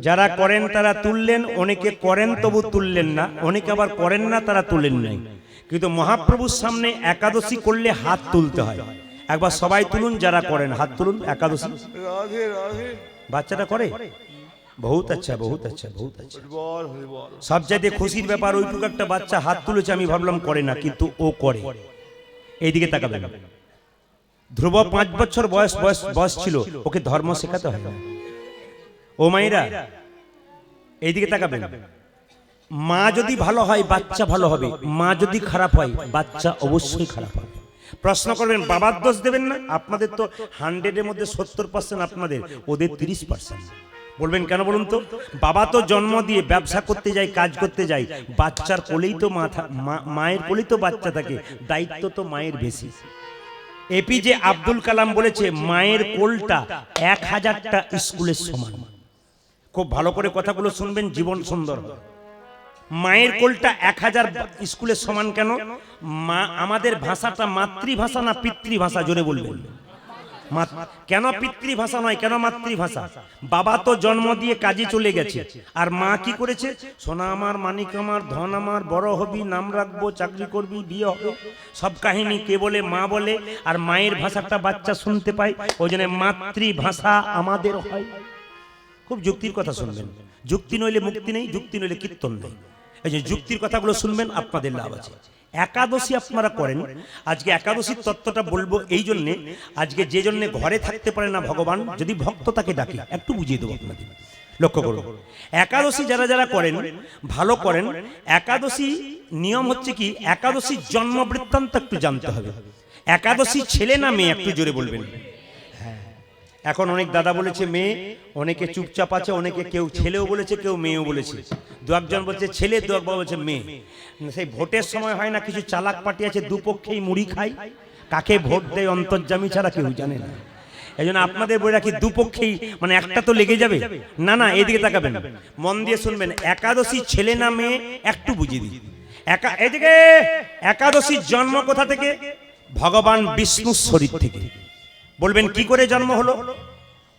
যারা করেন তারা তুললেন, অনেকে করেন তবু তুললেন না, অনেকে আবার করেন না তারা তুলেন নাই। কিন্তু মহাপ্রভুর সামনে একাদশী করলে হাত তুলতে হয়। একবার সবাই তুলুন, যারা করেন হাত তুলুন। একাদশী বাচ্চাটা করে, বহুত আচ্ছা, বহুত আচ্ছা, বহুত আচ্ছা। সবচাইতে খুশির ব্যাপার, ওইটুকু একটা বাচ্চা হাত তুলেছে, আমি ভাবলাম করে না, কিন্তু ও করে। এইদিকে তাকাবেন। ধ্রুব 5 বছর বয়স ছিল, ওকে ধর্ম শেখাতে হয় না। ও মায়েরা এইদিকে তাকাবেন। মা যদি ভালো হয় বাচ্চা ভালো হবে, মা যদি খারাপ হয় বাচ্চা অবশ্যই খারাপ হবে। প্রশ্ন করবেন বাবার দোষ দেবেন না? আপনাদের তো 100-এর মধ্যে 70% আপনাদের, ওদের 30%। বলবেন কেন বলুন তো? বাবা তো জন্ম দিয়ে ব্যবসা করতে যায়, কাজ করতে যায়, বাচ্চার কোলেই তো মায়ের কোলেই তো বাচ্চা থাকে, দায়িত্ব তো মায়ের বেশি। এপিজে আব্দুল কালাম বলেছে মায়ের কোলটা 1000টা স্কুলের সমান। খুব ভালো করে কথাগুলো শুনবেন, জীবন সুন্দর হবে। মায়ের কোলটা 1000 স্কুলের সমান কেন? মা আমাদের ভাষাটা মাতৃভাষা না পিতৃভাষা? জোরে বলবেন। কেন পিতৃভাষা নয়, কেন মাতৃভাষা? বাবা তো জন্ম দিয়ে কাজে চলে গেছে, আর মা কি করেছে? সোনা আমার, মানিক আমার, ধন আমার, বড় হবি, নাম রাখবো, চাকরি করবি, বিয়ে হবে, সব কাহিনী কে বলে? মা বলে। আর মায়ের ভাষাটা বাচ্চা শুনতে পায়, ওই জন্য মাতৃভাষা আমাদের হয়। খুব যুক্তির কথা শুনবেন, যুক্তি নইলে মুক্তি নেই, যুক্তি নইলে কীর্তন নেই। এই যে যুক্তির কথাগুলো শুনবেন, আপনাদের লাভ আছে। একাদশী আপনারা করেন, আজকে একাদশীর তত্ত্বটা বলবো এই জন্যে, আজকে যে জন্য ঘরে থাকতে পারে না ভগবান, যদি ভক্ত তাকে ডাকে, একটু বুঝিয়ে দেবো আপনাদের। লক্ষ্য করুন, একাদশী যারা যারা করেন ভালো করেন। একাদশী নিয়ম হচ্ছে কি, একাদশীর জন্ম বৃত্তান্ত একটু জানতে হবে। একাদশী ছেলে না মেয়ে? একটু জোরে বলবেন। এখন অনেক দাদা বলেছে মেয়ে, অনেকে চুপচাপ আছে, অনেকে কেউ ছেলেও বলেছে, কেউ মেয়েও বলেছে। দু একজন বলছে ছেলে, দু একবার বলছে মেয়ে। সেই ভোটের সময় হয় না, কিছু চালাক পার্টি আছে, দুপক্ষেই মুড়ি খায়, কাকে ভোট দেয় অন্তর্যামী ছাড়া কেউ জানে না। এই জন্য আপনাদের বলে রাখি, দুপক্ষেই মানে একটা তো লেগে যাবে না। না, এদিকে তাকাবেন, মন দিয়ে শুনবেন। একাদশী ছেলে না মেয়ে একটু বুঝিয়ে দিই। এদিকে একাদশীর জন্ম কোথা থেকে? ভগবান বিষ্ণুর শরীর থেকে। বলবেন কি করে জন্ম হলো?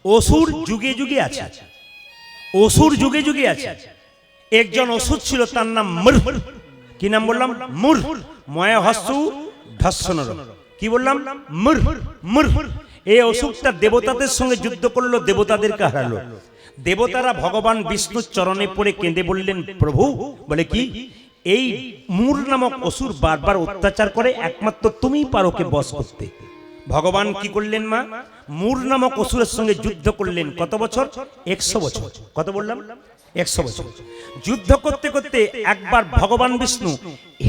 অসুর যুগে যুগে আছে, অসুর যুগে যুগে আছে। একজন অসুর ছিল, তার নাম মুর। কি নাম বললাম? মুর। ময়া হস্যু ধস্যনর। কি বললাম? মুর। মুর। এই অসুরটা দেবতাদের সঙ্গে যুদ্ধ করলো, দেবতাদেরকে হারালো। দেবতারা ভগবান বিষ্ণুর চরণে পড়ে কেঁদে বললেন প্রভু, বলে কি, এই মুর নামক অসুর বারবার অত্যাচার করে, একমাত্র তুমিই পারো ওকে বশ করতে। ভগবান কি করলেন মা? মুর নামক অসুরের সঙ্গে যুদ্ধ করলেন। কত বছর? 100 বছর। কত বললাম? 100 বছর। যুদ্ধ করতে করতে একবার ভগবান বিষ্ণু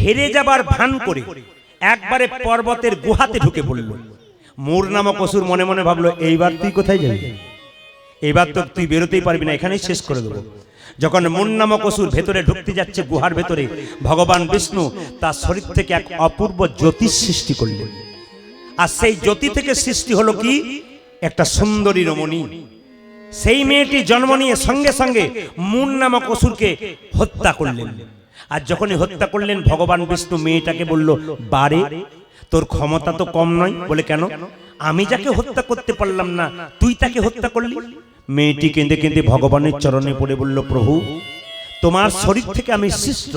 হেরে যাবার ভান করে একবারে পর্বতের গুহাতে ঢুকে পড়ল। মুর নামক অসুর মনে মনে ভাবলো, এইবার তুই কোথায় যাবি? এইবার তো তুই বেরোতেই পারবি না, এখানেই শেষ করে দেবো। যখন মুর নামক অসুর ভেতরে ঢুকতে যাচ্ছে গুহার ভেতরে, ভগবান বিষ্ণু তার শরীর থেকে এক অপূর্ব জ্যোতিষ সৃষ্টি করলেন। আর সেই জ্যোতি থেকে সৃষ্টি হলো কি? একটা সুন্দরী রমণী। সেই মেয়েটি জন্ম নিয়ে সঙ্গে সঙ্গে মুর নামক অসুরকে হত্যা করলেন। আর যখনই হত্যা করলেন, ভগবান বিষ্ণু মেয়েটাকে বলল, বারে তোর ক্ষমতা তো কম নয়। বলে কেন? আমি যাকে হত্যা করতে পারলাম না, তুই তাকে হত্যা করলি। মেয়েটি কেঁদে কেঁদে ভগবানের চরণে পড়ে বলল, প্রভু তোমার শরীর থেকে আমি সৃষ্ট,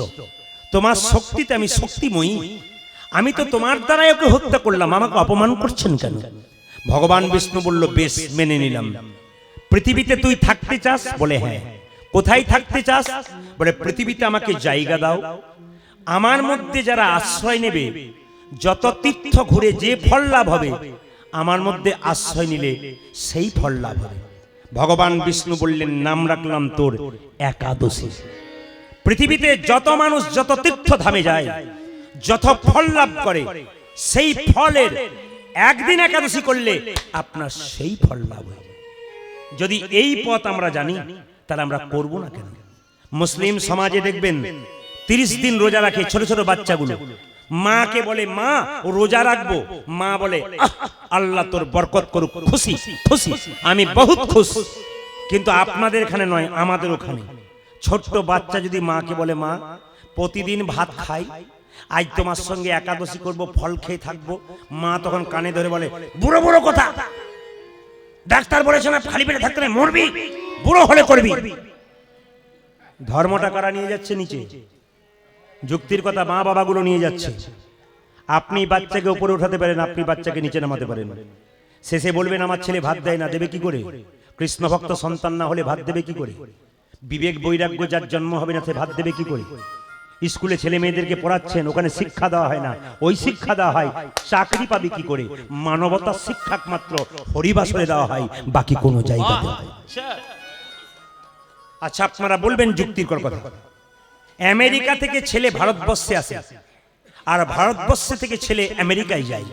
তোমার শক্তিতে আমি শক্তিময়ী, আমি তো তোমার দ্বারাই ওকে হত্যা করলাম, আমাকে অপমান করছেন কেন? ভগবান বিষ্ণু বলল, বেশ মেনে নিলাম। পৃথিবীতে তুই থাকতে চাস? বলে হ্যাঁ। কোথায় থাকতে চাস? বলে পৃথিবীতে আমাকে জায়গা দাও, আমার মধ্যে যারা আশ্রয় নেবে, যত তীর্থ ঘুরে যে ফল লাভ হবে, আমার মধ্যে আশ্রয় নিলে সেই ফল লাভ হবে। ভগবান বিষ্ণু বললেন, নাম রাখলাম তোর একাদশী। পৃথিবীতে যত মানুষ যত তীর্থ ধামে যায়, যত ফল লাভ করে, সেই ফলের একদিন একাদশী করলে আপনার সেই ফল লাভ হয়। যদি এই পথ আমরা জানি, তাহলে আমরা করব না কেন? মুসলিম সমাজে দেখবেন 30 দিন রোজা রাখে ছোট ছোট বাচ্চাগুলো। মাকে বলে, মা ও রোজা রাখবো। মা বলে, আল্লাহ তোর বরকত করুক, খুশি খুশি, আমি বহুত খুশ। কিন্তু আপনাদের এখানে নয়, আমাদের ওখানে ছোট্ট বাচ্চা যদি মাকে বলে, মা প্রতিদিন ভাত খাই, আজ তোমার সঙ্গে একাদশী করব, ফল খেয়ে থাকবো, মা তখন কানে ধরে বলে, বুড়ো বুড়ো কথা, ডাক্তার বলেছে না খালি পেটে থাকতে মরবি, বুড়ো হলে করবি। ধর্মটা কারা নিয়ে যাচ্ছে নিচে? যুক্তির কথা মা বাবাগুলো নিয়ে যাচ্ছে। আপনি বাচ্চাকে উপরে উঠাতে পারেন, আপনি বাচ্চাকে নিচে নামাতে পারেন। শেষে বলবেন আমার ছেলে ভাত দেয় না, দেবে কি করে? কৃষ্ণ ভক্ত সন্তান না হলে ভাত দেবে কি করে? বিবেক বৈরাগ্য যার জন্ম হবে না সে ভাত দেবে কি করে? স্কুলে ছেলে মেয়েদেরকে পড়াচ্ছেন, ওখানে শিক্ষা দেওয়া হয় না, ওই শিক্ষা দেওয়া হয়, চাকরি পাবে কি করে? মানবতার শিক্ষা মাত্র হরিবাসরে দেওয়া হয়, বাকি কোনো জায়গাতে হয়। আচ্ছা আপনারা বলবেন যুক্তির কথা, আমেরিকা থেকে ছেলে ভারতবর্ষে আসে আর ভারতবর্ষে থেকে ছেলে আমেরিকায় যায়,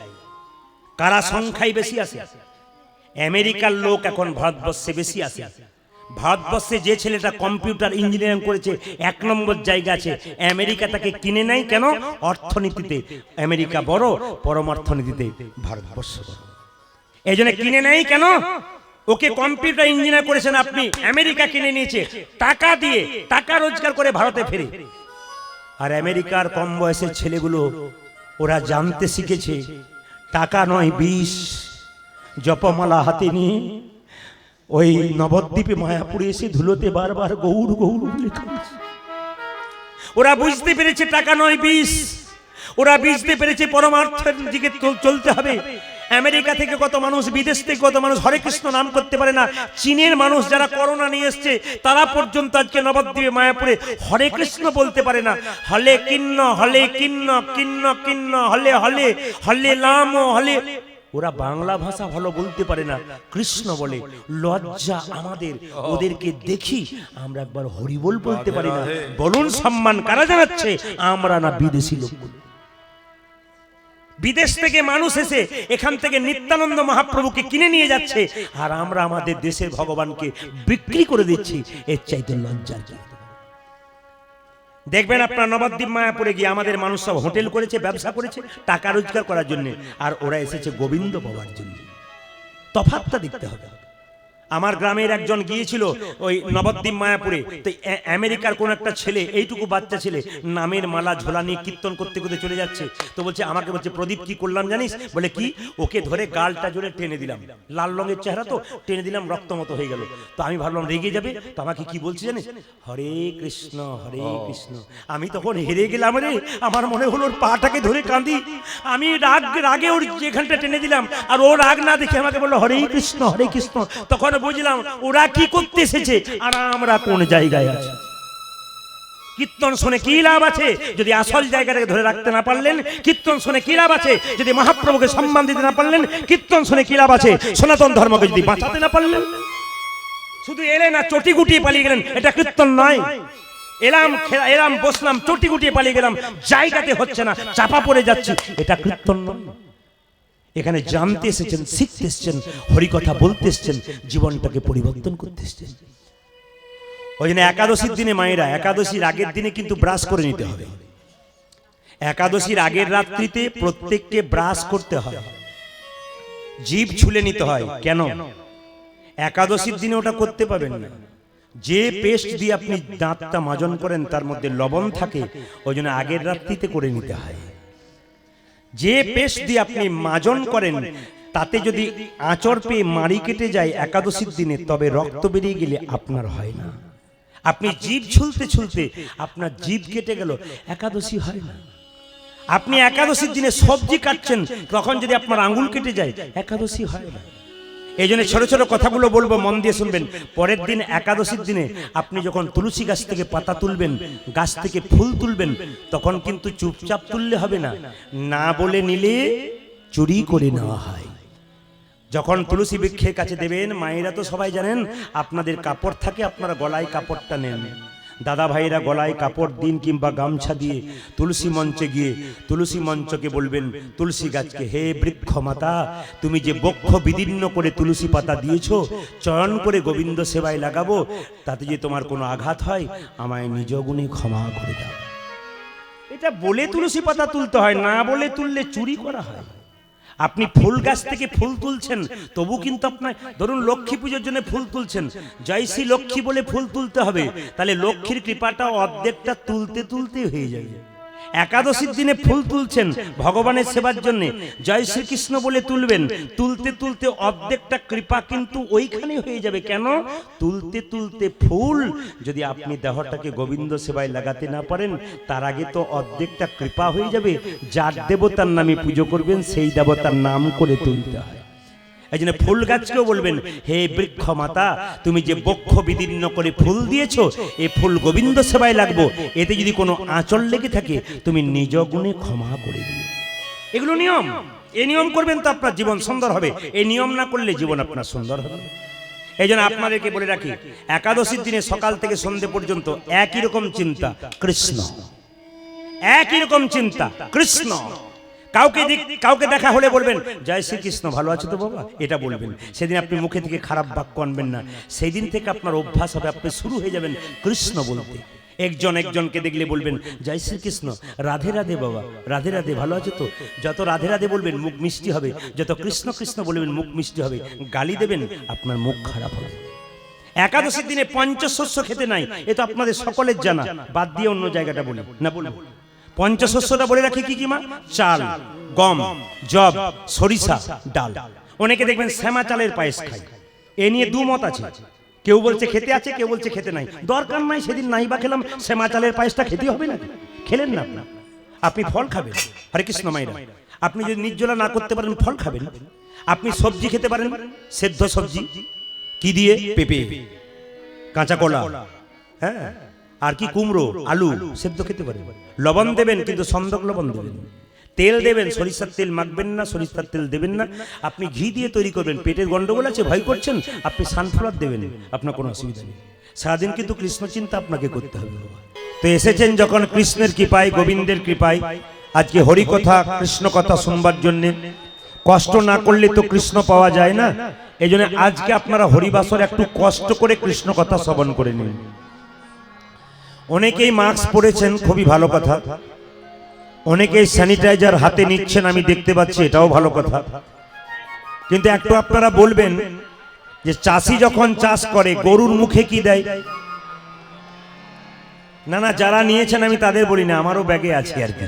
কারা সংখ্যায় বেশি আসে? আমেরিকার লোক এখন ভারতবর্ষে বেশি আসে। ভারতবর্ষে যে ছেলেটা কম্পিউটার ইঞ্জিনিয়ারিং করেছে 1 নম্বর জায়গা আছে, আমেরিকা তাকে কিনে নেয় কেন? অর্থনীতিতে আমেরিকা বড়, পরমার্থনীতিতে ভারতবর্ষ বড়। এই জন্য কিনে নেয় কেন? ওকে কম্পিউটার ইঞ্জিনিয়ার করেছেন আপনি, আমেরিকা কিনে নিয়েছে, টাকা দিয়ে, টাকা রোজগার করে ভারতে ফেরে। আর আমেরিকার কম বয়সের ছেলেগুলো ওরা জানতে শিখেছে টাকা নয় বিষ। জপমালা হাতে নিয়ে ওই নবদ্বীপে মায়াপুরে এসে ধুলোতে বারবার গৌর গৌর বলে কাঁদছে। ওরা বুঝতে পেরেছে টাকা নয় বিষ, ওরা বুঝতে পেরেছে পরমার্থের দিকে চলতে হবে। আমেরিকা থেকে কত মানুষ, বিদেশ থেকে কত মানুষ হরে কৃষ্ণ নাম করতে পারে না। চীনের মানুষ যারা করোনা নিয়ে এসছে তারা পর্যন্ত আজকে নবদ্বীপে মায়াপুরে হরে কৃষ্ণ বলতে পারে না। হলে কিন্ন, হলে কিন্ন, কিন্ন কিন্ন, হলে হলে, হলে লাম, হলে। ওরা বাংলা ভাষা ভালো বলতে পারে না, কৃষ্ণ বলে। লজ্জা আমাদের, ওদেরকে দেখি আমরা একবার হরিবোল বলতে পারি না। বলুন সম্মান কারা জানাচ্ছে? আমরা না বিদেশি লোক। বিদেশ থেকে মানুষ এসে এখান থেকে নিত্যানন্দ মহাপ্রভুকে কিনে নিয়ে যাচ্ছে, আর আমরা আমাদের দেশের ভগবানকে বিক্রি করে দিচ্ছি। এর চাইতে লজ্জা কি? দেখবেন আপনার নবদ্বীপ মায়াপুরে গিয়ে আমাদের মানুষ সব হোটেল করেছে, ব্যবসা করেছে টাকা রোজগার করার জন্য, আর ওরা এসেছে গোবিন্দ পাওয়ার জন্য। তফাৎটা দেখতে হবে। আমার গ্রামের একজন গিয়েছিল ওই নবদ্বীপ মায়াপুরে, তো আমেরিকার কোন একটা ছেলে, এইটুকু বাচ্চা ছেলে, নামের মালা ঝোলা নিয়ে কীর্তন করতে করতে চলে যাচ্ছে। তো বলছে, আমাকে বলছে, প্রদীপ কি করলাম জানিস? বলে কি? ওকে ধরে গালটা জোরে টেনে দিলাম, লাল রঙের চেহারা তো, টেনে দিলাম, রক্ত মতো হয়ে গেল। তো আমি ভাবলাম রেগে যাবে, তো আমাকে কি বলছে জানিস? হরে কৃষ্ণ হরে কৃষ্ণ। আমি তখন হেরে গেলাম রে, আমার মনে হলো ওর পাটাকে ধরে কাঁদি। আমি রাগে ওর যেখানটা টেনে দিলাম, আর ও রাগ না দেখে আমাকে বললো হরে কৃষ্ণ হরে কৃষ্ণ। তখন বুঝলাম ওরা কি করতে এসেছে আর আমরা কোন জায়গায় আছি। কীর্তন শুনে কি লাভ আছে যদি আসল জায়গাটাকে ধরে রাখতে না পারলেন? কীর্তন শুনে কি লাভ আছে যদি মহাপ্রভুকে সম্মান দিতে না পারলেন? কীর্তন শুনে কি লাভ আছে সনাতন ধর্মকে যদি বাঁচাতে না পারলেন? শুধু এলেন আর চটি গুটিয়ে পালিয়ে গেলেন, এটা কীর্তন নয়। এলাম বসলাম, চটি গুটিয়ে পালিয়ে গেলাম, জায়গাতে হচ্ছে না, চাপা পড়ে যাচ্ছে, এটা কীর্তন নয়। এখানে জানতে এসেছেন, শিখতে এসেছেন, হরিকথা বলতে এসেছেন, জীবনটাকে পরিবর্তন করতে এসেছেন। ওই জন্য একাদশীর দিনে মায়েরা, একাদশীর আগের দিনে কিন্তু ব্রাশ করে নিতে হবে। একাদশীর আগের রাত্রিতে প্রত্যেককে ব্রাশ করতে হয়, জিভ ছুলে নিতে হয়। কেন? একাদশীর দিনে ওটা করতে পারবেন না। যে পেস্ট দিয়ে আপনি দাঁতটা মাজন করেন তার মধ্যে লবণ থাকে, ওই জন্য আগের রাত্রিতে করে নিতে হয়। যে পেস্ট দিয়ে আপনি মাজন করেন তাতে যদি আঁচড় পেয়ে মাড়ি কেটে যায় একাদশীর দিনে, তবে রক্ত বেরিয়ে গেলে আপনার হয় না। আপনি জিভ ছুলতে ছুলতে আপনার জিভ কেটে গেল, একাদশী হয় না। আপনি একাদশীর দিনে সবজি কাটছেন, তখন যদি আপনার আঙ্গুল কেটে যায়, একাদশী হয় না। এই জন্য ছোট ছোট কথাগুলো বলবো, মন দিয়ে শুনবেন। পরের দিন একাদশীর দিনে আপনি যখন তুলসী গাছ থেকে পাতা তুলবেন, গাছ থেকে ফুল তুলবেন, তখন কিন্তু চুপচাপ তুললে হবে না, না বলে নিলে চুরি করে নেওয়া হয়। যখন তুলসী বৃক্ষের কাছে দেবেন, মায়েরা তো সবাই জানেন আপনাদের কাপড় থাকে, আপনারা গলায় কাপড়টা নেন। দাদা ভাইরা গলায় কাপড় দিন কিংবা গামছা দিয়ে তুলসী মঞ্চে গিয়ে তুলসী মঞ্চকে বলবেন, তুলসী গাছকে, হে বৃক্ষ মাতা, তুমি যে বক্ষ বিদীর্ণ করে তুলসী পাতা দিয়েছো, চয়ন করে গোবিন্দ সেবায় লাগাবো, তাতে যে তোমার কোনো আঘাত হয়, আমায় নিজ গুণে ক্ষমা করে দাও। এটা বলে তুলসী পাতা তুলতে হয়, না বলে তুললে চুরি করা হয়। আপনি ফুল গাছ থেকে ফুল তুলছেন, তবু কিন্তু আপনার, ধরুন লক্ষ্মী পুজোর জন্য ফুল তুলছেন, জয় শ্রী লক্ষ্মী বলে ফুল তুলতে হবে, তাহলে লক্ষ্মীর কৃপাটা অর্ধেকটা তুলতে তুলতে হয়ে যাবে। একাদশীর দিনে ফুল তুলছেন ভগবানের সেবার জন্য, জয় শ্রীকৃষ্ণ বলে তুলবেন, তুলতে তুলতে অর্ধেকটা কৃপা কিন্তু ওইখানে হয়ে যাবে। কেন? তুলতে তুলতে ফুল যদি আপনি দেহটাকে গোবিন্দ সেবায় লাগাতে না পারেন, তার আগে তো অর্ধেকটা কৃপা হয়ে যাবে। যার দেবতার নামে পুজো করবেন সেই দেবতার নাম করে তুলতে হয়। এই জন্য ফুল গাছকেও বলবেন, হে বৃক্ষ মাতা, তুমি যে বক্ষ বিদীর্ণ করে ফুল দিয়েছো, এই ফুল গোবিন্দ সেবায় লাগবো, এতে যদি কোনো আঁচল লেগে থাকে তুমি নিজ গুণে ক্ষমা করে দিও। এগুলো নিয়ম। এই নিয়ম করবেন তো আপনার জীবন সুন্দর হবে। এই নিয়ম না করলে জীবন আপনার সুন্দর হবে। এই জন্য আপনাদেরকে বলে রাখি, একাদশীর দিনে সকাল থেকে সন্ধ্যে পর্যন্ত একই রকম চিন্তা, কৃষ্ণ। একই রকম চিন্তা, কৃষ্ণ। কাউকে দেখা হলে বলবেন, জয় শ্রীকৃষ্ণ, ভালো আছো তো বাবা, এটা বলবেন। সেদিন আপনি মুখে থেকে খারাপ বাক্য আনবেন না। সেই দিন থেকে আপনার অভ্যাস হবে, আপনি শুরু হয়ে যাবেন কৃষ্ণ বলতে। একজনকে দেখলে বলবেন, জয় শ্রীকৃষ্ণ, রাধে রাধে বাবা, রাধে রাধে, ভালো আছো তো। যত রাধে রাধে বলবেন মুখ মিষ্টি হবে, যত কৃষ্ণ কৃষ্ণ বলবেন মুখ মিষ্টি হবে। গালি দেবেন আপনার মুখ খারাপ হবে। একাদশীর দিনে পঞ্চশস্য খেতে নাই, এ তো আপনাদের সকলের জানা। বাদ দিয়ে অন্য জায়গাটা বলি না, বলবো। পঞ্চশস্যটা বলে রাখি কি কি মা? চাল, গম, জব, সরিষা, ডাল। অনেকে দেখবেন শ্যামা চালের পায়েস খায়। এ নিয়ে দুমত আছে। কেউ বলছে খেতে আছে, কেউ বলছে খেতে নাই। দরকার নাই, সেদিন নাই বা খেলাম, শ্যামা চালের পায়েসটা খেতে হবে না। খেলেন না আপনি ফল খাবেন। হরে কৃষ্ণ মাইরা, আপনি যদি নির্জলা না করতে পারেন ফল খাবেন। আপনি সবজি খেতে পারেন, সেদ্ধ সবজি। কি দিয়ে? পেঁপে, কাঁচা কলা, হ্যাঁ, আর কি কুমড়ো, আলু সেদ্ধ খেতে পারেন। লবণ দেবেন, কিন্তু সন্দক লবণ দেবেন। তেল দেবেন, সরিষার তেল মাখবেন না, সরিষার তেল দেবেন না। আপনি ঘি দিয়ে তৈরি করবেন। পেটের গন্ডগোল আছে, ভয় করছেন, আপনি সানফ্লাওয়ার দেবেন, আপনার কোনো অসুবিধা নেই। সারাদিন কিন্তু কৃষ্ণ চিন্তা আপনাকে করতে হবে। তো এসেছেন যখন কৃষ্ণের কৃপায়, গোবিন্দের কৃপায়, আজকে হরি কথা, কৃষ্ণ কথা শুনবার জন্য। কষ্ট না করলে তো কৃষ্ণ পাওয়া যায় না। এই জন্য আজকে আপনারা হরিবাসর একটু কষ্ট করে কৃষ্ণ কথা শ্রবণ করে নিন। অনেকেই মাস্ক পরেছেন, খুবই ভালো কথা। অনেকেই স্যানিটাইজার হাতে নিচ্ছেন, আমি দেখতে পাচ্ছি, এটাও ভালো কথা। কিন্তু একটু আপনারা বলবেন যে চাষি যখন চাষ করে গরুর মুখে কি দেয়? না না, যারা নিয়েছেন আমি তাদের বলি না, আমারও ব্যাগে আছে আর কি।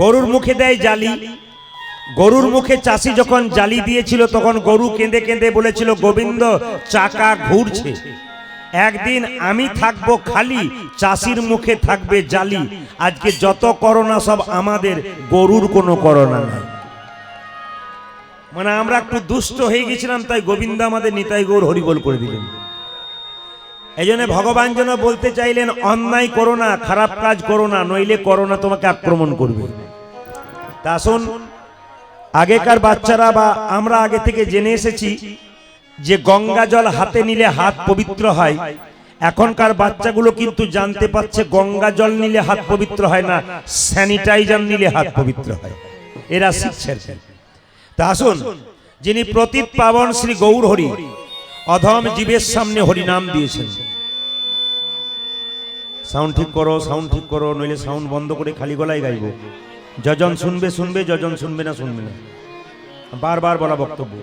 গরুর মুখে দেয় জালি। গরুর মুখে চাষি যখন জালি দিয়েছিল, তখন গরু কেঁদে কেঁদে বলেছিল, গোবিন্দ চাকা ঘুরছে, একদিন আমি থাকবো খালি, চাষির মুখে থাকবে জালি। আজকে যত করোনা সব আমাদের, গরুর কোনো করোনা নাই। মানে আমরা একটু দুষ্ট হয়ে গেছিলাম, তাই গোবিন্দ আমাদের নিতাই গৌর হরিবোল করে দিলেন। এই জন্য ভগবান যেন বলতে চাইলেন, অন্যায় করো না, খারাপ কাজ করো না, নইলে করোনা তোমাকে আক্রমণ করবে। তা আসুন, আগেকার বাচ্চারা বা আমরা আগে থেকে জেনে এসেছি যে গঙ্গা জল হাতে নিলে হাত পবিত্র হয়। এখনকার বাচ্চাগুলো কিন্তু জানতে পারছে গঙ্গা জল নিলে হাত পবিত্র হয় না, স্যানিটাইজার নিলে হাত পবিত্র হয়। এরা শিখছে। তা আসুন, যিনি প্রতীপ পাবন শ্রী গৌর হরি, অধম জীবের সামনে হরি নাম দিয়েছেন। সাউন্ড ঠিক করো, সাউন্ড ঠিক করো, নইলে সাউন্ড বন্ধ করে খালি গলায় গাইব। যজন শুনবে শুনবে, যজন শুনবে না শুনবে না। বারবার বলা বক্তব্য।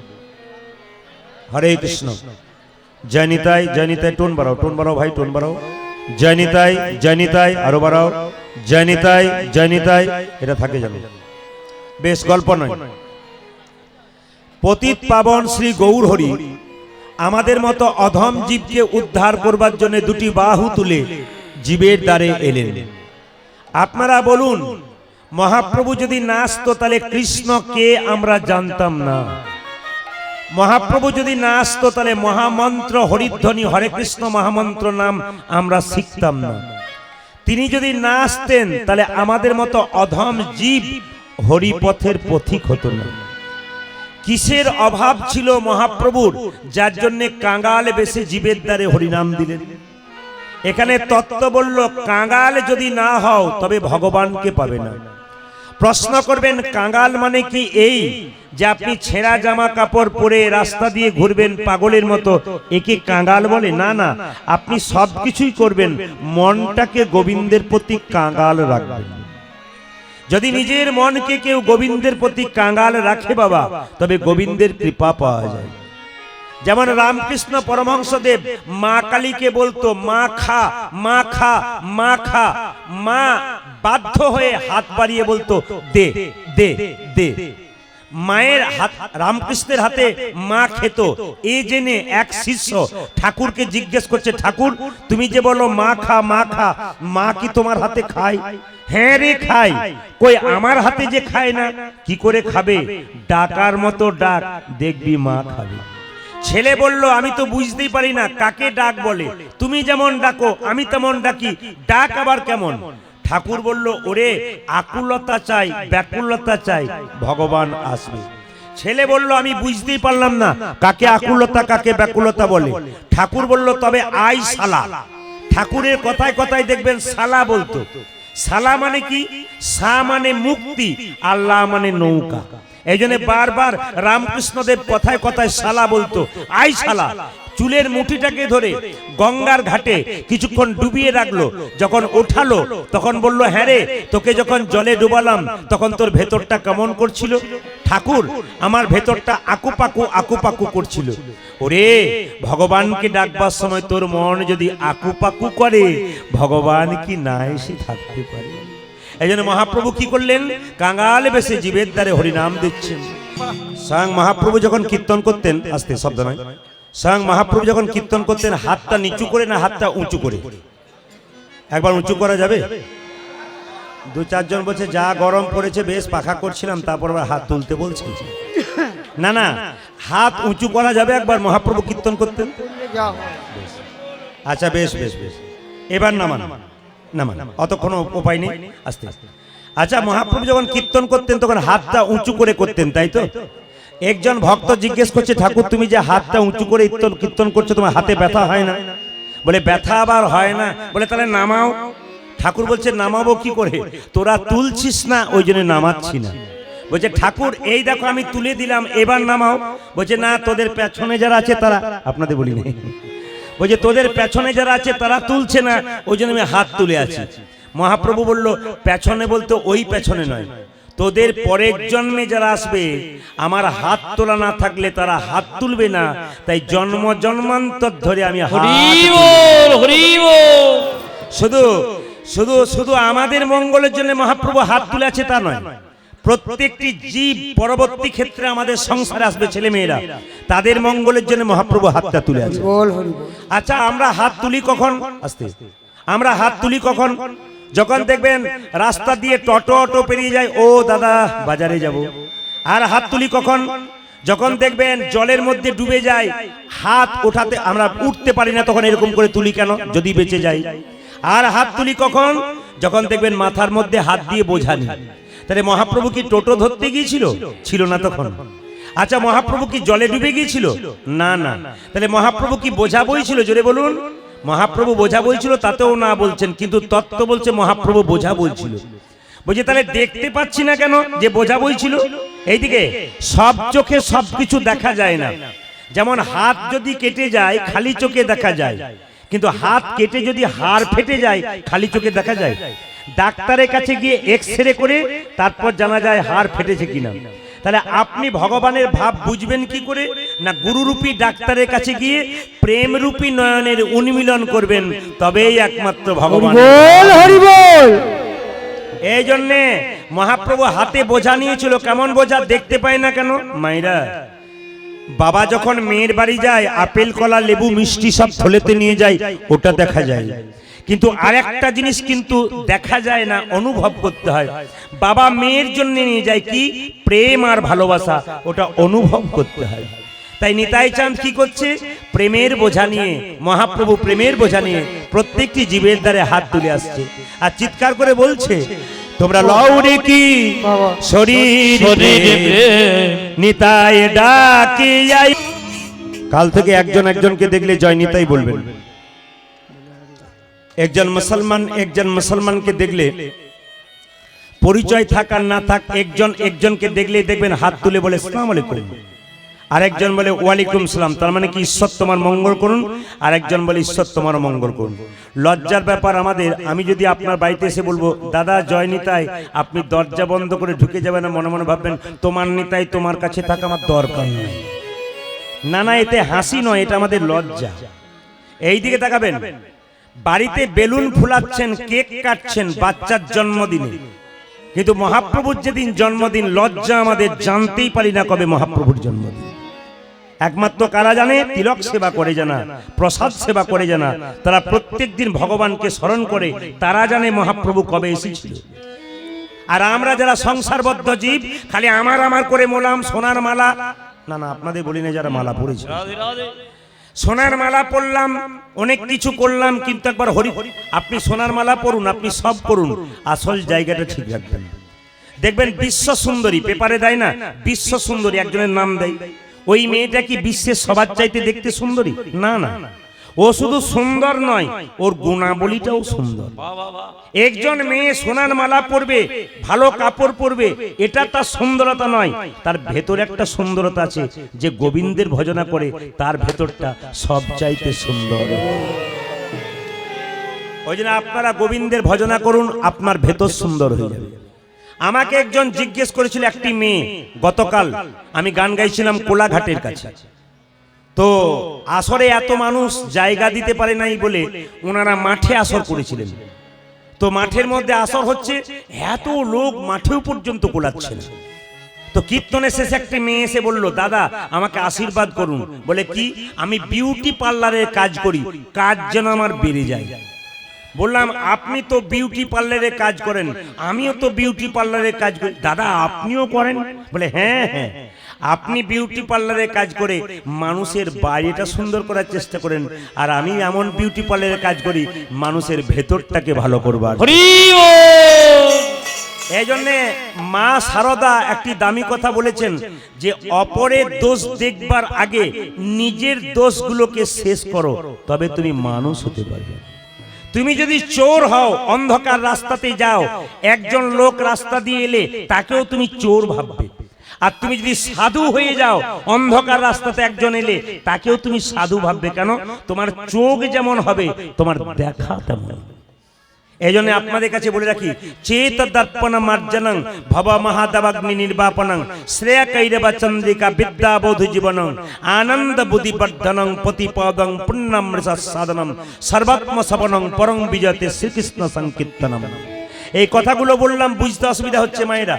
হরে কৃষ্ণ। জয় নিতাই, জয় নিতাই। টোন বাড়াও ভাই, টোন বাড়াও। জয় নিতাই, জয় নিতাই, আরো বাড়াও। জয় নিতাই, জয় নিতাই। এটা থাকে জানো, বেশ গল্প নয়। পতিত পাবন শ্রী গৌর হরি আমাদের মতো অধম জীবকে উদ্ধার করবার জন্য দুটি বাহু তুলে জীবের দ্বারে এলেন। আপনারা বলুন, মহাপ্রভু যদি না আসতো তাহলে কৃষ্ণকে আমরা জানতাম না। মহাপ্রভু যদি না আসতো তাহলে মহামন্ত্র হরিধ্বনি হরে কৃষ্ণ মহামন্ত্র নাম আমরা শিখতাম না। তিনি যদি না আসতেন তাহলে আমাদের মতো অধম জীব হরিপথের পথিক হতো না। কিসের অভাব ছিল মহাপ্রভুর, যার জন্য কাঙ্গাল বেশে জীবের দ্বারে হরিনাম দিলেন। এখানে তত্ত্ব বলল, কাঙ্গাল যদি না হও তবে ভগবানকে পাবে না। প্রশ্ন করবেন, কাঙ্গাল মানে কি এই যে আপনি ছেঁড়া জামা কাপড় পরে রাস্তা দিয়ে ঘুরবেন পাগলের মতো, একে কাঙ্গাল বলে? না না, আপনি সবকিছুই করবেন, মনটাকে গোবিন্দের প্রতি কাঙ্গাল রাখবেন। যদি নিজের মনকে কেউ গোবিন্দের প্রতি কাঙ্গাল রাখে বাবা, তবে গোবিন্দের কৃপা পাওয়া যায়। যেমন রামকৃষ্ণ পরমহংসদেব মা কালীকে বলতো মা খা মা খা মা খা, মা বাধ্য হয়ে হাত বাড়িয়ে বলতো দে দে দে। মায়ের হাত, রামকৃষ্ণের হাতে মা খেত। এই জেনে এক শিষ্য ঠাকুরকে জিজ্ঞেস করছে, ঠাকুর তুমি যে বলো মা খা মা খা, মা কি তোমার হাতে খায়? হ্যাঁ রে খায়। কই আমার হাতে যে খায় না, কি করে খাবে? ডাকার মতো ডাক, দেখবি মা খাবে। ছেলে বলল আমি তো বুঝতেই পারি না কাকে ডাক বলে, তুমি যেমন ডাকো আমি তেমন ডাকি, ডাক আবার কেমন? ঠাকুর বলল ওরে আকুলতা চাই, ব্যাকুলতা চাই, ভগবান আসবে। ছেলে বলল আমি বুঝতেই পারলাম না কাকে আকুলতা কাকে ব্যাকুলতা বলে। ঠাকুর বলল তবে আই শালা। ঠাকুরের কথায় কথায় দেখবেন শালা বলতো। শালা মানে কি? সা মানে মুক্তি, আল্লাহ মানে নৌকা। এই জন্য বারবার রামকৃষ্ণদেব কথায় কথায় শালা বলতো, আই শালা। চুলের মুঠিটাকে ধরে গঙ্গার ঘাটে কিছুক্ষণ ডুবিয়ে রাখলো, যখন ওঠালো তখন বলল হ্যাঁ রে তোকে যখন জলে ডুবালাম তখন তোর ভেতরটা কেমন করছিল? ঠাকুর আমার ভেতরটা আকুপাকু আকুপাকু করছিল। ওরে ভগবানকে ডাকবার সময় তোর মন যদি আকুপাকু করে, ভগবান কি না এসে থাকতে পারে? এই জন্য মহাপ্রভু কি করলেন? কাঙাল বেশে জীবের দ্বারে হরিনাম দিচ্ছেন। স্বয়ং মহাপ্রভু যখন কীর্তন করতেন, আস্তে শব্দ নয়, স্বয়ং মহাপ্রভু যখন কীর্তন করতেন হাতটা নিচু করে না হাতটা উঁচু করে? একবার উঁচু করা যাবে? দু চারজন বলছে যা গরম পড়েছে বেশ পাখা করছিলাম, তারপর আবার হাত তুলতে বলছেন। না না, হাত উঁচু করা যাবে একবার মহাপ্রভু কীর্তন করতেন। আচ্ছা বেশ বেশ বেশ, এবার নামান নামান, অতক্ষণ উপায় নেই, আস্তে আস্তে। আচ্ছা মহাপ্রভু যখন কীর্তন করতেন তখন হাতটা উঁচু করে করতেন, তাই তো? একজন ভক্ত জিজ্ঞেস করছে ঠাকুর তুমি যে হাতটা উঁচু করে কীর্তন করছো তোমার হাতে ব্যথা হয় না? বলে ব্যথা আবার হয় না। বলে তাহলে নামাও। ঠাকুর বলছে নামাবো কি করে? তোরা তুলছিস না ওই জন্য নামাচ্ছি না। বলছে ঠাকুর এই দেখো আমি তুলে দিলাম, এবার নামাও। বলছে না তোদের পেছনে যারা আছে তারা, আপনাদের বলি নেই, বলছে তোদের পেছনে যারা আছে তারা তুলছে না ওই জন্য আমি হাত তুলে আছি। মহাপ্রভু বলল পেছনে বলতে ওই পেছনে নয়, তোদের পরের জন্মে যারা আসবে আমার হাত তোলা না থাকলে তারা হাত তুলবে না, তাই জন্ম জন্মান্তর ধরে আমি শুধু শুধু শুধু আমাদের মঙ্গলের জন্য মহাপ্রভু হাত তুলে আছে তা নয়, প্রত্যেকটি জীব পরবর্তী ক্ষেত্রে আমাদের সংসারে আসবে ছেলে মেয়েরা, তাদের মঙ্গলের জন্য মহাপ্রভু হাতটা তুলে আছে। আচ্ছা আমরা হাত তুলি কখন? আস্তে, আমরা হাত তুলি কখন? যখন দেখবেন রাস্তা দিয়ে টোটো অটো পেরিয়ে যায়, ও দাদা বাজারে যাব। আর হাত তুলি কখন? যখন দেখবেন জলের মধ্যে ডুবে যায়, হাত ওঠাতে আমরা উঠতে পারি না, তখন এরকম করে তুলি কেন? যদি বেঁচে যাই। আর হাত তুলি কখন? যখন দেখবেন মাথার মধ্যে হাত দিয়ে বোঝা নেই। তাহলে মহাপ্রভু কি টোটো ধরতে গিয়েছিল? ছিল না তখন। আচ্ছা মহাপ্রভু কি জলে ডুবে গিয়েছিল? না না। তাহলে মহাপ্রভু কি বোঝা বইছিল? জোরে বলুন। মহাপ্রভু বোঝা বলছিল তাতেও না বলছেন, কিন্তু তত্ত্ব বলছে মহাপ্রভু বোঝা বলছিল। বলছে তাহলে দেখতে পাচ্ছি না কেন যে বোঝা বইছিল? এইদিকে সব চোখে সবকিছু দেখা যায় না। যেমন হাত যদি কেটে যায় খালি চোখে দেখা যায়, কিন্তু হাত কেটে যদি হাড় ফেটে যায় খালি চোখে দেখা যায়? ডাক্তারের কাছে গিয়ে এক্স-রে করে তারপর জানা যায় হাড় ফেটেছে কিনা। তাহলে আপনি ভগবানের ভাব বুঝবেন কি করে? না গুরুরূপী ডাক্তারের কাছে গিয়ে প্রেমরূপী নয়নের উন্মিলন করবেন, তবেই একমাত্র ভগবান। এই জন্যে মহাপ্রভু হাতে বোঝা নিয়েছিল। কেমন বোঝা? দেখতে পায় না কেন? মাইরা বাবা যখন মেয়ের বাড়ি যায় আপেল কলা লেবু মিষ্টি সব থলেতে নিয়ে যায়, ওটা দেখা যায়, কিন্তু আরেকটা জিনিস কিন্তু দেখা যায় না, অনুভব করতে হয়। বাবা মেয়ের জন্য নিয়ে যায় কি? প্রেম আর ভালোবাসা, ওটা অনুভব করতে হয়। তাই নিতাই চাঁদ কি করছে? প্রেমের বোঝা নিয়ে, মহাপ্রভু প্রেমের বোঝা নিয়ে প্রত্যেকটি জীবের দ্বারে হাত তুলে আসছে আর চিৎকার করে বলছে তোমরা লউরে কি শরীর নিতাই ডাকি যাই। কাল থেকে একজন একজনকে দেখলে জয় নিতাই বলবেন। একজন মুসলমানকে দেখলে পরিচয় থাক আর না থাক, একজন একজনকে দেখলে দেখবেন হাত তুলে বলে আসসালামু আলাইকুম, আরেকজন বলে ওয়ালাইকুম সালাম, তার মানে কি ঈশ্বর তোমার মঙ্গল করুন। আরেকজন বলে ঈশ্বর তোমার মঙ্গল করুন। লজ্জার ব্যাপার আমাদের। আমি যদি আপনার বাড়িতে এসে বলবো দাদা জয় নিতাই, আপনি দরজা বন্ধ করে ঢুকে যাবেন, মনে মনে ভাববেন তোমার নিতাই তোমার কাছে থাকা আমার দরকার নেই। না না, এতে হাসি নয়, এটা আমাদের লজ্জা। এই দিকে তাকাবেন, বাড়িতে বেলুন ফুলাচ্ছেন, কেক কাটছেন বাচ্চার জন্মদিনে, কিন্তু মহাপ্রভুর যেদিন জন্মদিন, লজ্জা আমাদের, জানতেই পারি না কবে মহাপ্রভুর জন্মদিন। একমাত্র কারা জানে? তিলক সেবা করে জানা, প্রসাদ সেবা করে জানা, তারা প্রত্যেক দিন ভগবানকে স্মরণ করে, তারা জানে মহাপ্রভু কবে এসেছিল। আর আমরা যারা সংসারবদ্ধ জীব, খালি আমার আমার করে মোলাম, সোনার মালা, না না আপনাদের বলি না, যারা মালা পড়েছে, সোনার মালা পরলাম, অনেক কিছু করলাম, কিন্তু একবার আপনি সোনার মালা পরুন, আপনি সব করুন, আসল জায়গাটা ঠিক রাখবেন। দেখবেন বিশ্ব সুন্দরী পেপারে দেয় না, বিশ্ব সুন্দরী একজনের নাম দেয়, ওই মেয়েটা কি বিশ্বের সবার চাইতে দেখতে সুন্দরী? না না, ও শুধু সুন্দর নয়, ওর গুণাবলীটাও সুন্দর। একজন মেয়ে সোনার মালা পরবে, ভালো কাপড় পরবে, এটা তার সুন্দরতা নয়, তার ভেতরে একটা সুন্দরতা আছে, যে গোবিন্দের ভজনা করে তার ভেতরটা সব চাইতে সুন্দর। ওই জন্য আপনারা গোবিন্দের ভজনা করুন, আপনার ভেতর সুন্দর হয়ে যাবে। আমাকে একজন জিজ্ঞেস করেছিল, একটি মেয়ে, গতকাল আমি গান গাইছিলাম কোলাঘাটের কাছে, তো আসরে এত মানুষ জায়গা দিতে পারে নাই বলে ওনারা মাঠে আসর করেছিলেন। তো মাঠের মধ্যে আসর হচ্ছে, এত লোক মাঠেও পর্যন্ত কোলাচ্ছে না। তো কীর্তনের শেষে একটি মেয়ে এসে বলল, দাদা আমাকে আশীর্বাদ করুন। বলে কি? আমি বিউটি পার্লারের কাজ করি, কাজ যেন আমার বেড়ে যায়। বললাম, আপনি তো বিউটি পার্লারে কাজ করেন, আমিও তো বিউটি পার্লারে কাজ করি। দাদা আপনিও করেন? বলে হ্যাঁ হ্যাঁ, আপনি বিউটি পার্লারে কাজ করে মানুষের বাইরেটা সুন্দর করার চেষ্টা করেন, আর আমি এমন বিউটি পার্লারে কাজ করি মানুষের ভেতরটাকে ভালো করবার। এই জন্যে মা শারদা একটি দামি কথা বলেছেন, যে অপরের দোষ দেখবার আগে নিজের দোষগুলোকে শেষ করো, তবে তুমি মানুষ হতে পারবে। তুমি যদি চোর হও, অন্ধকার রাস্তাতে যাও, একজন লোক রাস্তা দিয়ে এলে তাকেও তুমি চোর ভাববে। আর তুমি যদি সাধু হয়ে যাও, অন্ধকার রাস্তাতে একজন এলে তাকেও তুমি সাধু ভাববে। কেন? তোমার চোখ যেমন হবে, তোমার দেখা তেমন। এই জন্য আপনাদের কাছে বলে রাখি, চেত দর্পণ মার্জনং ভব মহাদবাগ্নি নির্বাপনং শ্রেয়া কৈরবা চন্দ্রিকা বিদ্যাবোধ জীবনং আনন্দ বুদ্ধি বর্ধনং প্রতিপদং পুণ্যমৃষ সাধনম সর্বাত্ম সবনং পরং বিজয়তে শ্রীকৃষ্ণ সংকীর্তনম। এই কথাগুলো বললাম, বুঝতে অসুবিধা হচ্ছে মায়েরা।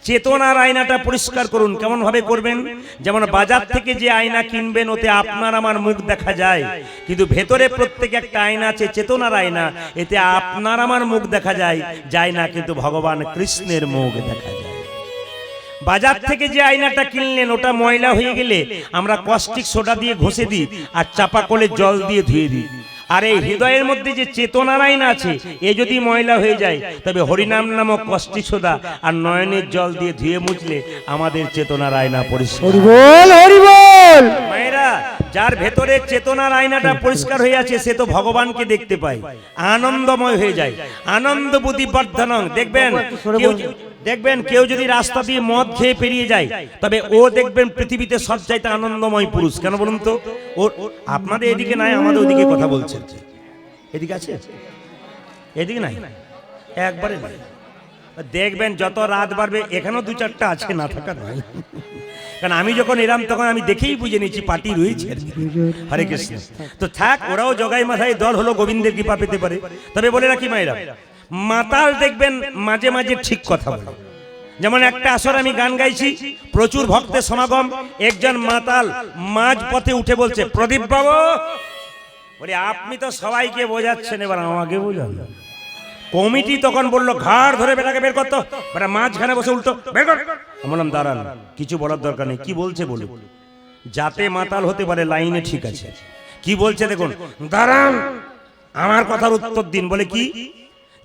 চেতনার আয়নাটা পরিষ্কার করুন। কেমন ভাবে করবেন? যেমন বাজার থেকে যে আয়না কিনবেন, ওতে আপনার আমার মুখ দেখা যায়, কিন্তু ভেতরে প্রত্যেক একটা আয়না আছে, চেতনার আয়না, এতে আপনার আমার মুখ দেখা যায় না, কিন্তু ভগবান কৃষ্ণের মুখ দেখা যায়। বাজার থেকে যে আয়নাটা কিনলেন, ওটা ময়লা হয়ে গেলে আমরা কস্টিক সোডা দিয়ে ঘষে দিই, আর চাপা কলে জল দিয়ে ধুয়ে দিই। আর এই হৃদয়ের মধ্যে যে চেতনার আয়না আছে, এ যদি ময়লা হয়ে যায়, তবে হরিনাম নামক কষ্টি সোদা আর নয়নের জল দিয়ে ধুয়ে মুছলে আমাদের চেতনার আয়না পরিষ্কার। মায়েরা, যার ভেতরে চেতনার আয়নাটা পরিষ্কার হয়ে আছে, সে তো ভগবানকে দেখতে পায়, আনন্দময় হয়ে যায়। আনন্দ বুদ্ধি বর্ধনং। দেখবেন কেউ যদি রাস্তা দিয়ে মদ খেয়ে পেরিয়ে যায়, তবে ও দেখবেন পৃথিবীতে সবচাইতে আনন্দময় পুরুষ। কেন বলুন তো? ওর আপনাদের এদিকে নাই, আমাদের ওদিকে কথা বলছেন। এদিকে আছে? এদিকে নাই, একবারে নাই। দেখবেন যত রাত বাড়বে, এখানেও দু চারটা আছে, না থাকা নয়। কারণ আমি যখন এরাম, তখন আমি দেখেই বুঝে নিয়েছি পার্টি রয়েছে। হরে কৃষ্ণ। তো থাক, ওরাও জগাই মাথায় দল হলো, গোবিন্দের কৃপা পেতে পারে। তবে বলে রাখি মায়েরা, মাতাল দেখবেন মাঝে মাঝে ঠিক কথা বলে। যেমন একটা আসর আমি গান গাইছি, প্রচুর ভক্তের সমাগম, একজন মাতাল মাঝ পথে উঠে বলছে, প্রদীপ বাবু, বলে আপনি তো সবাইকে বোঝাচ্ছেন, এবার আমাকে বোঝান। কমিটি তখন বললো, ঘাড় ধরে বেটাকে বের করতো, বেটা মাঝখানে বসে উল্টো বের কর। আমি বললাম, দাঁড়ান, কিছু বলার দরকার নেই, কি বলছে বলুন। যাতে মাতাল হতে পারে, লাইনে ঠিক আছে। কি বলছে দেখুন। দাঁড়ান, আমার কথার উত্তর দিন। বলে কি?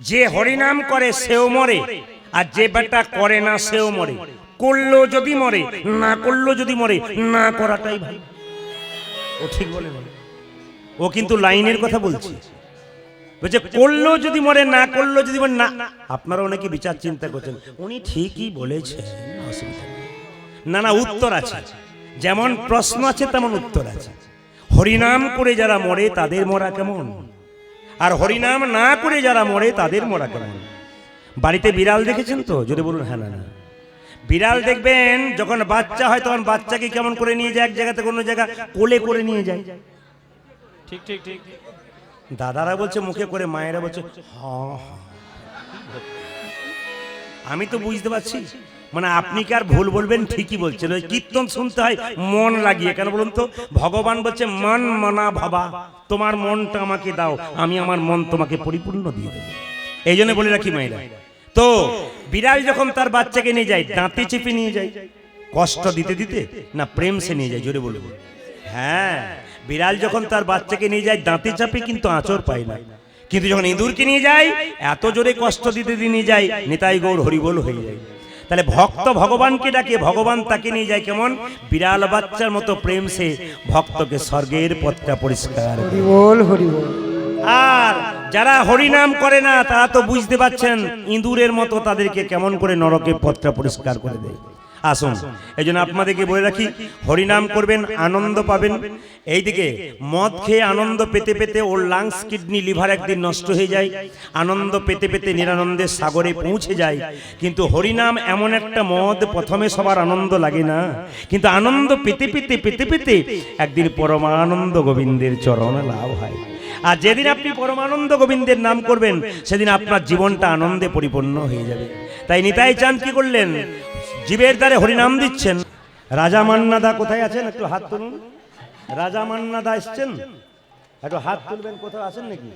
যে হরিনাম করে সেও মরে, আর যে বেটা করে না সেও মরে। করলো যদি মরে, না করলো যদি মরে, না করাটাই ভালো। ও ঠিক বলে, ও কিন্তু লাইনের কথা বলছে। বলছে করলো যদি মরে, না করলো যদি মরে না। আপনারা অনেকে বিচার চিন্তা করছেন, উনি ঠিকই বলেছেন, অসুবিধা নেই। না না, উত্তর আছে। যেমন প্রশ্ন আছে তেমন উত্তর আছে। হরিনাম করে যারা মরে, তাদের মরা কেমন? আর হরিনাম না করে যারা মরে, তাদের মরা কেমন? বাড়িতে বিড়াল দেখেছেন তো? যদি বলুন হ্যাঁ। না, বিড়াল দেখবেন যখন বাচ্চা হয় তখন বাচ্চাকে কেমন করে নিয়ে যায়, এক জায়গা থেকে অন্য জায়গা কোলে করে নিয়ে যায়। ঠিক ঠিক ঠিক। দাদারা বলছে মুখে করে, মায়েরা বলছে হ্যাঁ। আমি তো বুঝতে পারছি, মানে আপনি কি আর ভুল বলবেন, ঠিকই বলছেন। ওই কীর্তন শুনতে হয় মন লাগিয়ে, কেন বলুন তো? ভগবান বলছে মন মনা ভাবা, তোমার মনটা আমাকে দাও, আমি আমার মন তোমাকে পরিপূর্ণ দিয়ে দেবো। এই জন্য বলে রাখি মায়েরা। তো বিড়াল যখন তার বাচ্চাকে নিয়ে যায়, দাঁতে চেপে নিয়ে যায়, কষ্ট দিতে দিতে না প্রেম সে নিয়ে যায়, জোরে বলবো। হ্যাঁ, বিড়াল যখন তার বাচ্চাকে নিয়ে যায় দাঁতে চাপে, কিন্তু আঁচড় পায় না। কিন্তু যখন ইঁদুরকে নিয়ে যায় এত জোরে কষ্ট দিতে নিয়ে যায়, নিতাই গৌর হরিবোল হয়ে যায়। তাহলে ভক্ত ভগবানকে ডাকে, ভগবান তাকে নিয়ে যায় কেমন? বিড়াল বাচ্চার মতো প্রেম সে ভক্তকে স্বর্গের পথটা পরিষ্কার। হরিবোল হরিবোল। আর যারা হরিনাম করে না তারা তো বুঝতে পারছেন, ইঁদুরের মতো তাদেরকে কেমন করে নরকের পথটা পরিষ্কার করে দেয়। আসুন, এই জন্য আপনাদেরকে বলে রাখি, হরিনাম করবেন, আনন্দ পাবেন। এইদিকে মদ খেয়ে আনন্দ পেতে পেতে ওর লাংস, কিডনি, লিভার একদিন নষ্ট হয়ে যায়, আনন্দ পেতে পেতে নিরানন্দের সাগরে পৌঁছে যায়। কিন্তু হরিনাম এমন একটা মদ, প্রথমে সবার আনন্দ লাগে না, কিন্তু আনন্দ পেতে পেতে পেতে পেতে একদিন পরমানন্দ গোবিন্দের চরণ লাভ হয়। আর যেদিন আপনি পরমানন্দ গোবিন্দের নাম করবেন সেদিন আপনার জীবনটা আনন্দে পরিপূর্ণ হয়ে যাবে। তাই নিতাই চাঁদ কি করলেন? জীবের দ্বারে হরিনাম দিচ্ছেন। রাজা মান্নাদা কোথায় আছেন? একটু হাত তুলুন। রাজা মান্নাদা এসছেন, একটু হাত তুলবেন। কোথাও আছেন নাকি?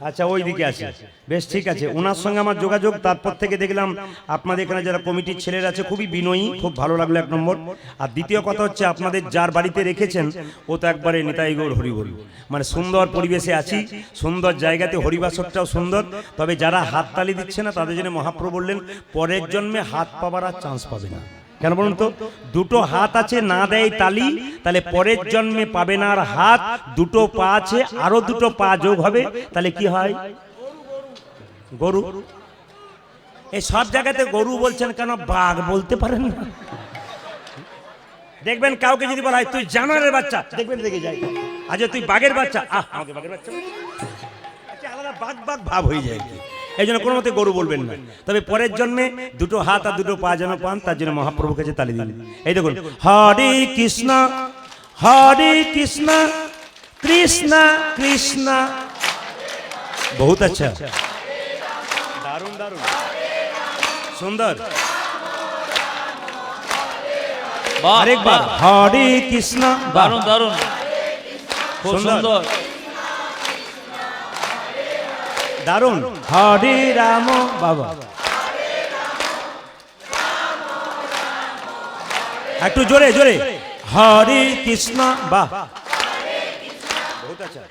আচ্ছা, ওই দিকে আছে, বেশ ঠিক আছে। ওনার সঙ্গে আমার যোগাযোগ, তারপর থেকে দেখলাম আপনাদের এখানে যারা কমিটির ছেলেরা আছে খুবই বিনয়ী, খুব ভালো লাগলো, এক নম্বর। আর দ্বিতীয় কথা হচ্ছে, আপনাদের যার বাড়িতে রেখেছেন ও তো একবারে নিতাই গৌর হরিবোল, মানে সুন্দর পরিবেশে আছি, সুন্দর জায়গাতে, হরিবাসরটাও সুন্দর। তবে যারা হাততালি দিচ্ছে না তাদের জন্য মহাপ্রভু বললেন পরের জন্মে হাত পাবার আর চান্স পাবে না। কেন বলুন তো? দুটো হাত আছে, না দেয় তালি, তাহলে পরের জন্মে পাবে না আর হাত। দুটো পা আছে, আরো দুটো পা যোগ হবে, তাহলে কি হয়? গরু। এই সব জায়গাতে গরু বলছেন কেন? বাঘ বলতে পারেন না? দেখবেন কাউকে যদি বলা হয় তুই জানোয়ারের বাচ্চা, দেখবেন রেগে যায়। আজ তুই বাঘের বাচ্চা, আমাকে বাঘের বাচ্চা, আচ্ছা আলাদা বাঘ বাঘ ভাব হয়ে যায়। এই জন্য কোনো মতে গরু বলবেন না। তবে পরের জন্মে দুটো হাত আর দুটো পা যেন পান, তার জন্য মহাপ্রভুর কাছে তালি দিন। এই দেখুন, হরে কৃষ্ণ কৃষ্ণ কৃষ্ণ, বহুত আচ্ছা, দারুণ দারুণ, সুন্দর। আরেকবার হরে কৃষ্ণ, দারুণ দারুণ, খুব সুন্দর, দারুণ। হরে রাম, বাবা একটু জোরে জোরে, হরে কৃষ্ণ, বাহ, বহুত আচ্ছা।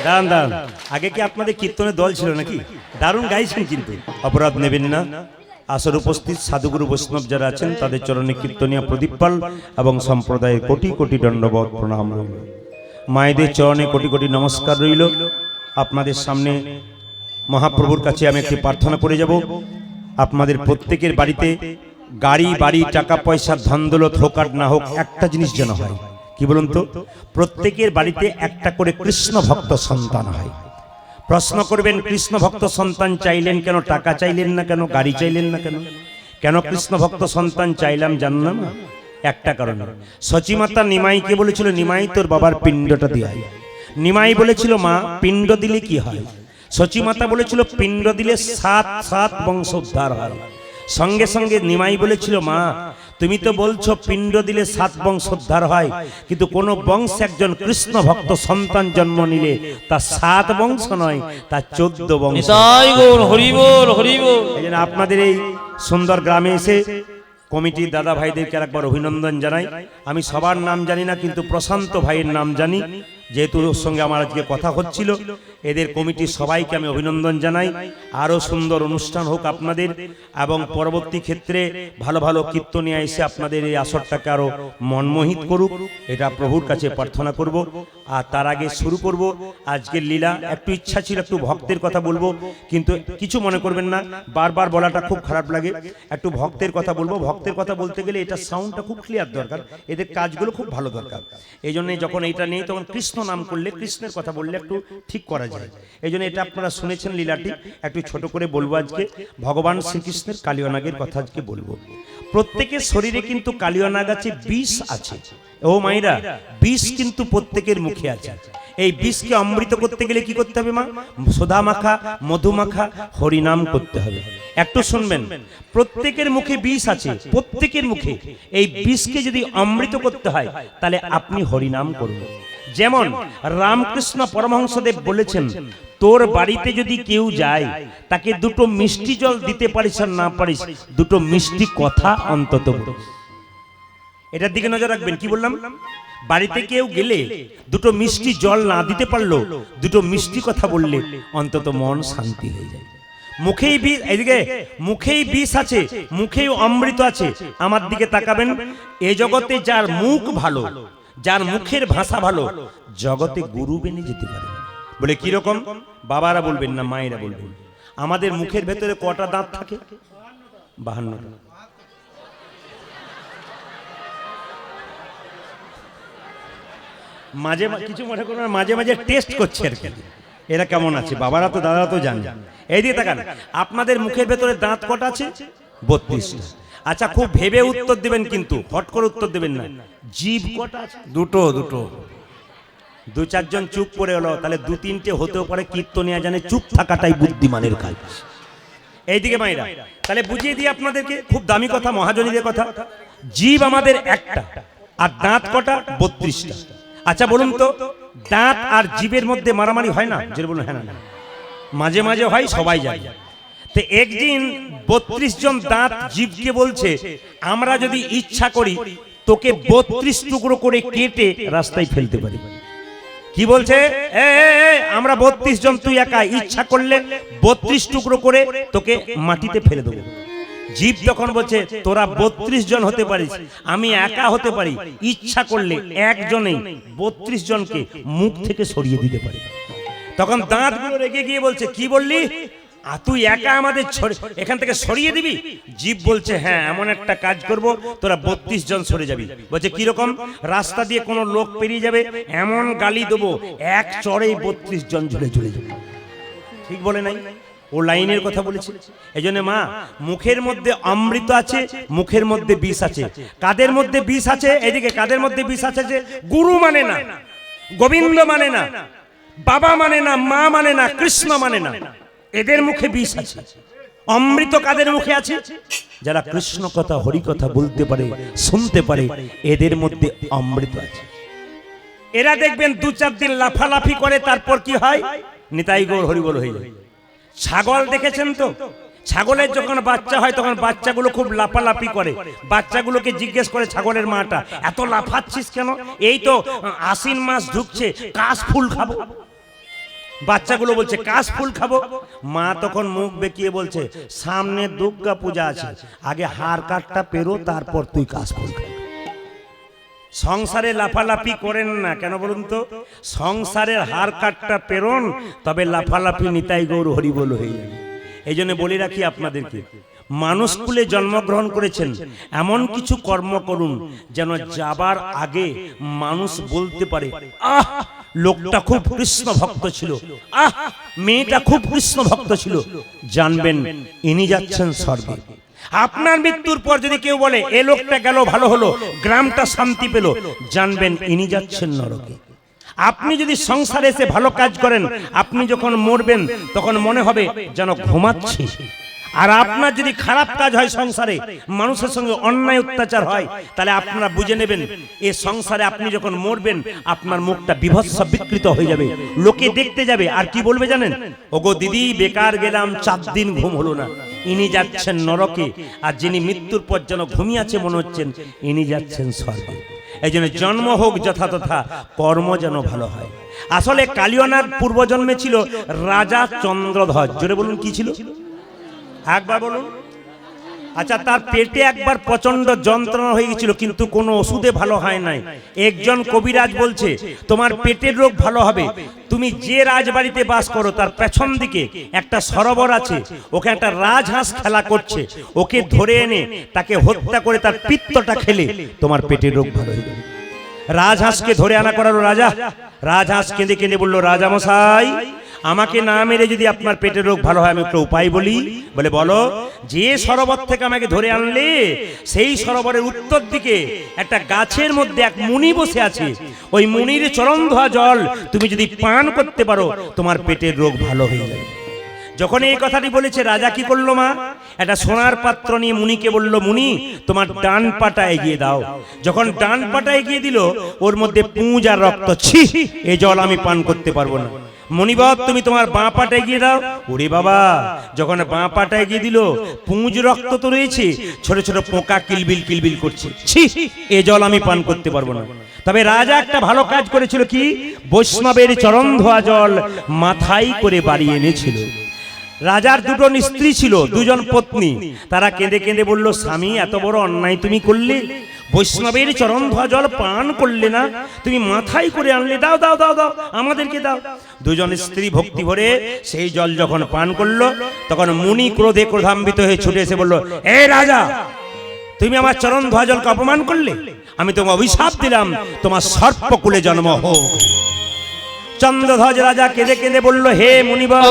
দাঁড়ান দাঁড়ান, আগে কি আপনাদের কীর্তনের দল ছিল নাকি? দারুণ গাইছেন, কিন্তু অপরাধ নেবেন না। আসর উপস্থিত সাধুগুরু বৈষ্ণব যারা আছেন তাদের চরণে কীর্তনিয়া প্রদীপ পাল এবং সম্প্রদায়ের কোটি কোটি দণ্ডবত প্রণাম রইল। মায়েদের চরণে কোটি কোটি নমস্কার রইল। আপনাদের সামনে মহাপ্রভুর কাছে আমি একটি প্রার্থনা করে যাব, আপনাদের প্রত্যেকের বাড়িতে গাড়ি বাড়ি টাকা পয়সা ধন দৌলত হোক আর না হোক, একটা জিনিস যেন হয়। কি বলুন তো? প্রত্যেকের বাড়িতে একটা করে কৃষ্ণ ভক্ত সন্তান হয়। প্রশ্ন করবেন, কৃষ্ণ ভক্ত সন্তান চাইলেন কেন? টাকা চাইলেন না কেন? গাড়ি চাইলেন না কেন? কেন কৃষ্ণ ভক্ত সন্তান চাইলাম জানলাম না? একটা কারণে। সচিমাতা নিমাইকে বলেছিল, নিমাই তোর বাবার পিণ্ডটা দিয়ে। নিমাই বলেছিল, মা পিণ্ড দিলে কি হয়? সচিমাতা বলেছিল, পিণ্ড দিলে 7 বংশ উদ্ধার হয়। সঙ্গে সঙ্গে নিমাই বলেছিল, মা তুমি তো বলছো পিণ্ড দিলে 7 বংশ উদ্ধার হয়, কিন্তু কোন বংশ একজন কৃষ্ণ ভক্ত সন্তান জন্ম নিলে তা 7 বংশ নয়, তা 14 বংশ। নিতাই গৌর হরিবোল হরিবোল। এই জন্য আপনাদের এই সুন্দর গ্রামে এসে কমিটির দাদা ভাইদেরকে একবার অভিনন্দন জানাই। আমি সবার নাম জানি না, কিন্তু প্রশান্ত ভাইয়ের নাম জানি, যেহেতু ওর সঙ্গে আমার আজকে কথা হচ্ছিল। এদের কমিটির সবাইকে আমি অভিনন্দন জানাই। আরও সুন্দর অনুষ্ঠান হোক আপনাদের, এবং পরবর্তী ক্ষেত্রে ভালো ভালো কীর্তনিয়া এসে আপনাদের এই আসরটাকে আরও মনমোহিত করুক, এটা প্রভুর কাছে প্রার্থনা করব। আর তার আগে শুরু করব আজকের লীলা। একটু ইচ্ছা ছিল একটু ভক্তের কথা বলবো, কিন্তু কিছু মনে করবেন না, বারবার বলাটা খুব খারাপ লাগে। একটু ভক্তের কথা বলবো। ভক্তের কথা বলতে গেলে এটা সাউন্ডটা খুব ক্লিয়ার দরকার, এদের কাজগুলো খুব ভালো দরকার। এই জন্য যখন এইটা নেই তখন কৃষ্ণ নাম করলে, কৃষ্ণের কথা বললে একটু ঠিক করা যায়। এই জন্য এটা আপনারা শুনেছেন লীলাটি, একটু ছোট করে বলবো। আজকে ভগবান শ্রীকৃষ্ণের কালিয়ানাগের কথা আজকে বলবো। প্রত্যেকের শরীরে কিন্তু কালিয়ানাগ আছে, বিষ আছে। ও মাইরা, বিষ কিন্তু প্রত্যেকের মুখে আছে। এই বিষকে অমৃত করতে গেলে কি করতে হবে মা? সোধা মাখা, মধু মাখা, হরিনাম করতে হবে। একটু শুনবেন, প্রত্যেকের মুখে বিষ আছে, প্রত্যেকের মুখে। এই বিষকে যদি অমৃত করতে হয় তাহলে আপনি হরিনাম করুন। যেমন রামকৃষ্ণ পরমহংসদেব বলেছেন, তোর বাড়িতে যদি কেউ যায় তাকে দুটো মিষ্টি জল দিতে পারিস আর না পারিস, দুটো মিষ্টি কথা অন্তত বলিস। এটার দিকে নজর রাখবেন। কি বললাম? বাড়িতে কেউ গেলে দুটো মিষ্টি জল না দিতে পারলো, দুটো মিষ্টি কথা বললে অন্তত মন শান্তি হয়ে যায়। মুখেই বিষ, এদিকে মুখেই বিষ আছে, মুখেই অমৃত আছে। আমার দিকে তাকাবেন। এ জগতে যার মুখ ভালো, যার মুখের ভাষা ভালো, জগতে গুরু বেনে যেতে পারে। বলে কিরকম? বাবারা বলবেন না, মায়েরা বলবেন। আমাদের মুখের ভেতরে কটা দাঁত থাকে? 52টা। মাঝে কিছু মনে করুন, মাঝে মাঝে টেস্ট করছে আর কি, এরা কেমন আছে। বাবারা তো দাদারা তো জানে। এই দিকে তাকান, আপনাদের মুখের ভেতরে দাঁত কটা আছে? 32টা। আচ্ছা, খুব ভেবে উত্তর দিবেন, কিন্তু হট করে উত্তর দিবেন না। জিভ কটা আছে? দুটো। দু চারজন চুপ করে হলো, তাহলে দু তিনটে হতেও পারে। কীর্তনিয়া জানে চুপ থাকাটাই বুদ্ধিমানের কাজ। এইদিকে মাইরা, তাহলে বুঝিয়ে দিই আপনাদেরকে, খুব দামি কথা, মহাজনীদের কথা। জিভ আমাদের একটা, আর দাঁত কটা? 32টা। আচ্ছা বলুন তো, দাঁত আর জিভের মধ্যে মারামারি হয় না? যে বলুন হ্যাঁ না, মাঝে মাঝে হয়, সবাই জানে। তো একদিন 32 জন দাঁত জিভকে বলছে, আমরা যদি ইচ্ছা করি তোকে 32 টুকরো করে কেটে রাস্তায় ফেলতে পারি। কি বলছে? আমরা 32 জন, তুই একা ইচ্ছা করলে 32 টুকরো করে তোকে মাটিতে ফেলে দেবো। জীব তখন বলছে, তোরা 32 জন হতে পারিস, আমি একা হতে পারি, ইচ্ছা করলে একজনেই 32 জনকে মুখ থেকে সরিয়ে দিতে পারি। তখন দাঁতগুলো রেগে গিয়ে বলছে, কি বললি? তুই একা আমাদের এখান থেকে সরিয়ে দিবি? জীব বলছে, হ্যাঁ, এমন একটা কাজ করব, তোরা 32 জন সরে যাবি। বলছে কিরকম? রাস্তা দিয়ে কোনো লোক পেরিয়ে যাবে, এমন গালি দেবো, এক চড়েই 32 জন ঝুলে ঝুলে যাবে। ঠিক বলে নাই? ও লাইনের কথা বলেছে। এই জন্য মা, মুখের মধ্যে অমৃত আছে, মুখের মধ্যে বিষ আছে। কাদের মধ্যে বিষ আছে? এদিকে কাদের মধ্যে বিষ আছে? যে গুরু মানে না, গোবিন্দ মানে না, বাবা মানে না, মা মানে না, কৃষ্ণ মানে না, এদের মুখে বিষ আছে। অমৃত কাদের মুখে আছে? যারা কৃষ্ণ কথা, হরি কথা বলতে পারে, শুনতে পারে, এদের মধ্যে অমৃত আছে। এরা দেখবেন 2-4 দিন লাফালাফি করে, তারপর কি হয়? নিতাই গৌর হরি বল হয়ে যায়। ছাগল দেখেছেন তো? ছাগলের যখন বাচ্চা হয় তখন বাচ্চাগুলো খুব লাফালাফি করে। বাচ্চাগুলোকে জিজ্ঞেস করে ছাগলের মাটা, এত লাফাচ্ছিস কেন? এই তো আশ্বিন মাস ঢুকছে, কাশ ফুল খাবো। বাচ্চাগুলো বলছে কাশ ফুল খাবো। মা তখন মুখ বেঁকিয়ে বলছে, সামনে দুর্গা পূজা আছে, আগে হার কাটটা পেরো, তারপর তুই কাশ ফুল খাবি। সংসারে লাফালাফি করেন না কেন বলুন তো? সংসারের হার কাটটা পেরোন, তবে লাফালাফি নিতাই গৌর হরি বল হয়ে যাবে। এই জন্য বলে রাখি আপনাদেরকে, মানুষ কুলে জন্মগ্রহণ করেছেন, এমন কিছু কর্ম করুন যেন যাবার আগে মানুষ বলতে পারে, আহ, লোকটা খুব কৃষ্ণ ভক্ত ছিল, আহ, মেয়েটা খুব কৃষ্ণ ভক্ত ছিল। জানবেন ইনি যাচ্ছেন স্বর্গে। আপনার মৃত্যুর পর যদি কেউ বলে এ লোকটা গেল, ভালো হলো, গ্রামটা শান্তি পেল, জানবেন ইনি যাচ্ছেন নরকে। আপনি যদি সংসারে এসে ভালো কাজ করেন, আপনি যখন মরবেন তখন মনে হবে যেন ঘুমাচ্ছি। আর আপনার যদি খারাপ কাজ হয় সংসারে, মানুষের সঙ্গে অন্যায় অত্যাচার হয়, তাহলে আপনারা বুঝে নেবেন এই সংসারে আপনি যখন মরবেন আপনার মুখটা বিভৎস বিকৃত হয়ে যাবে, লোকে দেখতে যাবে। আর কি বলবে জানেন? ওগো দিদি, বেকার গেলাম, 4 দিন ঘুম হলো না, ইনি যাচ্ছেন নরকে। আর যিনি মৃত্যুর পর যেন ঘুমিয়ে আছে মনে হচ্ছেন, ইনি যাচ্ছেন স্বর্গে। এই জন্য জন্ম হোক যথাতথা, কর্ম যেন ভালো হয়। আসলে কালিয়নাগ পূর্বজন্মে ছিল রাজা চন্দ্রধ্বজ। জোরে বলুন কি ছিল? একবার বলুন। আচ্ছা, তার পেটে একবার প্রচন্ড যন্ত্রণা হয়ে গেছিল, কিন্তু কোনো ওষুধে ভালো হয় নাই। একজন কবিরাজ বলছে তোমার পেটের রোগ ভালো হবে, তুমি যে রাজবাড়িতে বাস করো তার পেছন দিকে একটা সরোবর আছে, ওকে একটা রাজহাঁস খেলা করছে, ওকে ধরে এনে তাকে হত্যা করে তার পিত্তটা খেলে তোমার পেটের রোগ ভালো হয়ে যাবে। রাজহাঁসকে ধরে আনা করালো রাজা। রাজহাঁস কেঁদে কেঁদে বলল, রাজা মশাই, আমাকে না মেরে যদি আপনার পেটের রোগ ভালো হয় আমি একটা উপায় বলি। বলে বলো। যে সরোবর থেকে আমাকে ধরে আনলে সেই সরোবরের উত্তর দিকে একটা গাছের মধ্যে এক মুনি বসে আছে, ওই মুনির চরণ ধোয়া জল তুমি যদি পান করতে পারো তোমার পেটের রোগ ভালো হয়ে যাবে। যখন এই কথাটি বলেছে, রাজা কি করলো মা, একটা সোনার পাত্র নিয়ে মুনিকে বলল, মুনি তোমার ডান পাটা এগিয়ে দাও। যখন ডান পাটা এগিয়ে দিল, ওর মধ্যে পুঁজ আর রক্ত। ছি, এই জল আমি পান করতে পারবো না। মণিবাব তুমি তোমার বাঁ পাটা এগিয়ে দাও। ওরে বাবা, যখন বাঁ পাটা এগিয়ে দিল, পুঁজ রক্ত তো রয়েছে, ছোট ছোট পোকা কিলবিল কিলবিল করছে। ছি, এ জল আমি পান করতে পারবো না। তবে রাজা একটা ভালো কাজ করেছিল, কি বৈষ্ণবের চরণ ধোয়া জল মাথায় করে বাড়িয়ে এনেছিল। রাজার দুটো স্ত্রী ছিল, দুজন পত্নী। তারা কেঁদে কেঁদে বলল, স্বামী এত বড় অন্যায় তুমি করলে, বৈষ্ণবের চরণ ধোয়া জল পান করলে না, তুমি মাথায় করে আনলে, দাও দাও দাও দাও, আমাদেরকে দাও। দুজন স্ত্রী ভক্তি ভরে সেই জল যখন পান করলো, তখন মুনি ক্রোধে ক্রোধান্বিত হয়ে ছুটে এসে বলল, এ রাজা, তুমি আমার চরণ ধোয়া জলকে অপমান করলে, আমি তোমাকে অভিশাপ দিলাম, তোমার সর্পকুলে জন্ম হোক। চন্দ্রধ্বজ রাজা কেঁদে কেঁদে বলল, হে মুনিবর,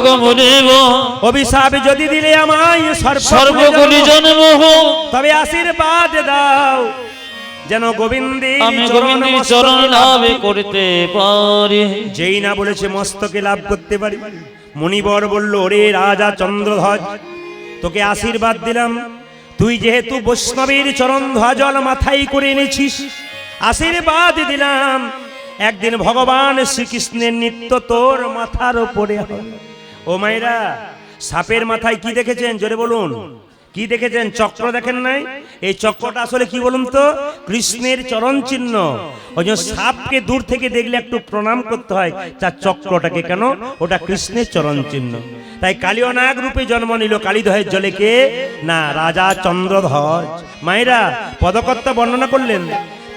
অভিশাপ যদি দিলে আমায় সর্বকুলে জন্ম হোক, তবে আশীর্বাদ দাও যেন গোবিন্দের চরণ লাভ করতে পারি। যেই না বলেছে মস্তকে লাভ করতে পারি। মুনিবর বলল, ওরে রাজা চন্দ্রধ্বজ, তোকে আশীর্বাদ দিলাম, তুই যেহেতু বৈষ্ণবের চরণ ধোয়া জল মাথায় করে এনেছিস, আশীর্বাদ দিলাম একদিন ভগবান শ্রীকৃষ্ণের নিত্য তোর মাথার উপরে হবে। ও মায়েরা, সাপের মাথায় কি দেখেছেন? জোরে বলুন, কি দেখেছেন? চক্র দেখেন নাই? এই চক্রটা আসলে কি বলুন তো? কৃষ্ণের চরণ চিহ্ন। ওই জন্য সাপকে দূর থেকে দেখলে একটু প্রণাম করতে হয়, তার চক্রটাকে। কেন? ওটা কৃষ্ণের চরণ চিহ্ন। তাই কালিয়নাগ রূপে জন্ম নিল কালীদহের জলে কে না, রাজা চন্দ্রধ্বজ। মায়েরা, পদকর্তা বর্ণনা করলেন,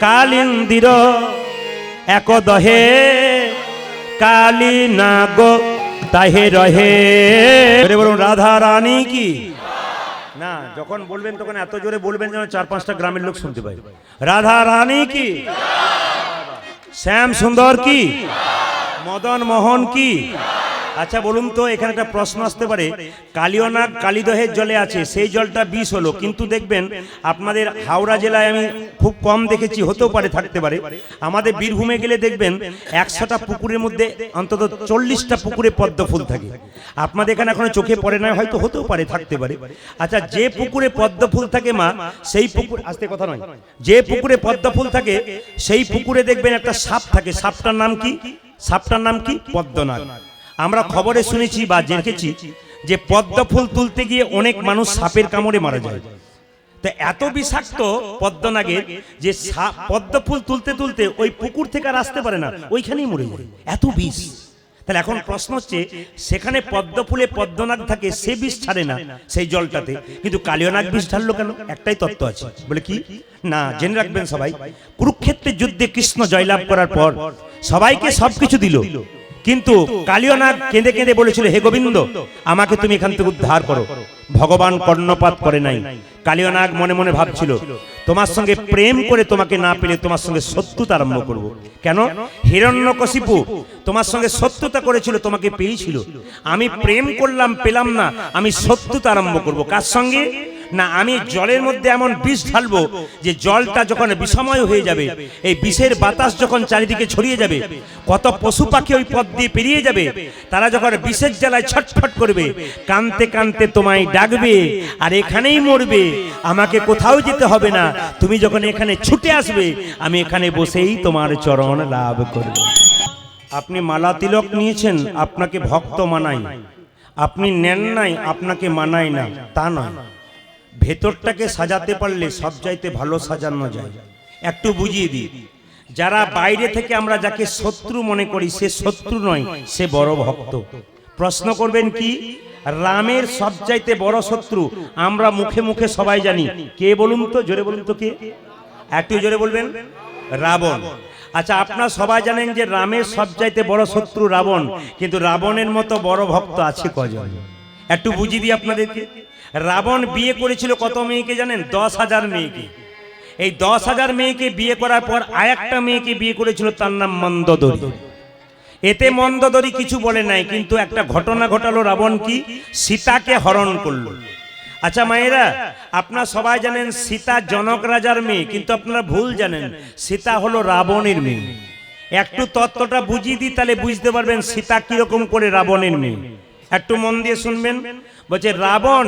কালিন্দির এক দহে কালী নাগ তাহে রহে। বলুন রাধা রানী কি না। যখন বলবেন তখন এত জোরে বলবেন যেন 4-5টা গ্রামের লোক শুনতে পায়। রাধা রানী কি, শ্যাম সুন্দর কি, মদন মোহন কি। আচ্ছা বলুন তো, এখানে একটা প্রশ্ন আসতে পারে, কালিয়নাগ কালীদহের জলে আছে, সেই জলটা বিষ হলো, কিন্তু দেখবেন আপনাদের হাওড়া জেলায় আমি খুব কম দেখেছি, হতেও পারে থাকতে পারে, আমাদের বীরভূমে গেলে দেখবেন 100টা পুকুরের মধ্যে অন্তত 40টা পুকুরে পদ্ম ফুল থাকে। আপনাদের এখানে এখনো চোখে পড়ে না, হয়তো হতেও পারে থাকতে পারে। আচ্ছা, যে পুকুরে পদ্ম ফুল থাকে মা, সেই পুকুর, আসতে কথা নয়, যে পুকুরে পদ্ম ফুল থাকে সেই পুকুরে দেখবেন একটা সাপ থাকে। সাপটার নাম কি? সাপটার নাম কি? পদ্মনাগ। আমরা খবরে শুনেছি বা দেখেছি যে পদ্ম ফুল তুলতে গিয়ে অনেক মানুষ সাপের কামড়ে মারা যায়। তো এত বিষাক্ত পদ্মনাগের যে পদ্ম ফুল তুলতে তুলতে ওই পুকুর থেকে আর আসতে পারে না, ওইখানেই মরে যায়, এত বিষ। তাহলে এখন প্রশ্ন হচ্ছে, সেখানে পদ্ম ফুলে পদ্মনাগ থাকে, সে বিষ ছাড়ে না সেই জলটাতে, কিন্তু কালিয়নাগ বিষ ছাড়লো কেন? একটাই তত্ত্ব আছে। বলে কি না, জেনে রাখবেন সবাই, কুরুক্ষেত্রের যুদ্ধে কৃষ্ণ জয়লাভ করার পর সবাইকে সবকিছু দিল, কিন্তু কালিয়নাগ কেঁদে কেঁদে বলেছিল, হে গোবিন্দ, আমাকে তুমি এখান থেকে উদ্ধার করো। ভগবান কর্ণপাত করে নাই। কালিয়নাগ মনে মনে ভাবছিল, তোমার সঙ্গে প্রেম করে তোমাকে না পেলে তোমার সঙ্গে শত্রুতা আরম্ভ করব। কেন? হিরণ্যকশিপু তোমার সঙ্গে শত্রুতা করেছিল, তোমাকে পেয়েছিল, আমি প্রেম করলাম, পেলাম না, আমি শত্রুতা আরম্ভ করব। কার সঙ্গে না, আমি জলের মধ্যে এমন বিষ ঢালবো যে জলটা যখন বিষময় হয়ে যাবে, এই বিষের বাতাস যখন চারিদিকে ছড়িয়ে যাবে, কত পশু পাখি ওই পথ দিয়ে পেরিয়ে যাবে, তারা যখন বিষের জ্বালায় ছটফট করবে, কানতে কানতে তোমায় ডাকবে আর এখানেই মরবে, আমাকে কোথাও যেতে হবে না, তুমি যখন এখানে ছুটে আসবে আমি এখানে বসেই তোমার চরণ লাভ করব। আপনি মালা তিলক নিয়েছেন, আপনাকে ভক্ত মানাই, আপনি নেন নাই, আপনাকে মানাই না, তা নয়। ভেতরটাকে সাজাতে পারলে সব চাইতে ভালো সাজানো যায়। একটু বুঝিয়ে দিই, যারা বাইরে থেকে আমরা যাকে শত্রু মনে করি সে শত্রু নয়, সে বড় ভক্ত। প্রশ্ন করবেন কি, রামের সবচাইতে বড় শত্রু আমরা মুখে মুখে সবাই জানি, কে বলুন তো, জোরে বলুন তো কে, একটু জোরে বলবেন, রাবণ। আচ্ছা, আপনারা সবাই জানেন যে রামের সবচাইতে বড় শত্রু রাবণ, কিন্তু রাবণের মতো বড় ভক্ত আছে কজন? একটু বুঝিয়ে দিই আপনাদেরকে। রাবণ বিয়ে করেছিল কত মেয়েকে জানেন? 10,000 মেয়েকে। এই 10,000 মেয়েকে বিয়ে করার পর আরেকটা মেয়েকে বিয়ে করেছিল, তার নাম মন্দোদরী। এতে মন্দোদরী কিছু বলে নাই, কিন্তু একটা ঘটনা ঘটালো, রাবণ কি সীতাকে হরণ করলো। আচ্ছা মায়েরা, আপনারা সবাই জানেন সীতা জনক রাজার মেয়ে, কিন্তু আপনারা ভুল জানেন, সীতা হলো রাবণের মেয়ে। একটু তত্ত্বটা বুঝিয়ে দিই, তাহলে বুঝতে পারবেন সীতা কিরকম করে রাবণের মেয়ে। একটু মন দিয়ে শুনবেন। বলছে রাবণ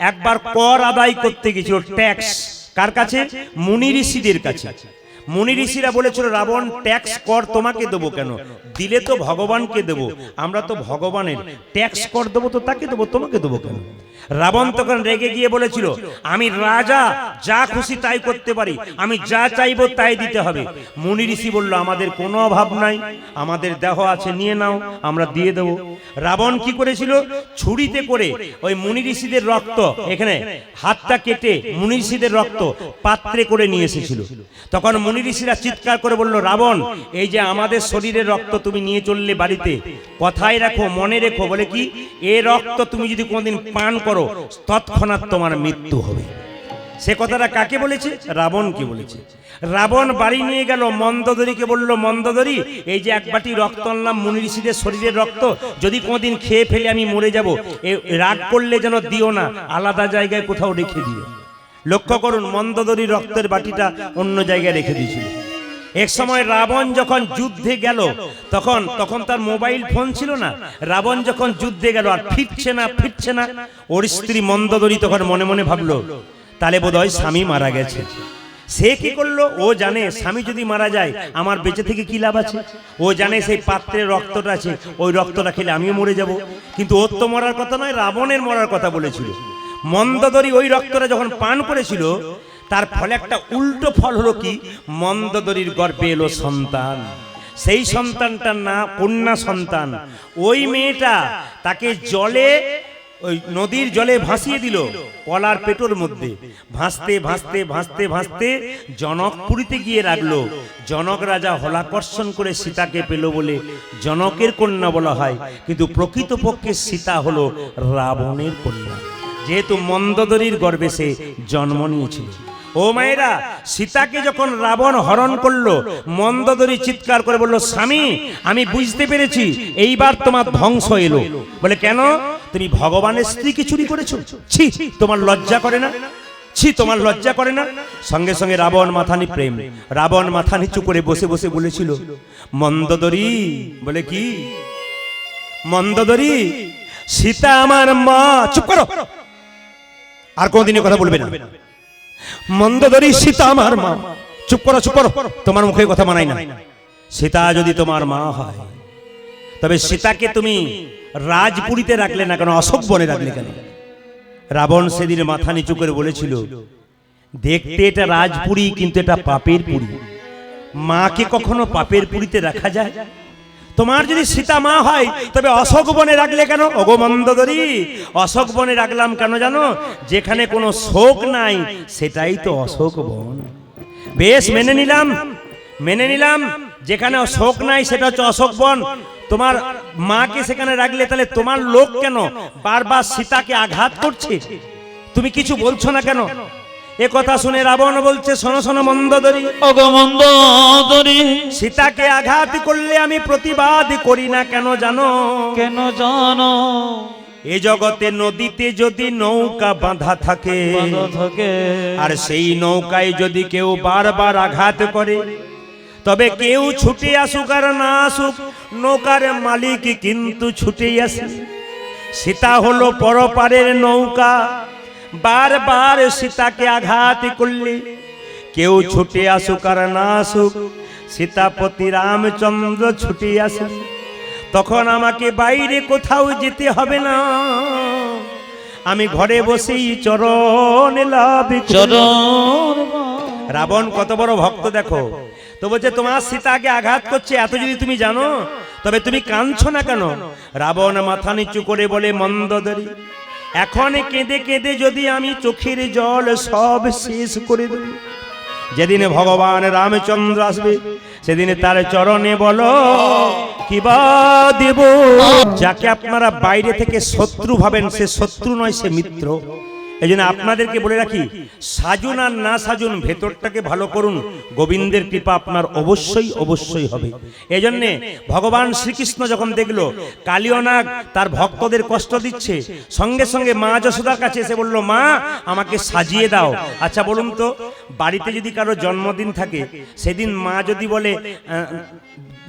একবার কর আদায় করতে গেছিল, ট্যাক্স। কার কাছে? মুনি ঋষিদের কাছে। মুনি ঋষিরা বলেছিল রাবণ ট্যাক্স কর তোমাকে দেবো কেন, দিলে তো ভগবানকে দেবো, আমরা তো ভগবানের, ট্যাক্স কর দেবো তো তাকে দেবো, তোমাকে দেবো কেন? রাবণ তখন রেগে গিয়ে বলেছিল আমি রাজা, যা খুশি তাই করতে পারি, আমি যা চাইবো তাই দিতে হবে। মুনি ঋষি বলল আমাদের কোনো অভাব নাই, আমাদের দেহ আছে, নিয়ে নাও, আমরা দিয়ে দেবো। রাবণ কি করেছিল? ছুরিতে করে ওই মুনি ঋষিদের রক্ত, এখানে হাতটা কেটে মুনি ঋষিদের রক্ত পাত্রে করে নিয়ে এসেছিল। তখন মুনি ঋষিরা চিৎকার করে বলল রাবণ, এই যে আমাদের শরীরের রক্ত তুমি নিয়ে চললে বাড়িতে, কথায় রাখো, মনে রেখো, বলে কি এ রক্ত তুমি যদি কোনোদিন পান করো তৎক্ষণাৎ তোমার মৃত্যু হবে। সে কথাটা কাকে বলেছে? রাবণকে বলেছে। রাবণ বাড়ি নিয়ে গেল, মন্দোদরীকে বলল মন্দোদরী, এই যে এক বাটি রক্ত আনলাম মুনি ঋষিদের শরীরের রক্ত, যদি কোনোদিন খেয়ে ফেলে আমি মরে যাব, রাগ করলে যেন দিও না, আলাদা জায়গায় কোথাও রেখে দিও। লক্ষ্য করুন, মন্দোদরী রক্তের বাটিটা অন্য জায়গায় রেখে দিয়েছিল। এক সময় রাবণ যখন যুদ্ধে গেল, তখন তার মোবাইল ফোন ছিল না। রাবণ যখন যুদ্ধে গেল আর ফিরছে না, ওর স্ত্রী মন্দোদরী তখন মনে মনে ভাবলো তাহলে বোধহয় স্বামী মারা গেছে। সে কি করলো? ও জানে স্বামী যদি মারা যায় আমার বেঁচে থেকে কি লাভ আছে। ও জানে সেই পাত্রের রক্তটা আছে, ওই রক্তটা খেলে আমিও মরে যাব। কিন্তু ওর তো মরার কথা নয়, রাবণের মরার কথা বলেছিল। মন্দোদরী ওই রক্তটা যখন পান করেছিল, তার ফলে একটা উল্টো ফল হলো কি, মন্দোদরীর গর্ভে এলো সন্তান। সেই সন্তানটার নাম কন্যা সন্তান। ওই মেয়েটা তাকে জলে, ওই নদীর জলে ভাসিয়ে দিল, কলার পেটোর মধ্যে ভাসতে ভাসতে ভাসতে ভাসতে জনকপুরীতে গিয়ে রাখলো। জনক রাজা হলাকর্ষণ করে সীতাকে পেল বলে জনকের কন্যা বলা হয়, কিন্তু প্রকৃতপক্ষে সীতা হলো রাবণের কন্যা, যেহেতু মন্দোদরীর গর্ভে সে জন্ম নিয়েছিল। ও মায়েরা, সীতাকে যখন রাবণ হরণ করলো, মন্দোদরী চিৎকার করে বলল স্বামী আমি বুঝতে পেরেছি, এইবার তোমার ধ্বংস এলো। বলে কেন? তুমি ভগবানের স্ত্রীকে চুরি করেছো, ছি তোমার লজ্জা করে না, ছি তোমার লজ্জা করে না। সঙ্গে সঙ্গে রাবণ মাথা নিচু করে বসে বসে বলেছিল মন্দোদরী, বলে কি মন্দোদরী, সীতা আমার মা। চুপ করো, আর কোনদিনই কথা বলবে না। মন্দোদরী, সীতা আমার মা। চুপ করো, তোমার মুখে কথা মানাই না। সীতা যদি তোমার মা হয়, তবে সীতাকে তুমি রাজপুরীতে রাখলে না কেন, অশোক বনে রাখলে কেন? রাবণ সেদিন মাথা নিচু করে বলেছিল দেখতে এটা রাজপুরী, কিন্তু এটা পাপের পুরী। মাকে কখনো পাপের পুরীতে রাখা যায়? তোমার যদি সীতা মা হয় তবে অশোক বনে রাখলে কেন? ওগো মন্দোদরী, অশোক বনে রাখলাম কেন জানো? যেখানে কোনো শোক নাই সেটাই তো অশোক বন। বেশ, মেনে নিলাম, যেখানে শোক নাই সেটা হচ্ছে অশোক বন। তোমার মাকে সেখানে রাখলে তাহলে তোমার লোক কেন বারবার সীতাকে আঘাত করছে? তুমি কিছু বলছো না কেন? এ কথা শুনে রাবণ বলছে শোনো শোনো মন্দোদরী, ওগো মন্দোদরী, সীতাকে আঘাত করলে আমি প্রতিবাদ করি না কেন জানো? কেন জানো? এ জগতে নদীতে যদি নৌকা বাঁধা থাকে, আর সেই নৌকায় যদি কেউ বারবার আঘাত করে, তবে কেউ ছুটে আসুক আর না আসুক, নৌকার মালিক কিন্তু ছুটে আসে। সীতা হলো পরপারের নৌকা, বারবার সীতাকে আঘাত করলে কেউ ছুটে আসুক আর না আসুক, সীতাপতি রামচন্দ্র ছুটে আসে। তখন আমাকে বাইরে কোথাও যেতে হবে না, আমি ঘরে বসেই চরণ লাভ। রাবণ কত বড় ভক্ত দেখো, তো বলছে তোমার সীতাকে আঘাত করছে, এত যদি তুমি জানো তবে তুমি কাঁদছো না কেন? রাবণ মাথা নিচু করে বলে, মন্দোদরী, এখন কেঁদে কেঁদে যদি আমি চোখের জল সব শেষ করে দেব, যেদিনে ভগবান রামচন্দ্র আসবে সেদিনে তার চরণে বলো কি বা দেব। যাকে আপনারা বাইরে থেকে শত্রু ভাবেন সে শত্রু নয়, সে মিত্র। এই জন্য আপনাদেরকে বলে রাখি, সাজুন আর না সাজুন ভেতরটাকে ভালো করুন, গোবিন্দের কৃপা আপনার অবশ্যই অবশ্যই হবে। এই জন্যে ভগবান শ্রীকৃষ্ণ যখন দেখলো কালীয় নাগ তার ভক্তদের কষ্ট দিচ্ছে, সঙ্গে সঙ্গে মা যশোদার কাছে এসে বলল, মা আমাকে সাজিয়ে দাও। আচ্ছা বলুন তো, বাড়িতে যদি কারো জন্মদিন থাকে সেদিন মা যদি বলে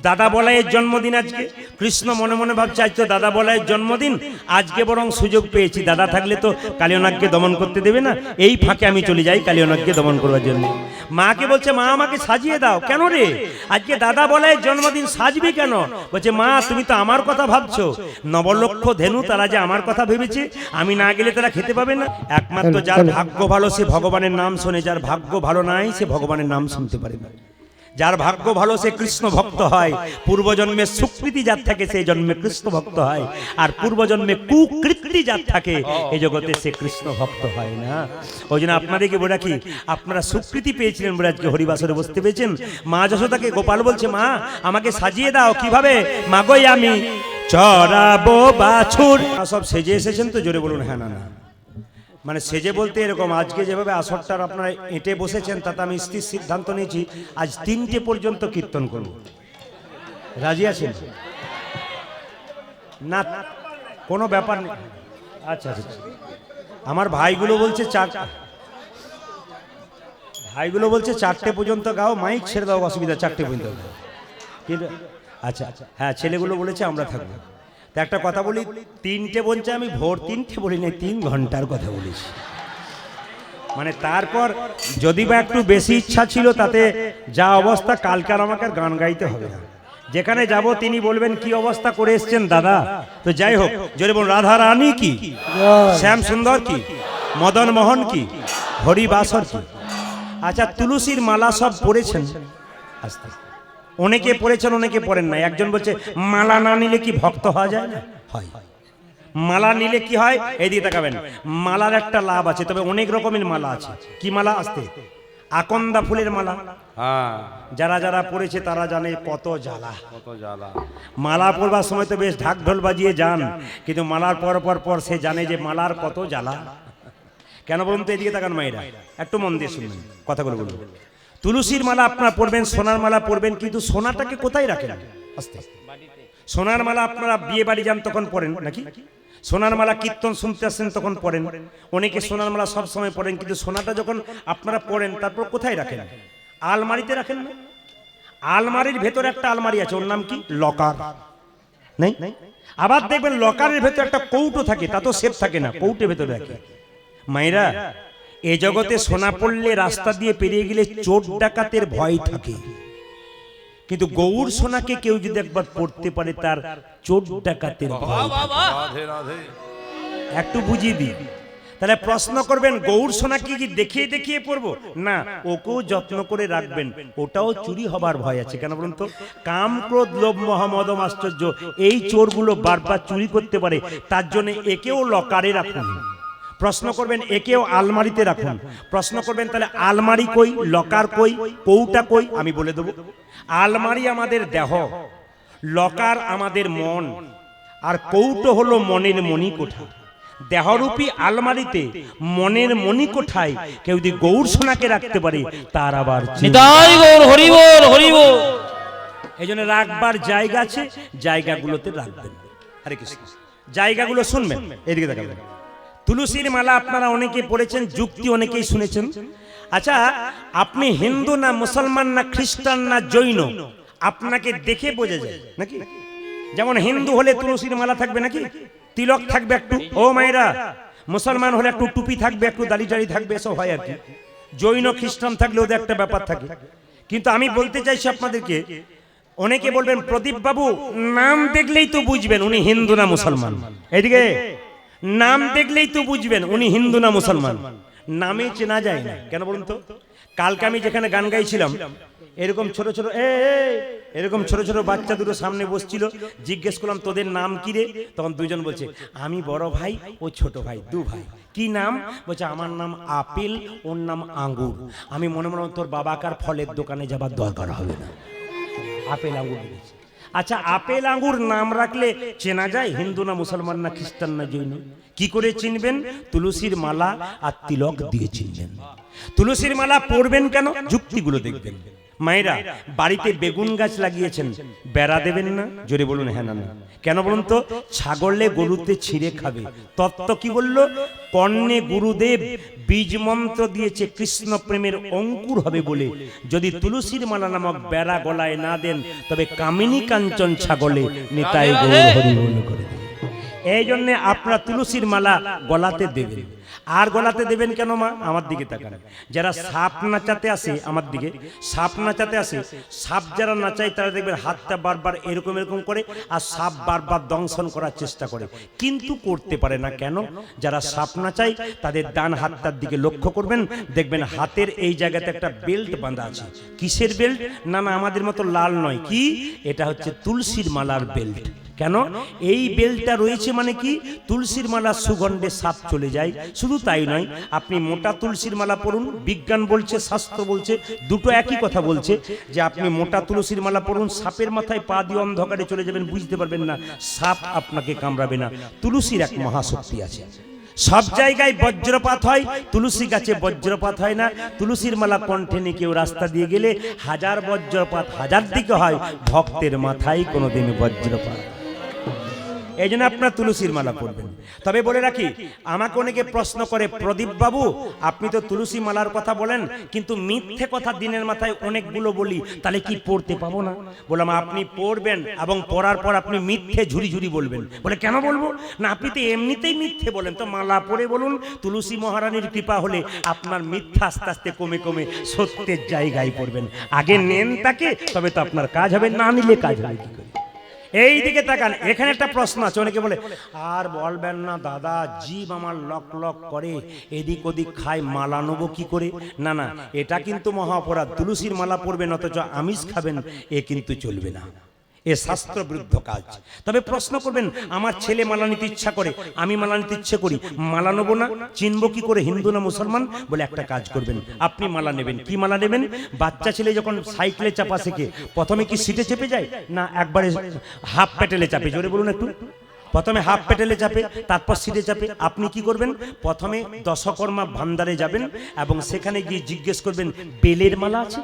দাদা বলাইয়ের জন্মদিন আজকে, কৃষ্ণ মনে মনে ভাবছে আজ তো দাদা বলাইয়ের জন্মদিন, আজকে বরং সুযোগ পেয়েছি, দাদা থাকলে তো কালীয়নাগকে দমন করতে দেবে না, এই ফাঁকে আমি চলে যাই কালীয়নাগকে দমন করবার জন্য। মাকে বলছে, মা আমাকে সাজিয়ে দাও। কেন রে, আজকে দাদা বলাইয়ের জন্মদিন, সাজবি কেন? বলছে, মা তুমি তো আমার কথা ভাবছো, নবলক্ষ ধেনু তারা যে আমার কথা ভেবেছে, আমি না গেলে তারা খেতে পাবে না। একমাত্র যার ভাগ্য ভালো সে ভগবানের নাম শোনে, যার ভাগ্য ভালো নাই সে ভগবানের নাম শুনতে পারে না। যার ভাগ্য ভালো সে কৃষ্ণ ভক্ত হয়, পূর্বজন্মে সুকৃতি যার থাকে সেই জন্মে কৃষ্ণ ভক্ত হয়, আর পূর্বজন্মে কুকৃতি যার থাকে এই জগতে সে কৃষ্ণ ভক্ত হয় না। ওই জন্য আপনাদেরকে বলে রাখি, আপনারা সুকৃতি পেয়েছিলেন বলে আজকে হরিবাসরে বসতে পেয়েছেন। মা যশোদাকে গোপাল বলছে, মা আমাকে সাজিয়ে দাও। কিভাবে? মাগোই আমি চড়াবো বাছুর। সব সেজে এসেছেন তো? জোরে বলুন হ্যাঁ না না। মানে সেজে বলতে এরকম, আজকে যেভাবে আসরটার আপনারা এঁটে বসেছেন তাতে আমি স্থির সিদ্ধান্ত নিয়েছি আজ 3টে পর্যন্ত কীর্তন করব। রাজি আছেন না? কোনো ব্যাপার নেই। আচ্ছা আচ্ছা, আমার ভাইগুলো বলছে ভাইগুলো বলছে 4টে পর্যন্ত গাও, মাইক ছেড়ে দাও, অসুবিধা 4টে পর্যন্ত গাও। কিন্তু আচ্ছা হ্যাঁ, ছেলেগুলো বলেছে আমরা থাকবো। তো একটা কথা বলি, 3টে বলছে, আমি ভোর 3টে বলি না, 3 ঘন্টার কথা বলেছি। মানে তারপর যদি বা একটু বেশি ইচ্ছা ছিল, তাতে যা অবস্থা কালকে আর আমাকে আর গান গাইতে হবে না। যেখানে যাব তিনি বলবেন কি অবস্থা করে এসছেন দাদা। তো যাই হোক, যদি বলুন রাধা রানী কি, শ্যাম সুন্দর কি, মদন মোহন কি, হরিবাসর কি। আচ্ছা, তুলসীর মালা সব পড়েছেন? আস্তে অনেকে পড়েছেন, অনেকে পড়েন না। একজন বলছে মালা না নিলে কি ভক্ত হওয়া যায় না? হয়। মালা নিলে কি হয়? এইদিকে তাকাবেন, মালার একটা লাভ আছে, তবে অনেক রকমের মালা আছে। কি মালা? আসতে আকন্দা ফুলের মালা। যারা যারা পড়েছে তারা জানে কত জ্বালা, কত জ্বালা। মালা পরবার সময় তো বেশ ঢাক ঢোল বাজিয়ে যান, কিন্তু মালার পর সে জানে যে মালার কত জ্বালা। কেন বলুন তো? এদিকে তাকান মায়েরা, একটু মন দিয়ে শুনবেন কথাগুলো বলুন। তুলসীর মালা আপনারা পরবেন, সোনার মালা পরবেন, কিন্তু সোনাটাকে কোথায় রাখেন? আস্তে সোনার মালা আপনারা বিয়ে বাড়ি যান তখন পরেন নাকি? সোনার মালা কীর্তন শুনতে আসেন তখন পরেন। অনেকে সোনার মালা সব সময় পরেন, কিন্তু সোনাটা যখন আপনারা পরেন তারপর কোথায় রাখেন? আলমারিতে রাখেন না? আলমারির ভেতরে একটা আলমারি আছে, ওর নাম কি? লকার। নেই? আবার দেখবেন লকারের ভেতরে একটা কৌটো থাকে, তা তো সেফ থাকে না, কৌটের ভেতরে রাখে। মায়েরা, এ জগতে সোনা পড়লে রাস্তা দিয়ে পেরিয়ে গেলে চোর ডাকাতের ভয় থাকে, কিন্তু গৌর সোনাকে কেউ যদি একবার পড়তে পারে তার চোর ডাকাতের ভয়। একটু বুঝিয়ে দিই। তাহলে প্রশ্ন করবেন, গৌর সোনাকে কি দেখিয়ে দেখিয়ে পড়বো? না, ওকেও যত্ন করে রাখবেন, ওটাও চুরি হবার ভয় আছে। কেন বলুন তো? কাম, ক্রোধ, লোভ, মোহ, মদ, আশ্চর্য, এই চোরগুলো বারবার চুরি করতে পারে, তার জন্য একেও লকারে রাখুন। প্রশ্ন করবেন, একেও আলমারিতে রাখুন। প্রশ্ন করবেন, তাহলে আলমারি কই, লকার কই, কৌটা কই? আমি বলে দেব। আলমারি আমাদের দেহ, লকার আমাদের মন, আর কৌটো হলো মনের মণিকোঠা। দেহরূপী আলমারিতে মনের মণিকোঠায় কেউ যদি গৌর সোনাকে রাখতে পারে তার আবার নিতাই গৌর হরি বল, হরি বল। এই জন্য রাখবার জায়গা আছে, জায়গাগুলোতে রাখবেন। হরে কৃষ্ণ। জায়গাগুলো শুনবেন, এদিকে দেখাবেন। তুলসীর মালা আপনারা অনেকে পড়েছেন, যুক্তি অনেকেই শুনেছেন। আচ্ছা, আপনি হিন্দু না মুসলমান না খ্রিস্টান না জৈন, আপনাকে দেখে বোঝা যায় নাকি? যেমন হিন্দু হলে তুলসীর মালা থাকবে নাকি, তিলক থাকবে একটু, ও মায়েরা। মুসলমান হলে একটু টুপি থাকবে, একটু দাড়ি টাড়ি থাকবে, এসব হয় আর কি। জৈন খ্রিস্টান থাকলে ওদের একটা ব্যাপার থাকে। কিন্তু আমি বলতে চাইছি আপনাদেরকে, অনেকে বলবেন প্রদীপ বাবু নাম দেখলেই তো বুঝবেন উনি হিন্দু না মুসলমান। এদিকে নাম দেখলেই তো বুঝবেন উনি হিন্দু না মুসলমান। নামে চেনা যায় না। কেন বলুন তো? কালকে আমি যেখানে গান গাইছিলাম এরকম ছোট ছোট এরকম ছোট ছোট বাচ্চা দুটো সামনে বসছিল। জিজ্ঞেস করলাম তোদের নাম কি রে? তখন দুজন বলছে আমি বড় ভাই, ও ছোট ভাই, দু ভাই। কি নাম? বলছে আমার নাম আপেল, ওর নাম আঙ্গুর। আমি মনে মনে তোর বাবাকার ফলের দোকানে যাবার দরকার হবে না, আপেল আঙ্গুর বলেছে। আচ্ছা, আপেল আঙ্গুর নাম রাখলে চেনা যায় হিন্দু না মুসলমান না খ্রিস্টান না জৈন? কি করে চিনবেন? তুলসীর মালা আর তিলক দিয়ে চিনবেন। তুলসীর মালা পরবেন কেন? যুক্তিগুলো দেখবেন। মায়েরা বাড়িতে বেগুন গাছ লাগিয়েছেন, বেড়া দেবেন না? জোরে বলুন হ্যাঁ না না। কেন বলুন তো? ছাগলে গরুতে ছিঁড়ে খাবে। তত্ত্ব কি বলল? কর্ণে গুরুদেব বীজ মন্ত্র দিয়েছে কৃষ্ণ প্রেমের অঙ্কুর হবে বলে। যদি তুলসীর মালা নামক বেড়া গলায় না দেন, তবে কামিনী কাঞ্চন ছাগলে নিতাই গৌর হরি বল করে দেবে। এই জন্য আপনারা তুলসীর মালা গলাতে দেবেন। আর গলাতে দেবেন কেন মা? আমার দিকে তাকান। যারা সাপ নাচাতে আসে আমার দিকে, সাপ নাচাতে আসে, সাপ যারা নাচায় তারা দেখবেন হাতটা বারবার এরকম এরকম করে, আর সাপ বারবার দংশন করার চেষ্টা করে, কিন্তু করতে পারে না। কেন? যারা সাপ নাচায় তাদের ডান হাতটার দিকে লক্ষ্য করবেন, দেখবেন হাতের এই জায়গাতে একটা বেল্ট বাঁধা আছে। কিসের বেল্ট? না না আমাদের মতো লাল নয়। কি? এটা হচ্ছে তুলসীর মালার বেল্ট। কেন? এই বেলটা রয়েছে মানে কি? তুলসীর মালা সুগন্ধে সাপ চলে যায়। শুধু তাই নয়, আপনি মোটা তুলসীর মালা পড়ুন, বিজ্ঞান বলছে, শাস্ত্র বলছে, দুটো একই কথা বলছে, যে আপনি মোটা তুলসীর মালা পড়ুন, সাপের মাথায় পা দিয়ে অন্ধকারে চলে যাবেন, বুঝতে পারবেন না, সাপ আপনাকে কামড়াবে না। তুলসীর এক মহাশক্তি আছে। সব জায়গায় বজ্রপাত হয়, তুলসী গাছে বজ্রপাত হয় না। তুলসীর মালা কণ্ঠে নিয়ে কেউ রাস্তা দিয়ে গেলে হাজার বজ্রপাত হাজার দিকে হয়, ভক্তের মাথায় কোনোদিন বজ্রপাত। এই জন্য আপনার তুলসীর মালা পড়বেন। তবে বলে রাখি, আমাকে অনেকে প্রশ্ন করে, প্রদীপ বাবু আপনি তো তুলসী মালার কথা বলেন, কিন্তু মিথ্যে কথা দিনের মাথায় অনেকগুলো বলি, তাহলে কি পড়তে পাবো না? বললাম আপনি পড়বেন, এবং পড়ার পর আপনি মিথ্যে ঝুরি ঝুরি বলবেন। বলে কেন বলবো? না আপনি তো এমনিতেই মিথ্যে বলেন, তো মালা পড়ে বলুন। তুলসী মহারানীর কৃপা হলে আপনার মিথ্যা আস্তে আস্তে কমে কমে সত্যের জায়গায় পড়বেন। আগে নেন তাকে, তবে তো আপনার কাজ হবে, না নিলে কাজ হবে কি করে? এই দিকে তাকান, এখানে একটা প্রশ্ন আছে। অনেকে বলে আর বলবেন না দাদা, জীব আমার লক লক করে, এদিক ওদিক খায়, মালা নেবো কি করে? না না, এটা কিন্তু মহা অপরাধ। তুলসীর মালা পরবেন অথচ আমিষ খাবেন, এ কিন্তু চলবে না, এ শাস্ত্র বিরুদ্ধ কাজ। তবে প্রশ্ন করবেন, আমার ছেলে মালা নিতে ইচ্ছা করে, আমি মালা নিতে ইচ্ছে করি, মালা নেবো না, চিনবো কি করে হিন্দু না মুসলমান? বলে একটা কাজ করবেন, আপনি মালা নেবেন। কি মালা নেবেন? বাচ্চা ছেলে যখন সাইকেলে চাপা শেখে, প্রথমে কি সিটে চেপে যায়, না একবারে হাফ প্যাটেলে চাপে? জোরে বলুন একটু। প্রথমে হাফ প্যাটেলে চাপে, তারপর সিটে চাপে। আপনি কি করবেন? প্রথমে দশকর্মা ভান্ডারে যাবেন, এবং সেখানে গিয়ে জিজ্ঞেস করবেন বেলের মালা আছে?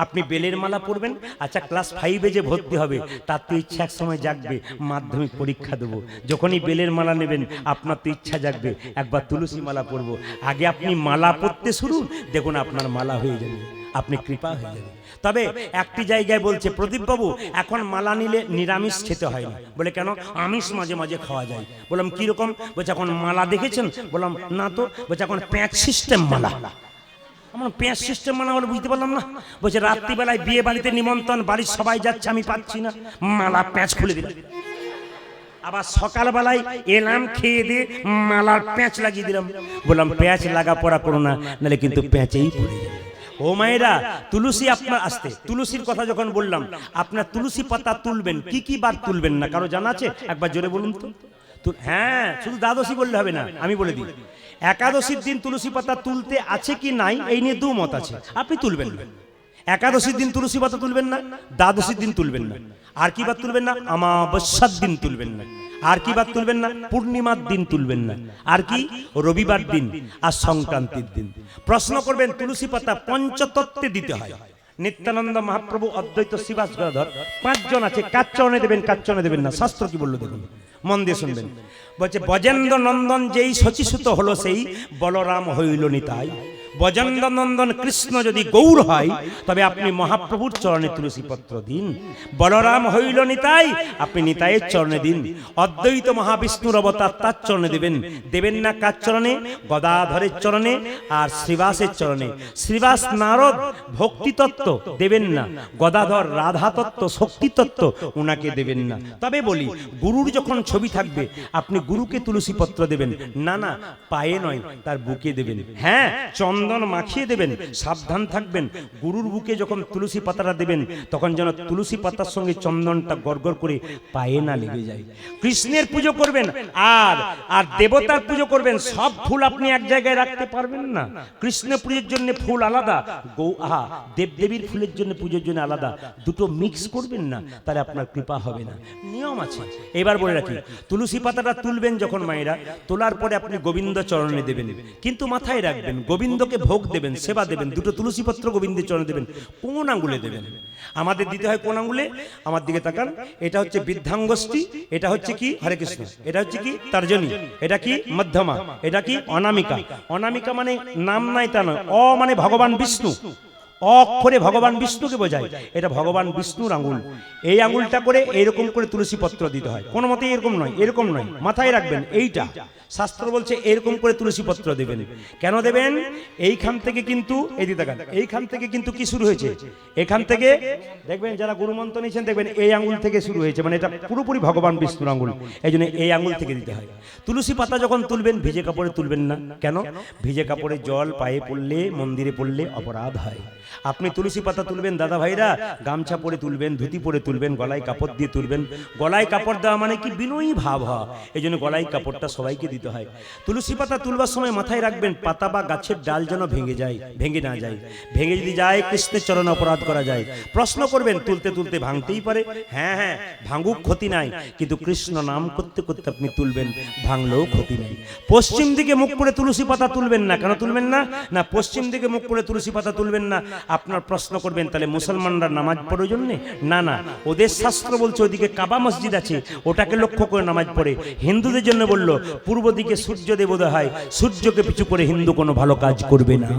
আপনি বেলের মালা পরবেন। আচ্ছা, ক্লাস 5-এ যে ভর্তি হবে, তার তো ইচ্ছা এক সময় জাগবে, মাধ্যমিক পরীক্ষা দেবো। যখনই বেলের মালা নেবেন, আপনার তো ইচ্ছা জাগবে একবার তুলসী মালা পরবো। আগে আপনি মালা পরতে শুরু, দেখুন আপনার মালা হয়ে যাবে, আপনি কৃপা হয়ে যাবে। তবে একটি জায়গায় বলছে, প্রদীপ বাবু এখন মালা নিলে নিরামিষ খেতে হয় না। বলে কেন? আমিষ মাঝে মাঝে খাওয়া যায়। বললাম কিরকম? বলছে এখন মালা দেখেছেন? বললাম না তো। বলছে এখন প্যাঁচ সিস্টেম মালা। আমার পেঁয়াজ সিস্টেম মানা হলো, বুঝতে পারলাম না। বলছে রাত্রিবেলায় বিয়ে বাড়িতে নিমন্ত্রণ, বাড়ির সবাই যাচ্ছে, আমি পাচ্ছি না, মালা প্যাঁচ খুলে দিলাম। আবার সকালবেলায় এলাম, খেয়ে দিয়ে মালার প্যাঁচ লাগিয়ে দিলাম। বললাম প্যাঁচ লাগা পড়া করো না, নাহলে কিন্তু প্যাঁচেই পড়ে যাবে। ও মায়েরা, তুলসী আপনার আসতে, তুলসীর কথা যখন বললাম, আপনার তুলসী পাতা তুলবেন, কি কি বার তুলবেন না কারো জানা আছে? একবার জোরে বলুন তো। হ্যাঁ, শুধু দ্বাদশী বললে হবে না, আমি বলে দিই। একাদশীর দিন তুলসী পাতা তুলতে আছে কি নাই, এই নিয়ে দু মত আছে। আপনি তুলবেন না, একাদশীর দিন তুলসী পাতা তুলবেন না, দ্বাদশীর দিন তুলবেন না। আর কি বার তুলবেন না? অমাবস্যার দিন তুলবেন না। আর কি বার তুলবেন না? পূর্ণিমার দিন তুলবেন না। আর কি? রবিবার দিন আর সংক্রান্তির দিন। প্রশ্ন করবেন, তুলসী পাতা পঞ্চতত্ত্বে দিতে হয়। নিত্যানন্দ মহাপ্রভু, অদ্বৈত শ্রীবাস গদাধর 5 জন আছে, কার চরণে দেবেন, কার চরণে দেবেন না, শাস্ত্র কি বললো দেখুন, মন দিয়ে শুনবেন। বলছে ব্রজেন্দ্র নন্দন যেই শচীসুত হলো, সেই বলরাম হইল নিতাই। ব্রজেন্দ্র নন্দন কৃষ্ণ যদি গৌর হয়, তবে আপনি মহাপ্রভুর চরণে তুলসী পত্র দিন। বলরাম হইল নিতাই, আপনি নিতাইয়ের চরণে দিন। অদ্বৈত মহাবিষ্ণুর অবতার, তার চরণে দেবেন। দেবেন না কার চরণে? গদাধরের চরণে আর শ্রীবাসের চরণে। শ্রীবাস নারদ ভক্তি তত্ত্ব দেবেন না, গদাধর রাধা তত্ত্ব শক্তি তত্ত্ব ওনাকে দেবেন না। তবে বলি, গুরুর যখন ছবি থাকবে, আপনি গুরুকে তুলসী পত্র দেবেন না, না পায়ে নয়, তার বুকে দেবেন। হ্যাঁ, চন্দন চন্দন মাখিয়ে দেবেন, সাবধান থাকবেন। গুরুর বুকে যখন তুলসী পাতাটা দেবেন তখন যেন তুলসী পাতার সঙ্গে চন্দনটা গড়গড় করে পায়ে না লেগে যায়। কৃষ্ণের পুজো করবেন আর আর দেবতার পুজো করবেন। সব ফুল আপনি এক জায়গায় রাখতে পারবেন না। কৃষ্ণ পুজোর জন্য ফুল আলাদা, দেবদেবীর ফুলের জন্য পুজোর জন্য আলাদা, দুটো মিক্স করবেন না, তাহলে আপনার কৃপা হবে না। নিয়ম আছে। এবার বলে রাখি, তুলসী পাতাটা তুলবেন যখন মায়েরা, তোলার পরে আপনি গোবিন্দ চরণে দেবেন, কিন্তু মাথায় রাখবেন গোবিন্দকে ভোগ দেবেন, সেবা দেবেন। দুটো তুলসী পত্র গোবিন্দের চরণে দেবেন। কোন আঙ্গুলে দেবেন? আমাদের দিতে হয় কোন আঙ্গুলে? আমার দিকে তাকান। এটা হচ্ছে বৃদ্ধাঙ্গুষ্ঠী, এটা হচ্ছে কি হরে কৃষ্ণ, এটা হচ্ছে কি তর্জনী, এটা কি মধ্যমা, এটা কি অনামিকা। অনামিকা মানে নাম নাই তা নয়, অ মানে ভগবান বিষ্ণু, অক্ষরে ভগবান বিষ্ণুকে বোঝায়। এটা ভগবান বিষ্ণুর আঙ্গুল। এই আঙ্গুলটা করে এইরকম করে তুলসী পত্র দিতে হয়। কোনো মতে এরকম নয়, এরকম নয়, মাথায় রাখবেন। এইটা শাস্ত্র বলছে এরকম করে তুলসী পত্র দেবেন। কেন দেবেন? এইখান থেকে কিন্তু এইখান থেকে কিন্তু কি শুরু হয়েছে? এখান থেকে দেখবেন যারা গুরুমন্ত্র নিয়েছেন দেখবেন এই আঙ্গুল থেকে শুরু হয়েছে, মানে এটা পুরোপুরি ভগবান বিষ্ণুর আঙ্গুল। এই জন্য এই আঙ্গুল থেকে দিতে হয়। তুলসী পাতা যখন তুলবেন ভিজে কাপড়ে তুলবেন না। কেন? ভিজে কাপড়ে জল পায়ে পড়লে, মন্দিরে পড়লে অপরাধ হয়। আপনি তুলসী পাতা তুলবেন দাদা ভাইরা, গামছা পরে তুলবেন, ধুতি পরে তুলবেন, গলায় কাপড় দিয়ে তুলবেন। গলায় কাপড় দেওয়া মানে কি বিনয়ী ভাব হয়, এই জন্য গলায় কাপড়টা সবাইকে দিতে হয়। তুলসী পাতা তুলবার সময় মাথায় রাখবেন পাতা বা গাছের ডাল যেন ভেঙে না যায়। ভেঙে যদি যায় কৃষ্ণের চরণে অপরাধ করা যায়। প্রশ্ন করবেন, তুলতে তুলতে ভাঙতেই পারে। হ্যাঁ, ভাঙুক, ক্ষতি নাই, কিন্তু কৃষ্ণ নাম করতে করতে আপনি তুলবেন, ভাঙলেও ক্ষতি নাই। পশ্চিম দিকে মুখ করে তুলসী পাতা তুলবেন না। কেন তুলবেন না? না, পশ্চিম দিকে মুখ করে তুলসী পাতা তুলবেন না। আপনার প্রশ্ন করবেন তাহলে মুসলমানরা নামাজ পড়ে জন্য? না, ওদের শাস্ত্র বলছে ওদিকে কাবা মসজিদ আছে, ওটাকে লক্ষ্য করে নামাজ পড়ে। হিন্দুদের জন্য বলল পূর্ব দিকে সূর্য দেবোদয় হয়, সূর্যকে পিছু করে হিন্দু কোনো ভালো কাজ করবে না।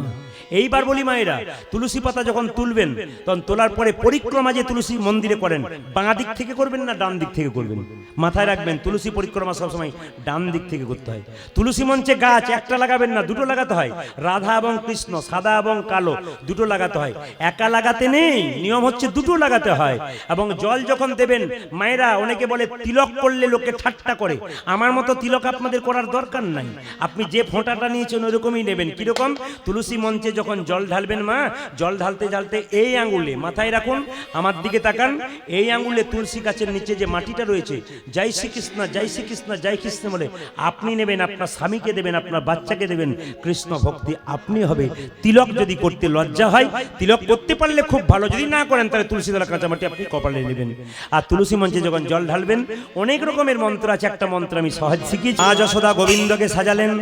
এইবার বলি মায়েরা, তুলসী পাতা যখন তুলবেন তখন তোলার পরে পরিক্রমা যে তুলসী মন্দিরে করেন, বাঁ দিক থেকে করবেন না ডান দিক থেকে করবেন? মাথায় রাখবেন তুলসী পরিক্রমা সবসময় ডান দিক থেকে করতে হয়। তুলসী মঞ্চে গাছ একটা লাগাবেন না, দুটো লাগাতে হয়। রাধা এবং কৃষ্ণ, সাদা এবং কালো, দুটো লাগাতে হয়। একা লাগাতে নেই, নিয়ম হচ্ছে দুটো লাগাতে হয়। এবং জল যখন দেবেন মায়েরা, অনেকে বলে তিলক করলে লোকে ঠাট্টা করে। আমার মতো তিলক আপনাদের করার দরকার নাই। আপনি যে ফোঁটাটা নিয়েছেন ওরকমই নেবেন। কিরকম? তুলসী মঞ্চে যখন জল ঢালবেন মা, জল ঢালতে ঢালতে এই আঙ্গুলে, মাথায় রাখুন, আমার দিকে তাকান, এই আঙ্গুলে তুলসী গাছের নিচে যে মাটিটা রয়েছে, জয় শ্রীকৃষ্ণ, জয় শ্রীকৃষ্ণ, জয় কৃষ্ণ বলে আপনি নেবেন, আপনার স্বামীকে দেবেন, আপনার বাচ্চাকে দেবেন। কৃষ্ণ ভক্তি আপনি হবে। তিলক যদি করতে লজ্জা হয়, তিলক করতে পারলে খুব ভালো, যদি না করেন তাহলে তুলসী দলা কাঁচা মাটি আপনি কপালে নেবেন। আর তুলসী মঞ্চে যখন জল ঢালবেন, অনেক রকমের মন্ত্র আছে, একটা মন্ত্র আমি সহজ শিখি। মা যশোদা গোবিন্দকে সাজালেন।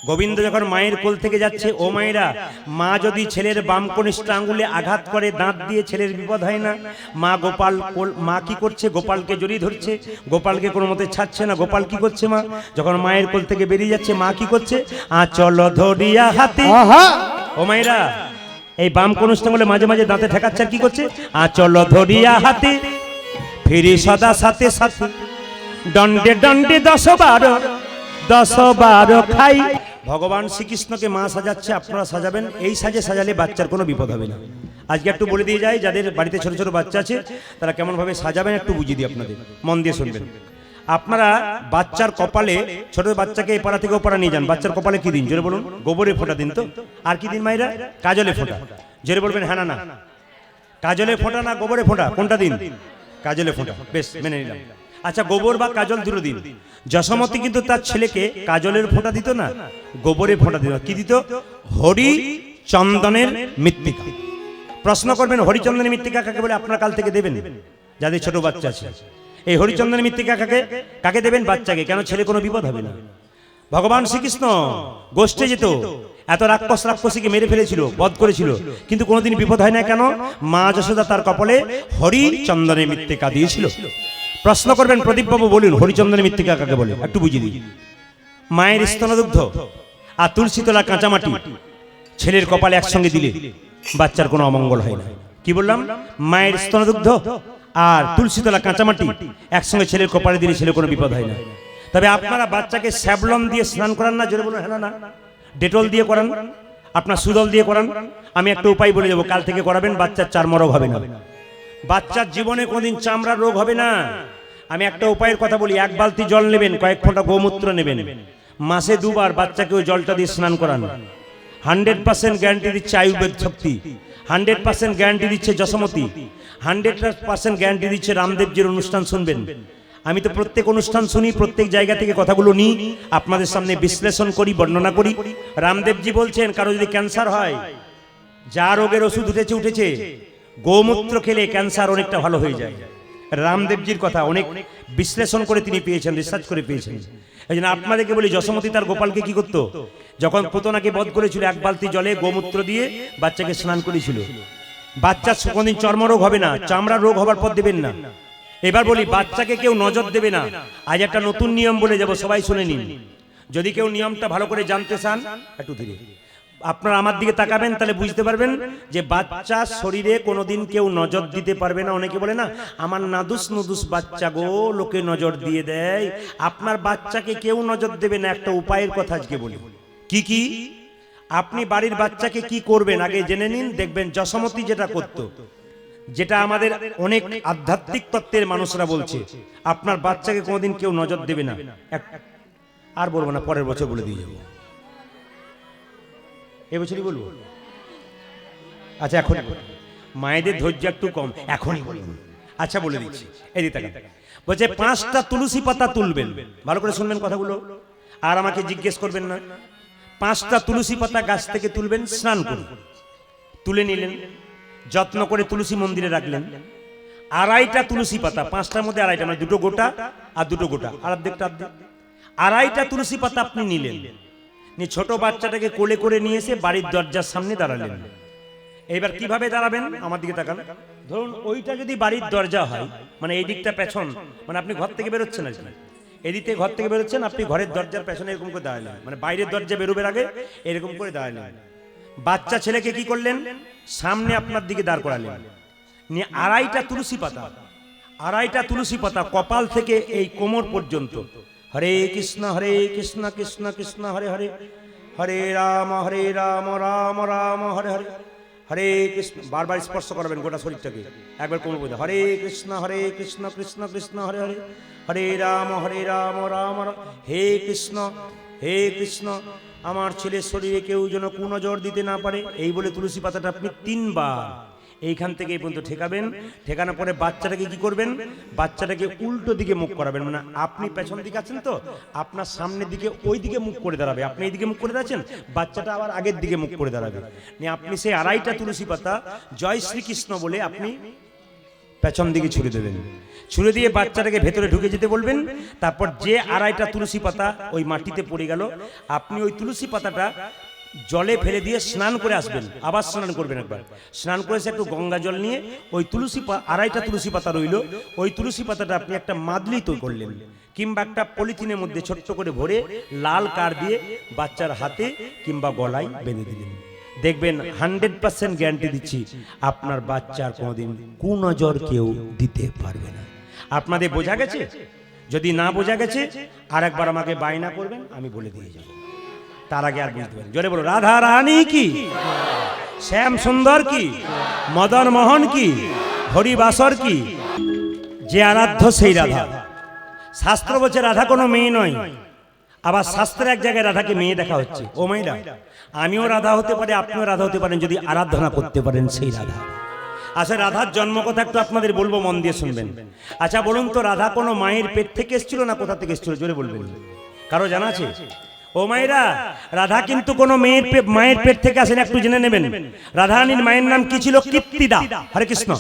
গোবিন্দ যখন মায়ের কোল থেকে যাচ্ছে, ও মায়েরা, মা যদি ছেলের বাম কনিষ্ঠ আঙ্গুলে আঘাত করে দাঁত দিয়ে, ছেলের বিপদ হয় না। মা কি করছে? গোপালকে জড়িয়ে ধরছে, গোপালকে কোনো মতে ছাড়ছে না। গোপাল কি করছে? মা যখন মায়ের কোল থেকে বেরিয়ে যাচ্ছে, মা কি করছে? আঁচল ধরিয়া হাতে। ও মায়েরা, এই বাম কনিষ্ঠ আঙ্গুলে মাঝে মাঝে দাঁতে ঠেকাচ্ছে, আর কি করছে? আঁচল ধরিয়া হাতে, ফিরি সদা সাথে সাথে, দণ্ডে দণ্ডে 10-12 খাই। ভগবান শ্রীকৃষ্ণকে মা সাজাচ্ছে, আপনারা সাজাবেন। এই সাজে সাজালে বাচ্চার কোনো বিপদ হবে না। আজকে একটু বলে দিয়ে যাই, যাদের বাড়িতে ছোট ছোট বাচ্চা আছে তারা কেমন ভাবে সাজাবেন একটু বুঝিয়ে দিই আপনাদের, মন দিয়ে শুনবেন। আপনারা বাচ্চার কপালে, ছোট বাচ্চাকে এ পাড়া থেকে ও পাড়া নিয়ে যান, বাচ্চার কপালে কি দিন জোরে বলুন? গোবরে ফোঁটা দিন তো। আর কি দিন মায়েরা? কাজলে ফোঁটা। জোরে বলবেন হ্যাঁ না? কাজলে ফোঁটা না গোবরে ফোঁটা, কোনটা দিন? কাজলে ফোঁটা। বেশ, মেনে নিলাম। আচ্ছা, গোবর বা কাজল দুটো দিন। যশোমতী কিন্তু তার ছেলেকে কাজলের ফোঁটা দিত না, গোবরে ফোঁটা দিত। কি দিত? হরিচন্দনের মৃত্তিকা। প্রশ্ন করবেন হরিচন্দনের মৃত্তিকা কাকে বলে? আপনারা কাল থেকে দেবেন যাদের ছোট বাচ্চা আছে। এই হরিচন্দনের মৃত্তিকা কাকে দেবেন? বাচ্চাকে। কেন? ছেলে কোনো বিপদ হবে না। ভগবান শ্রীকৃষ্ণ গোষ্ঠে যেত, এত রাক্ষসীকে মেরে ফেলেছিল, বধ করেছিল, কিন্তু কোনোদিন বিপদ হয় না। কেন? মা যশোদা তার কপালে হরিচন্দনের মৃত্তিকা দিয়েছিল। প্রশ্ন করবেন প্রদীপ বাবু বলুন হরিচন্দনের মৃত্তিকা কাকে বলে? একটু বুঝিয়ে দিই। মায়ের স্তনদুগ্ধ আর তুলসী তলা কাঁচামাটি ছেলের কপালে একসঙ্গে দিলে বাচ্চার কোনো অমঙ্গল হয় না। কি বললাম? মায়ের স্তনদুগ্ধ আর তুলসী তলা কাঁচামাটি একসঙ্গে ছেলের কপালে দিলে ছেলের কোনো বিপদ হয় না। তবে আপনারা বাচ্চাকে স্যাভলন দিয়ে স্নান করান না? জোরে বলুন হ্যাঁ না? ডেটল দিয়ে করান, আপনার সুদল দিয়ে করান। আমি একটা উপায় বলে দেবো, কাল থেকে করাবেন, বাচ্চার চারমরগ হবে না, বাচ্চার জীবনে কোনদিন চামড়ার রোগ হবে না। আমি একটা উপায়ের কথা বলি, 1 বালতি জল নেবেন, কয়েক ফোঁটা গোমূত্র নেবেন, মাসে 2 বার বাচ্চাকে ওই জলটা দিয়ে স্নান করান। 100% গ্যারান্টি দিচ্ছে আয়ুর্বেদ শক্তি, 100% গ্যারান্টি দিচ্ছে যশোমতী, 100% গ্যারান্টি দিচ্ছে রামদেবজির অনুষ্ঠান শুনবেন। আমি তো প্রত্যেক অনুষ্ঠান শুনি, প্রত্যেক জায়গা থেকে কথাগুলো নিই, আপনাদের সামনে বিশ্লেষণ করি, বর্ণনা করি। রামদেবজি বলছেন কারো যদি ক্যান্সার হয়, যা রোগের ওষুধ উঠেছে, গোমূত্র খেলে ক্যান্সার অনেকটা ভালো হয়ে যায়। রামদেবজির কথা অনেক বিশ্লেষণ করে তিনি পেয়েছেন, রিসার্চ করে পেয়েছেন। এই জন্য আপনাদেরকে বলি, যশোমতী তার গোপালকে কি করতো, যখন পুতনাকে বধ করেছিল, এক বালতি জলে গোমূত্র দিয়ে বাচ্চাকে স্নান করেছিল। বাচ্চার কোনদিন চর্মরোগ হবে না, চামড়ার রোগ হবার পর দেবেন না। এবার বলি, বাচ্চাকে কেউ নজর দেবে না। আজ একটা নতুন নিয়ম বলে যাব, সবাই শুনে নিন। যদি কেউ নিয়মটা ভালো করে জানতে চান, একটু ধীরে আপনারা আমার দিকে তাকাবেন, তাহলে বুঝতে পারবেন যে বাচ্চার শরীরে কোনোদিন কেউ নজর দিতে পারবে না। অনেকে বলে না, আমার নাদুস নুদুস বাচ্চা গো, লোকে নজর দিয়ে দেয়। আপনার বাচ্চাকে কেউ নজর দেবে না। একটা উপায়ের কথা আজকে বলি। কি কি আপনি বাড়ির বাচ্চাকে কি করবেন আগে জেনে নিন, দেখবেন যশোমতী যেটা করত, যেটা আমাদের অনেক আধ্যাত্মিক তত্ত্বের মানুষরা বলছে, আপনার বাচ্চাকে কোনোদিন কেউ নজর দেবে না। আর বলবো না, পরের বছর বলে দিয়ে যাবো, এবছরই বলবো। আচ্ছা, এখন মায়েদের ধৈর্য একটু কম, এখনই বলুন। আচ্ছা, বলে দিচ্ছি। এই দিকে বলছে 5টা তুলসী পাতা তুলবেন, ভালো করে শুনবেন কথাগুলো, আর আমাকে জিজ্ঞেস করবেন না। 5টা তুলসী পাতা গাছ থেকে তুলবেন, স্নান করুন। তুলে নিলেন, যত্ন করে তুলসী মন্দিরে রাখলেন। 2.5টা তুলসী পাতা, 5টার মধ্যে 2.5টা, মানে 2টো গোটা আর 2টো গোটা, আর অর্ধেকটা অর্ধেক। 2.5টা তুলসী পাতা আপনি নিলেন, নিয়ে ছোট বাচ্চাটাকে কোলে করে নিয়ে এসে বাড়ির দরজার সামনে দাঁড়ালেন। এবার কিভাবে দাঁড়াবেন, আমার দিকে তাকান। ধরুন ওইটা যদি বাড়ির দরজা হয়, মানে এই দিকটা পেছন, মানে আপনি ঘর থেকে বেরোচ্ছেন আর কি, এদিকে ঘর থেকে বেরোচ্ছেন, আপনি ঘরের দরজার পেছনে এরকম করে দাঁড়ালেন, মানে বাইরের দরজা বেরোবার আগে এরকম করে দাঁড়ালেন। বাচ্চা ছেলেকে কি করলেন, সামনে আপনার দিকে দাঁড় করালেন, নিয়ে 2.5টা তুলসী পাতা, 2.5টা তুলসী পাতা কপাল থেকে এই কোমর পর্যন্ত, হরে কৃষ্ণ কৃষ্ণ কৃষ্ণ হরে হরে, হরে রাম রাম রাম হরে হরে, হরে কৃষ্ণ, বারবার স্পর্শ করবেন গোটা শরীরটাকে, একবার কোমর পর্যন্ত, হরে কৃষ্ণ কৃষ্ণ কৃষ্ণ হরে হরে, হরে রাম রাম রাম, হে কৃষ্ণ আমার ছেলের শরীরে কেউ যেন কুনজর দিতে না পারে। এই বলে তুলসী পাতাটা আপনি 3বার এইখান থেকে এই পর্যন্ত ঠেকাবেন। ঠেকানোর পরে বাচ্চাটাকে কি করবেন, বাচ্চাটাকে উল্টো দিকে মুখ করাবেন, মানে আপনি পেছন দিকে আছেন তো, আপনার সামনের দিকে ওই দিকে মুখ করে দাঁড়াবে, আপনি এই দিকে মুখ করে দাঁড়াচ্ছেন, বাচ্চাটা আবার আগের দিকে মুখ করে দাঁড়াবে। নিয়ে আপনি সেই 2.5টা তুলসী পাতা জয় শ্রীকৃষ্ণ বলে আপনি পেছন দিকে ছুড়ে দেবেন। ছুড়ে দিয়ে বাচ্চাটাকে ভেতরে ঢুকে যেতে বলবেন। তারপর যে 2.5টা তুলসী পাতা ওই মাটিতে পড়ে গেল, আপনি ওই তুলসী পাতাটা জলে ফেলে দিয়ে স্নান করে আসবেন। আবার স্নান করবেন, একবার স্নান করে এসে একটু গঙ্গা জল নিয়ে ওই 2.5টা তুলসী পাতা রইল, ওই তুলসী পাতাটা আপনি একটা মাদলি তৈরি করলেন, কিংবা একটা পলিথিনের মধ্যে ছোট্ট করে ভরে লাল কার দিয়ে বাচ্চার হাতে কিংবা গলায় বেঁধে দিলেন। দেখবেন 100% গ্যারান্টি দিচ্ছি, আপনার বাচ্চার কোনোদিন কুনজর কেউ দিতে পারবে না। আপনাদের বোঝা গেছে? যদি না বোঝা গেছে আর একবার আমাকে বায়না করবেন, আমি বলে দিয়ে যাব। তার আগে আর বুঝতে পারেন, জোরে বলো, রাধা রানী কি, শ্যাম সুন্দর কি, মদন মোহন কি, হরিবাসর কি, যে আরাধ্য সেই রাধা। শাস্ত্র বলছে রাধা কোনো মেয়ে নয়, আবার শাস্ত্রের এক জায়গায় রাধাকে মেয়ে দেখা হচ্ছে। ও মেয়েরা, আমিও রাধা হতে পারি, আপনিও রাধা হতে পারেন যদি আরাধনা করতে পারেন সেই রাধা। আচ্ছা, রাধার জন্ম কথা একটু আপনাদের বলবো, মন দিয়ে শুনবেন। আচ্ছা বলুন তো, রাধা কোনো মায়ের পেট থেকে এসেছিল না কোথা থেকে এসেছিল, জোরে বলবেন, কারো জানা আছে? ও মায়েরা, রাধা কিন্তু কোনো মায়ের পেট থেকে আসেন, একটু জেনে নেবেন। রাধারানীর মায়ের নাম কি ছিল? কীর্তিদা। হরে কৃষ্ণ।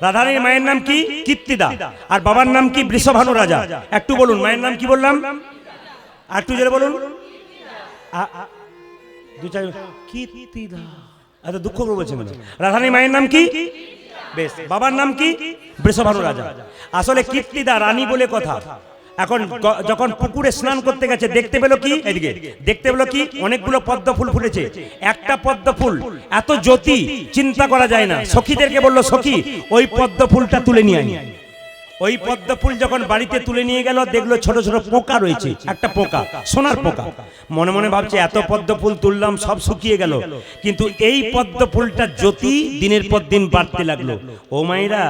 রাধারানীর মায়ের নাম কি? কীর্তিদা। আর বাবার নাম কি? বৃষভানু রাজা। একটু বলুন, মায়ের নাম কি বললাম? আর একটু জোরে বলুন। কীর্তিদা। এত দুঃখ করে বলছেন। রাধারানীর মায়ের নাম কি? বেশ। বাবার নাম কি? বৃষভানু রাজা। আসলে কীর্তিদা রানী বলে কথা। এখন যখন পুকুরে স্নান করতে গেছে, দেখতে পেল কি, এদিকে দেখতে পেল কি, অনেকগুলো পদ্ম ফুল ফুটেছে। একটা পদ্ম ফুল এত জ্যোতি চিন্তা করা যায় না। সখীদেরকে বলল, সখী ওই পদ্ম ফুলটা তুলে নিয়ে আনি। ওই পদ্ম ফুল যখন বাড়িতে তুলে নিয়ে গেল, দেখলো ছোট ছোট পোকা রয়েছে, একটা পোকা, সোনার পোকা। মনে মনে ভাবছে এত পদ্ম ফুল তুললাম, সব শুকিয়ে গেল, কিন্তু এই পদ্ম ফুলটা জ্যোতি দিনের পর দিন বাড়তে লাগলো। ও মায়েরা,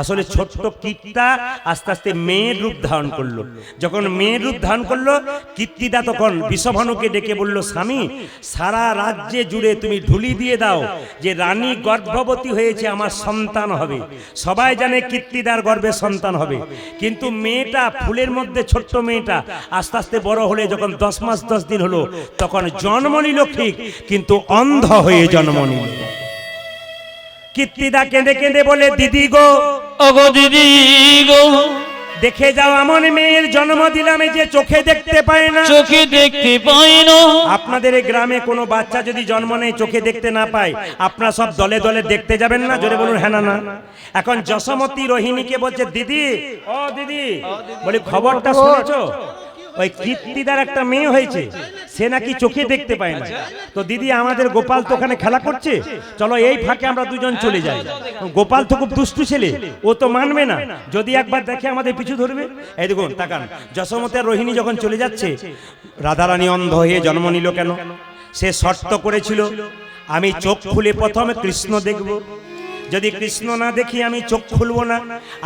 আসলে ছোট্ট কীটটা আস্তে আস্তে মেয়ের রূপ ধারণ করলো। যখন মেয়ের রূপ ধারণ করলো, কীর্তিদা তখন বিষভানুকে ডেকে বলল, স্বামী, সারা রাজ্যে জুড়ে তুমি ঢুলি দিয়ে দাও যে রানী গর্ভবতী হয়েছে, আমার সন্তান হবে। সবাই জানে কীর্তিদার গর্ভে সন্তান হবে, কিন্তু মেয়েটা ফুলের মধ্যে ছোট্ট মেয়েটা আস্তে আস্তে বড় হলে যখন 10 মাস 10 দিন হলো, তখন জন্ম নিল ঠিক, কিন্তু অন্ধ হয়ে জন্ম নিল। কীর্তিদা কেঁদে কেঁদে বলে, দিদি গো, ওগো দিদি গো, দেখে যাও এমন মেয়ের জন্ম দিলাম যে চোখে দেখতে পায় না। চোখে দেখতে পাই না। আপনাদের এই গ্রামে কোনো বাচ্চা যদি জন্ম নেয়, চোখে দেখতে না পায়, আপনারা সব দলে দলে দেখতে যাবেন না? জোরে বলুন হ্যাঁ না না। এখন যশোমতী রোহিণীকে বলছে, দিদি, ও দিদি, বলি খবরটা শুনেছো? ওই কীর্তিদার একটা মেয়ে হয়েছে, সে নাকি চোখে দেখতে পায় না। তো দিদি, আমাদের গোপাল তো ওখানে খেলা করছে, চলো এই ফাঁকে আমরা দুজন চলে যাই। গোপাল তো খুব দুষ্টু ছেলে, ও তো মানবে না, যদি একবার দেখে আমাদের পিছু ধরবে। এই দেখুন, তাকান, যশোমতী আর রোহিণী যখন চলে যাচ্ছে, রাধারানী অন্ধ হয়ে জন্ম নিল কেন? সে শর্ত করেছিল, আমি চোখ খুলে প্রথমে কৃষ্ণ দেখব, যদি কৃষ্ণ না দেখি আমি চোখ খুলব না।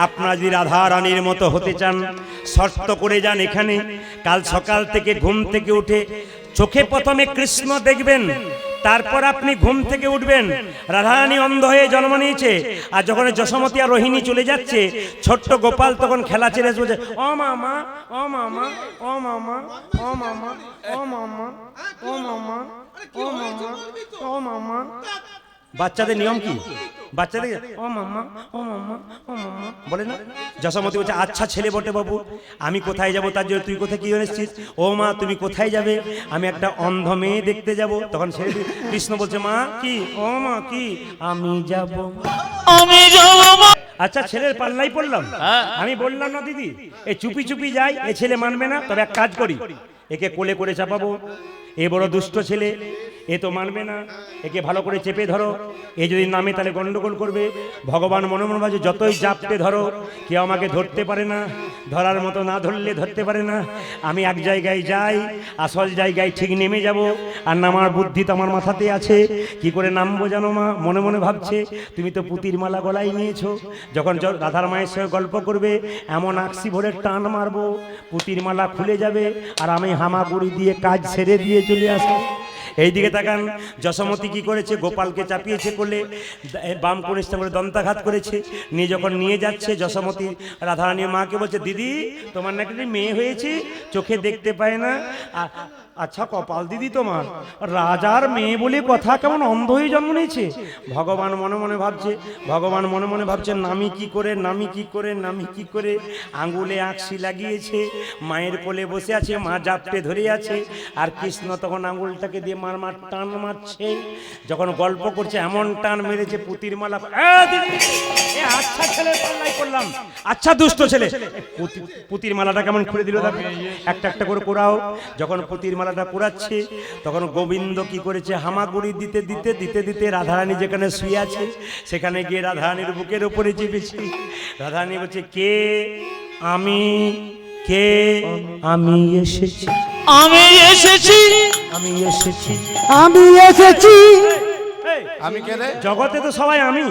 আপনারা যদি রাধা রানীর মতো হতে চান, শর্ত করে যান এখানে, কাল সকাল থেকে ঘুম থেকে উঠে চোখে প্রথমে কৃষ্ণ দেখবেন, তারপর আপনি ঘুম থেকে উঠবেন। রাধারানী অন্ধ হয়ে জন্ম নিয়েছে, আর যখন যশোমতী আর রোহিণী চলে যাচ্ছে, ছোট্ট গোপাল তখন খেলা ছেড়ে বলছে, ও মামা, ও মামা, ও মামা, ও মামা, ও মামা, ও মামা, ও মামা, ও মামা। বাচ্চাদের নিয়ম কি? বাচ্চাদের ও মাম্মা, ও মাম্মা, ও মাম্মা বলে না? যশোমতী বলছে, আচ্ছা ছেলে বটে বাবু, আমি কোথায় যাব তার জন্য তুই কোথায় কি এনেছিস? ও মা, তুমি কোথায় যাবে? আমি একটা অন্ধ মেয়ে দেখতে যাব। তখন ছেলে কৃষ্ণ বলছে, মা কি? ও মা কি? আমি যাব, আমি যাব মা। আচ্ছা, ছেলের পাল্লাই পড়লাম। আমি বললাম না দিদি, এ চুপি চুপি যাই, এ ছেলে মানবে না। তবে এক কাজ করি, একে কোলে করে চাপাবো। এ বড় দুষ্ট ছেলে, এ তো মানবে না, একে ভালো করে চেপে ধরো। এ যদি নামে তাহলে গন্ডগোল করবে। ভগবান মনে মনে ভাবে, যতই জাপটে ধরো, কেউ আমাকে ধরতে পারে না, ধরার মতো না ধরলে ধরতে পারে না। আমি এক জায়গায় যাই, আসল জায়গায় ঠিক নেমে যাব। আর নামার বুদ্ধি তো আমার মাথাতে আছে, কি করে নামবো জানো মা? মনে মনে ভাবছে, তুমি তো পুতির মালা গলায় নিয়েছো, যখন রাধার মায়ের সঙ্গে গল্প করবে, এমন আকসি ভরে টান মারবো, পুতির মালা খুলে যাবে, আর আমি হামাগুড়ি দিয়ে কাজ ছেড়ে দিয়ে চলে আসবো। এইদিকে তাকান, যশোমতী কি করেছে? গোপালকে চাপিয়েছে কোলে, বাম কনিষ্ঠা করে দন্তাঘাত করেছে। নিয়ে যখন নিয়ে যাচ্ছে, যশোমতী রাধারানীর মাকে বলছে, দিদি, তোমার নাকি মেয়ে হয়েছে, চোখে দেখতে পায় না। আচ্ছা কপাল দিদি তোমার, রাজার মেয়ে বলে কথা, কেমন অন্ধ হয়ে জন্ম নিয়েছে। ভগবান মনে মনে ভাবছে, ভগবান মনে মনে ভাবছে, নামি কি করে, নামি কি করে, নামি কি করে। আঙ্গুলে আঁকশি লাগিয়েছে, মায়ের কোলে বসে আছে, মা জাপটে ধরে আছে, আর কৃষ্ণ তখন আঙ্গুলটাকে দিয়ে মার মার টান মারছে। যখন গল্প করছে, এমন টান মেরেছে, পুতির মালা। আচ্ছা ছেলে পাল্লাই করলাম, আচ্ছা দুষ্ট ছেলে, পুতির মালাটা কেমন খুলে দিল, একটা একটা করে কোরাও। যখন পুতির মালাটা কোরাচ্ছে, তখন গোবিন্দ কি করেছে? হামাগুড়ি দিতে দিতে দিতে দিতে রাধারানী যেখানে শুয়ে আছে, সেখানে গিয়ে রাধারানীর বুকের উপরে চেপেছে। রাধারানী বলছে, কে? আমি। কে? আমি এসেছি, আমি এসেছি, আমি এসেছি, আমি এসেছি। আমি কে রে? জগতে তো সবাই আমি।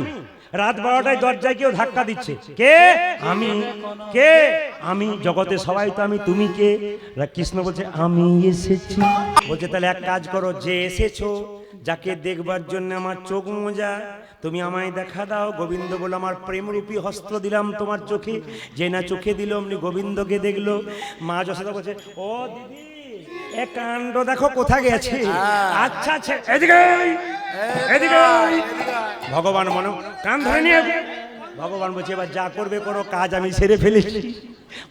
রাত 12টায় দরজায় কেউ ধাক্কা দিচ্ছে, কে? আমি। কে? আমি। জগতে সবাই তো আমি, তুমি কে? কৃষ্ণ বলছে, আমি এসেছি। বলছে, তাহলে এক কাজ করো, যে এসেছো, যাকে দেখবার জন্য আমার চোখ মোজা, তুমি আমায় দেখা দাও। গোবিন্দ বলে, আমার প্রেমরূপী হস্ত দিলাম তোমার চোখে। যে না চোখে দিল, অমনি গোবিন্দকে দেখলো। মা যশোদা বলছে, ও দিদি, এ কাণ্ড দেখো কোথা গেছে। আচ্ছা আচ্ছা, এদিকে এদিকে। ভগবান মনে কান ধরে নিয়ে, ভগবান বলছে, এবার যা করবে করো, কাজ আমি সেরে ফেলেছি।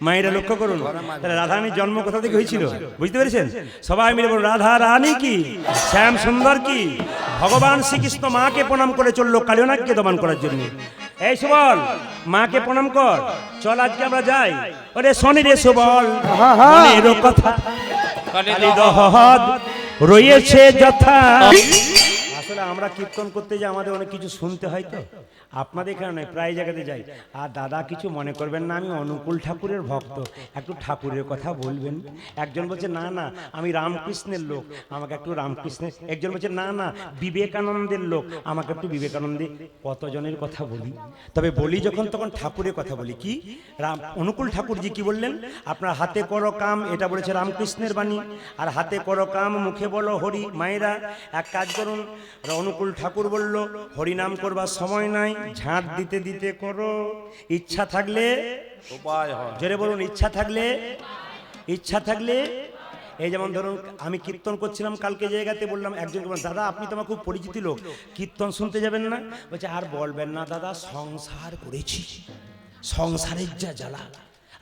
মায়েরা লক্ষ্য করুন, তাহলে রাধারানীর জন্ম কোথা থেকে হয়েছিল বুঝতে পেরেছেন? সবাই মিলে বলুন, রাধা রানী কি, শ্যাম সুন্দর কি। ভগবান শ্রীকৃষ্ণ মাকে প্রণাম করে চললো কালিনাগকে দমন করার জন্য। এই সুবল, মাকে প্রণাম কর, চল আজকে আমরা যাই। ওরে শনি রে সুবল, মনেরও কথা কালী দহদ রয়েছে যথা। আসলে আমরা কীর্তন করতে যাই, আমাদের অনেক কিছু শুনতে হয় তো, আপনাদের এখানে নয়, প্রায় জায়গাতে যাই। আর দাদা কিছু মনে করবেন না, আমি অনুকূল ঠাকুরের ভক্ত, একটু ঠাকুরের কথা বলবেন। একজন বলছে না না আমি রামকৃষ্ণের লোক, আমাকে একটু রামকৃষ্ণের। একজন বলছে না না বিবেকানন্দের লোক, আমাকে একটু বিবেকানন্দে। কতজনের কথা বলি, তবে বলি যখন তখন ঠাকুরের কথা বলি। কি রাম অনুকূল ঠাকুরজি কি বললেন? আপনার হাতে করো কাম, এটা বলেছে রামকৃষ্ণের বাণী। আর হাতে করো কাম মুখে বলো হরি। মায়েরা এক কাজ করুন, অনুকূল ঠাকুর বলল হরিনাম করবার সময় নাই, ঝাঁট দিতে দিতে করো। ইচ্ছা থাকলে উপায় হয়। জোরে বলুন, ইচ্ছা থাকলে, ইচ্ছা থাকলে। এই যেমন ধরুন আমি কীর্তন করছিলাম কালকে জায়গাতে, বললাম একজনকে, বললাম দাদা আপনি তো আমার খুব পরিচিত লোক, কীর্তন শুনতে যাবেন না? বলছে আর বলবেন না দাদা, সংসার করেছি, সংসারের যা জ্বালা।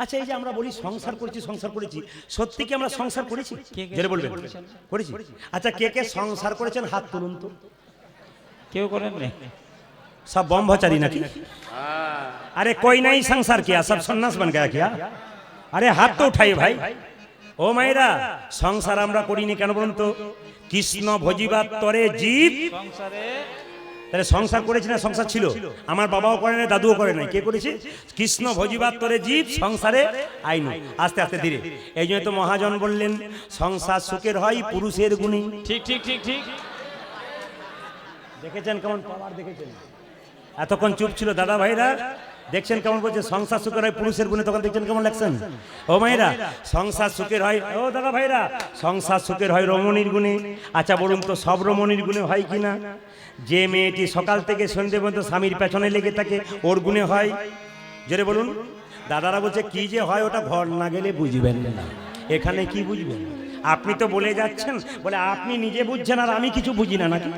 আচ্ছা এই যে আমরা বলি সংসার করেছি, সংসার করেছি, সত্যি কি আমরা সংসার করেছি? যেটা বলবেন করেছি। আচ্ছা কে কে সংসার করেছেন হাত তুলুন তো। কেউ করেন না। सब ब्रह्मचारी नाকি? अरे कोई नहीं संसार किया, सब सन्यास बन गया क्या? अरे हाथ तो उठाइए भाई। ও মায়েরা সংসার আমরা করিনি কেন বলুন তো? কৃষ্ণ ভজিবার তরে জীব সংসারে তাহলে সংসার করেছি না? সংসার ছিল, আমার বাবাও করে না, দাদুও করে নাই। কে করেছে? কৃষ্ণ ভজিবার তরে জীব সংসারে আইনু। আস্তে আস্তে ধীরে। এই জন্য তো মহাজন বললেন সংসার সুখের হয় পুরুষের গুণে। ঠিক ঠিক ঠিক ঠিক। দেখেছেন কেমন পাওয়ার? দেখেছেন এতক্ষণ চুপ ছিল দাদা ভাইরা, দেখছেন কেমন বলছে সংসার সুখের হয় পুরুষের গুণে। তখন দেখছেন কেমন লাগছেন? ও মায়েরা সংসার সুখের হয়, ও দাদা ভাইরা সংসার সুখের হয় রমণীর গুণে। আচ্ছা বলুন তো সব রমণীর গুণে হয় কিনা? যে মেয়েটি সকাল থেকে সন্ধ্যে পর্যন্ত স্বামীর পেছনে লেগে থাকে ওর গুণে হয়। জোরে বলুন। দাদারা বলছে কি যে হয় ওটা ঘর না গেলে বুঝবেন না। এখানে কি বুঝবেন? আপনি তো বলে যাচ্ছেন, বলে আপনি নিজে বুঝছেন আর আমি কিছু বুঝি না নাকি?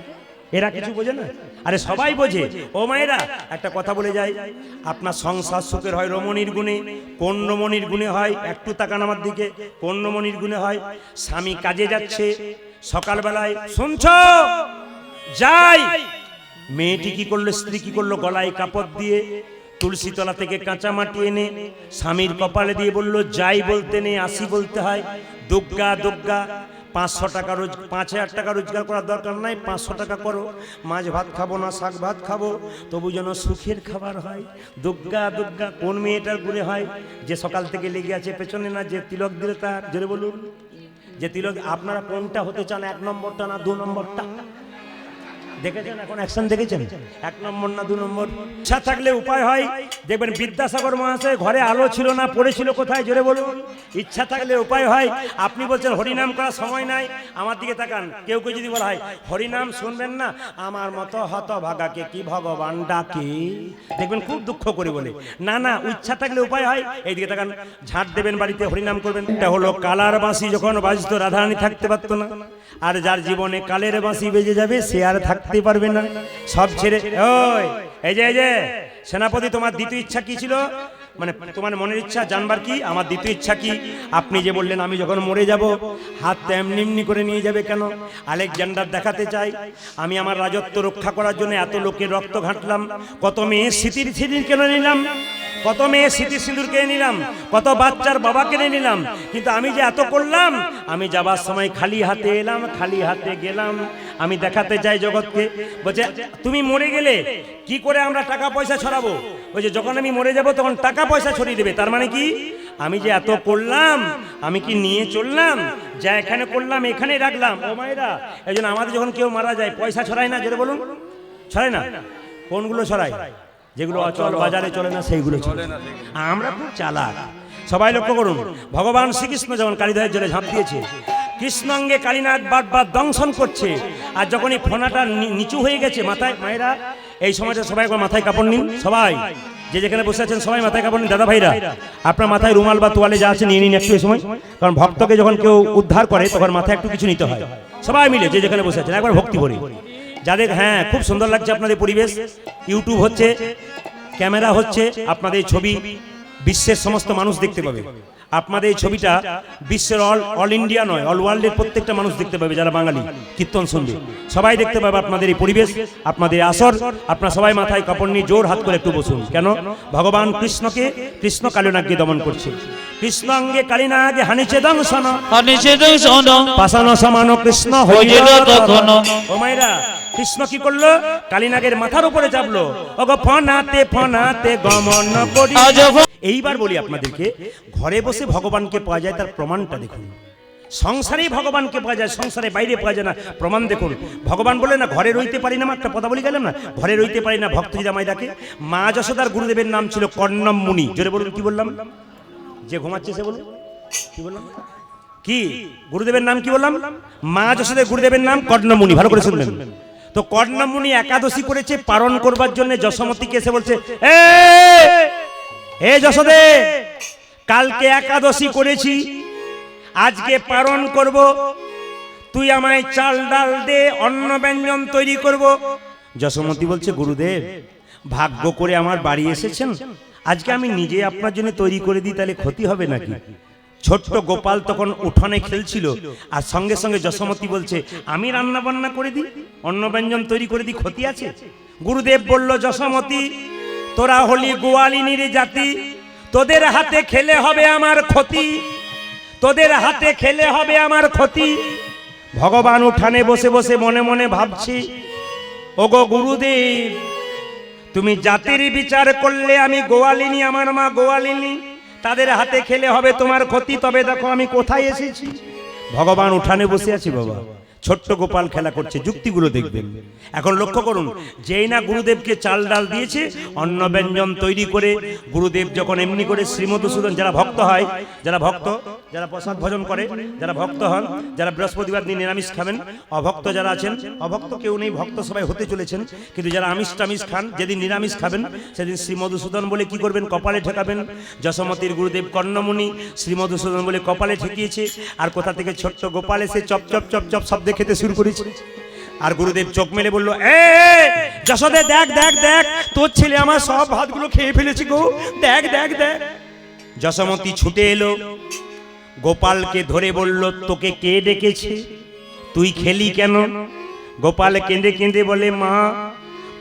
এরা কিছু বোঝে না? আরে সবাই বোঝে। ও মায়েরা একটা কথা বলে যাই, আপনার সংসার সুখের হয় রমণীর গুণে। কোন রমণীর গুণে হয়? একটু তাকান আমার দিকে। কোন রমণীর গুণে হয়? স্বামী কাজে যাচ্ছে সকালবেলায়, শুনছ যাই, মেয়েটি কি করলো, স্ত্রী কি করলো, গলায় কাপড় দিয়ে তুলসী তলা থেকে কাঁচা মাটি এনে স্বামীর কপালে দিয়ে বলল যাই বলতে নেই আসি বলতে হয়। দুগ্গা দুগ্গা 500 টাকা রোজ, 5000 টাকা রোজগার করার দরকার নাই, 500 টাকা করো, মাছ ভাত খাবো না শাক ভাত খাবো, তবু যেন সুখের খাবার হয়। দুগ্গা দুগ্গা কোন মেয়েটার গুণে হয়? যে সকাল থেকে লেগে আছে পেছনে, না যে তিলক দিলে তার। জোরে বলুন। যে তিলক, আপনারা কোনটা হতে চান, 1 নম্বরটা না 2 নম্বরটা? দেখেছেন এখন অ্যাকশন দেখেছেন? 1 নম্বর না 2 নম্বর? ইচ্ছা থাকলে উপায় হয়। দেখবেন বিদ্যাসাগর মহাশয় ঘরে আলো ছিল না, পড়েছিল কোথায়? জোরে বলুন। ইচ্ছা থাকলে উপায় হয়। আপনি বলছেন হরিনাম করার সময় নাই, আমার দিকে তাকান। কেউ কেউ যদি বলা হয় হরিনাম শুনবেন না, আমার মতো হতভাগাকে কি ভগবান ডাকে, দেখবেন খুব দুঃখ করে বলে। না না, ইচ্ছা থাকলে উপায় হয়। এইদিকে তাকান, ঝাঁট দেবেন বাড়িতে, হরিনাম করবেন। এটা হলো কালার বাঁশি, যখন বাজতো রাধারানী থাকতে পারতো না। আর যার জীবনে কালের বাঁশি বেজে যাবে সে আর থাকতে পারবে না, সব ছেড়ে। ওই এই যে সেনাপতি, তোমার দ্বিতীয় ইচ্ছা কি ছিল? মানে তোমার মনের ইচ্ছা জানবার কি? আমার দ্বিতীয় ইচ্ছা কি? আপনি যে বললেন আমি যখন মরে যাব হাতটা এমনি এমনি করে নিয়ে যাবে কেন? আলেকজান্ডার দেখাতে চাই আমি আমার রাজত্ব রক্ষা করার জন্য এত লোকের রক্ত ঘাঁটলাম, কত মেয়ে স্মৃতির সিঁদুর কেনে নিলাম, কত মেয়ে স্মৃতির সিঁদুর কিনে নিলাম, কত বাচ্চার বাবা কিনে নিলাম, কিন্তু আমি যে এত করলাম, আমি যাবার সময় খালি হাতে এলাম, খালি হাতে গেলাম। আমি দেখাতে চাই জগৎকে। বলছে তুমি মরে গেলে কি করে আমরা টাকা পয়সা ছড়াবো? বলছে যখন আমি মরে যাব তখন টাকা পয়সা ছড়িয়ে দেবে। তার মানে কি? আমি যে এত করলাম আমি কি নিয়ে চললাম, যা এখানে করলাম এখানে রাখলাম। ও মায়েরা, এই জন্য আমাদের যখন কেউ মারা যায় পয়সা ছড়ায় না? জোরে বলুন। ছড়ায় না? কোনগুলো ছড়ায়? যেগুলো অচল বাজারে চলে না সেইগুলো চলে। আমরা খুব চালাক। সবাই লক্ষ্য করুন, ভগবান শ্রীকৃষ্ণ যেমন কালীদহের জলে ঝাঁপ দিয়েছে, কৃষ্ণাঙ্গে কালীনাথ বারবার দংশন করছে, আর যখন এই ফোনাটা নিচু হয়ে গেছে মাথায়, মায়েরা এই সময়টা সবাই একবার মাথায় কাপড় নিন। সবাই যে যেখানে বসে আছেন সবাই মাথায় কাপড় নিন। দাদা ভাইরা আপনার মাথায় রুমাল বা তোয়ালে যা আছে নিয়ে নিন একটু এই সময়, কারণ ভক্তকে যখন কেউ উদ্ধার করে তখন মাথায় একটু কিছু নিতে হয়। সবাই মিলে যে যেখানে বসে আছেন একবার ভক্তি ভরে। যাদের, হ্যাঁ খুব সুন্দর লাগছে আপনাদের পরিবেশ, ইউটিউব হচ্ছে, ক্যামেরা হচ্ছে, আপনাদের ছবি বিশ্বের সমস্ত মানুষ দেখতে পাবে। আপনাদের এই ছবিটা বিশ্বের অল ইন্ডিয়া নয়, অল ওয়ার্ল্ডের প্রত্যেকটা মানুষ দেখতে পাবে, যারা বাঙালি কীর্তন শুনবে সবাই দেখতে পাবে আপনাদের এই পরিবেশ, আপনাদের আসর। আপনারা সবাই মাথায় কাপড় নিয়ে জোর হাত করে একটু বসুন। কেন? ভগবান কৃষ্ণকে, কৃষ্ণ কালিনাগকে দমন করছে। কৃষ্ণ অঙ্গে কালিনাগে হানিছে দংশন, পাষাণ সমান কৃষ্ণ হইল তখন। ও মায়েরা, কৃষ্ণ কি করলো? কালিনাগের মাথার উপরে চাপলো, ওগো ফনাতে ফনাতে গমন করি। এইবার বলি আপনাদেরকে, ঘরে বসে ভগবানকে পাওয়া যায়, তার প্রমাণটা দেখুন। সংসারেই ভগবানকে পাওয়া যায়, সংসারে বাইরে পাওয়া যায় না, প্রমাণ দেখুন। ভগবান বলে না ঘরে রইতে পারি না, একটা কথা বলি গেলাম না, ঘরে রইতে পারি না, ভক্ত যদি আমায় ডাকে। মা যশোদার গুরুদেবের নাম ছিল কর্ণম মুনি। জোরে বলুন, কি বললাম? যে ঘুমাচ্ছে সে বলুন, কি বললাম? কি গুরুদেবের নাম কি বললাম? মা যশোদার গুরুদেবের নাম কর্ণম মুনি। ভালো করে শুনবেন তো। কর্ণম মুনি একাদশী করেছে, পালন করবার জন্য যশোমতীকে এসে বলছে, এ যশোদে, কালকে একাদশী করেছি, আজকে পালন করব, তুই আমায় চাল ডাল দে, অন্ন ব্যঞ্জন তৈরি করব। যশোমতী বলছে, গুরুদেব ভাগ্য করে আমার বাড়ি এসেছেন, আজকে আমি নিজে আপনার জন্য তৈরি করে দিই, তাহলে ক্ষতি হবে নাকি? ছোট্ট গোপাল তখন উঠানে খেলছিল, আর সঙ্গে সঙ্গে যশোমতী বলছে, আমি রান্না বান্না করে দিই, অন্ন ব্যঞ্জন তৈরি করে দিই, ক্ষতি আছে? গুরুদেব বলল, যশোমতী তোরা হলি গোয়ালিনীর জাতি, তোদের হাতে খেলে হবে আমার ক্ষতি, তোদের হাতে খেলে হবে আমার ক্ষতি। ভগবান উঠানে বসে বসে মনে মনে ভাবছি, ওগো গুরুদেব, তুমি জাতির বিচার করলে আমি গোয়ালিনী, আমার মা গোয়ালিনী, তাদের হাতে খেলে হবে তোমার ক্ষতি। তবে দেখো আমি কোথায় এসেছি। ভগবান উঠানে বসে আছি বাবা, ছোট্ট গোপাল খেলা করছে। যুক্তিগুলো দেখবেন। এখন লক্ষ্য করুন, যেই না গুরুদেবকে চাল ডাল দিয়েছে, অন্ন ব্যঞ্জন তৈরি করে গুরুদেব যখন এমনি করে শ্রীমধুসূদন, যারা ভক্ত হয়, যারা ভক্ত, যারা প্রসাদ ভোজন করে, যারা ভক্ত হন, যারা বৃহস্পতিবার দিন নিরামিষ খাবেন, অভক্ত যারা আছেন, অভক্ত কেউ নেই, ভক্ত সবাই হতে চলেছেন, কিন্তু যারা আমিষ টামিষ খান, যেদিন নিরামিষ খাবেন সেদিন শ্রীমধুসূদন বলে কি করবেন? কপালে ঠেকাবেন। যশোমতীর গুরুদেব কর্ণমুনি শ্রীমধুসূদন বলে কপালে ঠেকিয়েছে, আর কোথা থেকে ছোট্ট গোপাল এসে চপ চপ চপ চপ শব্দে খেতে শুরু করেছে। আর গুরুদেব চোখ মেলে বলল, যশোদে দেখ দেখ দেখ, তোর ছেলে আমার সব ভাতগুলো খেয়ে ফেলেছে গো, দেখ দেখ দেখ। যশোমতী ছুটে এলো, গোপালকে ধরে বলল, তোকে কে ডেকেছে? তুই খেলি কেন? গোপাল কেঁদে কেঁদে বলে, মা,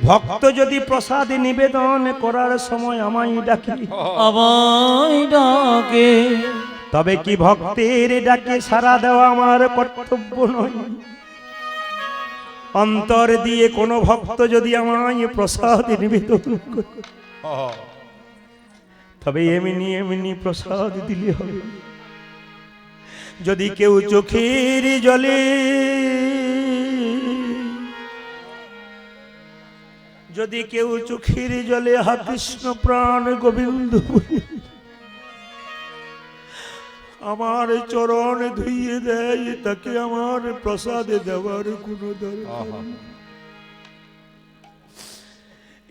ভক্ত যদি প্রসাদ নিবেদন করার সময় আমায় ডাকে, তবে কি ভক্তের ডাকে সাড়া দেওয়া আমার কর্তব্য নয়? অন্তর দিয়ে কোনো ভক্ত যদি আমায় প্রসাদ নিবেদন করে, তবে এমনি এমনি প্রসাদ দিলে হবে। যদি কেউ চোখের জলে, যদি কেউ চোখের জলে হা কৃষ্ণ প্রাণ গোবিন্দ আমার চরণ ধুইয়ে দেয়, তাকে আমার প্রসাদ দেওয়ার কোনো দরকার।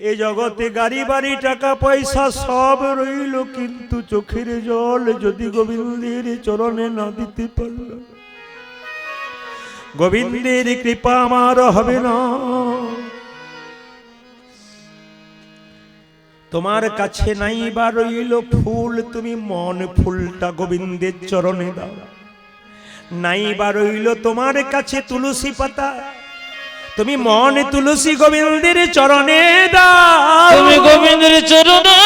এই জগতে গাড়ি বাড়ি টাকা পয়সা সব রইল, কিন্তু চোখের জল যদি গোবিন্দের চরণে না দিতে পারলাম, গোবিন্দের কৃপা আমার হবে না। তোমার কাছে নাই বা রইল ফুল, তুমি মন ফুলটা গোবিন্দের চরণে দাও। নাই বা রইল তোমার কাছে তুলসী পাতা, তুমি মন তুলসী গোবিন্দের চরণে দাও। তুমি গোবিন্দের চরণে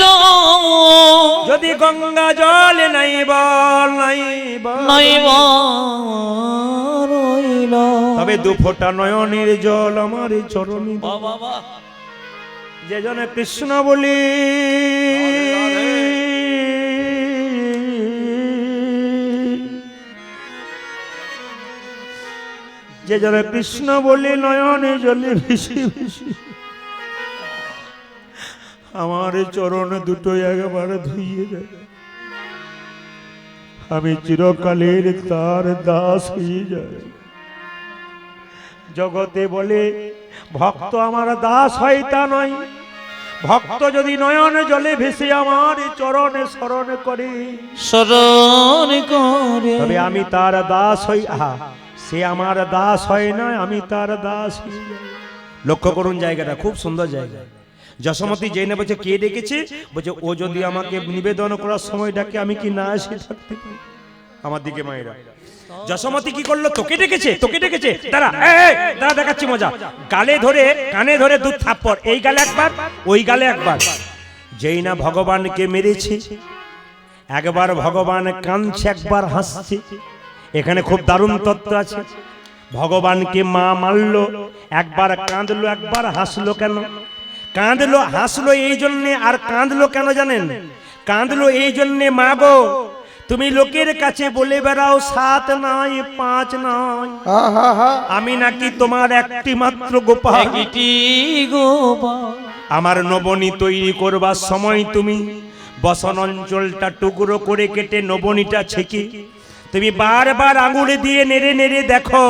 দাও। যদি গঙ্গা জল নাই বা রইল, তবে দু ফোঁটা নয়নের জল আমার চরণে দাও। বাবা, যে জনে কৃষ্ণ বলি, যে জনে কৃষ্ণ বলি, নয়নে জলে ভেসে ভেসে আমার চরণ দুটো একবার ধুইয়ে দেয়, আমি চিরকালের তার দাস হয়ে যাই। জগতে বলে ভক্ত আমার দাস হয়, তা নয়। ভক্ত যদি নয়ন জলে ভেসে আমার চরণে স্মরণ করে, তবে আমি তার দাস হই। সে আমার দাস হয় না, আমি তার দাস হই। লক্ষ্য করুন জায়গাটা, খুব সুন্দর জায়গা। যশোমতি যেই না বলছে কে ডেকেছে, বলছে ও যদি আমাকে নিবেদন করার সময় ডাকে আমি কি না এসে থাকতে পারি? আমার দিকে মায়েরা, যশোমতি কি করলো, তোকে ডেকেছে, তোকে ডেকেছে, দাঁড়া দাঁড়া দেখাচ্ছি মজা। গালে ধরে কানে ধরে দুধ থাপ্পড়, এই গালে একবার ওই গালে একবার। যেই না ভগবানকে মেরেছে, একবার ভগবান কাঁদছে একবার হাসছে। এখানে খুব দারুণ তত্ত্ব আছে। ভগবানকে মা মারলো, একবার কাঁদলো একবার হাসলো। কেন কাঁদলো হাসলো এই জন্যে, আর কাঁদলো কেন জানেন? কাঁদলো এই জন্যে, মা গো তুমি লোকের কাছে বলে বেড়াও 7 নয় 5 নয়, আমি নাকি তোমার একটি মাত্র গোপাল। একটি গোপাল। আমার নবনী তৈরি করবার সময় তুমি বসন অঞ্চলটা টুকরো করে কেটে নবনীটা ছেঁকে তুমি বারবার আঙুলে দিয়ে নেড়ে নেড়ে দেখো,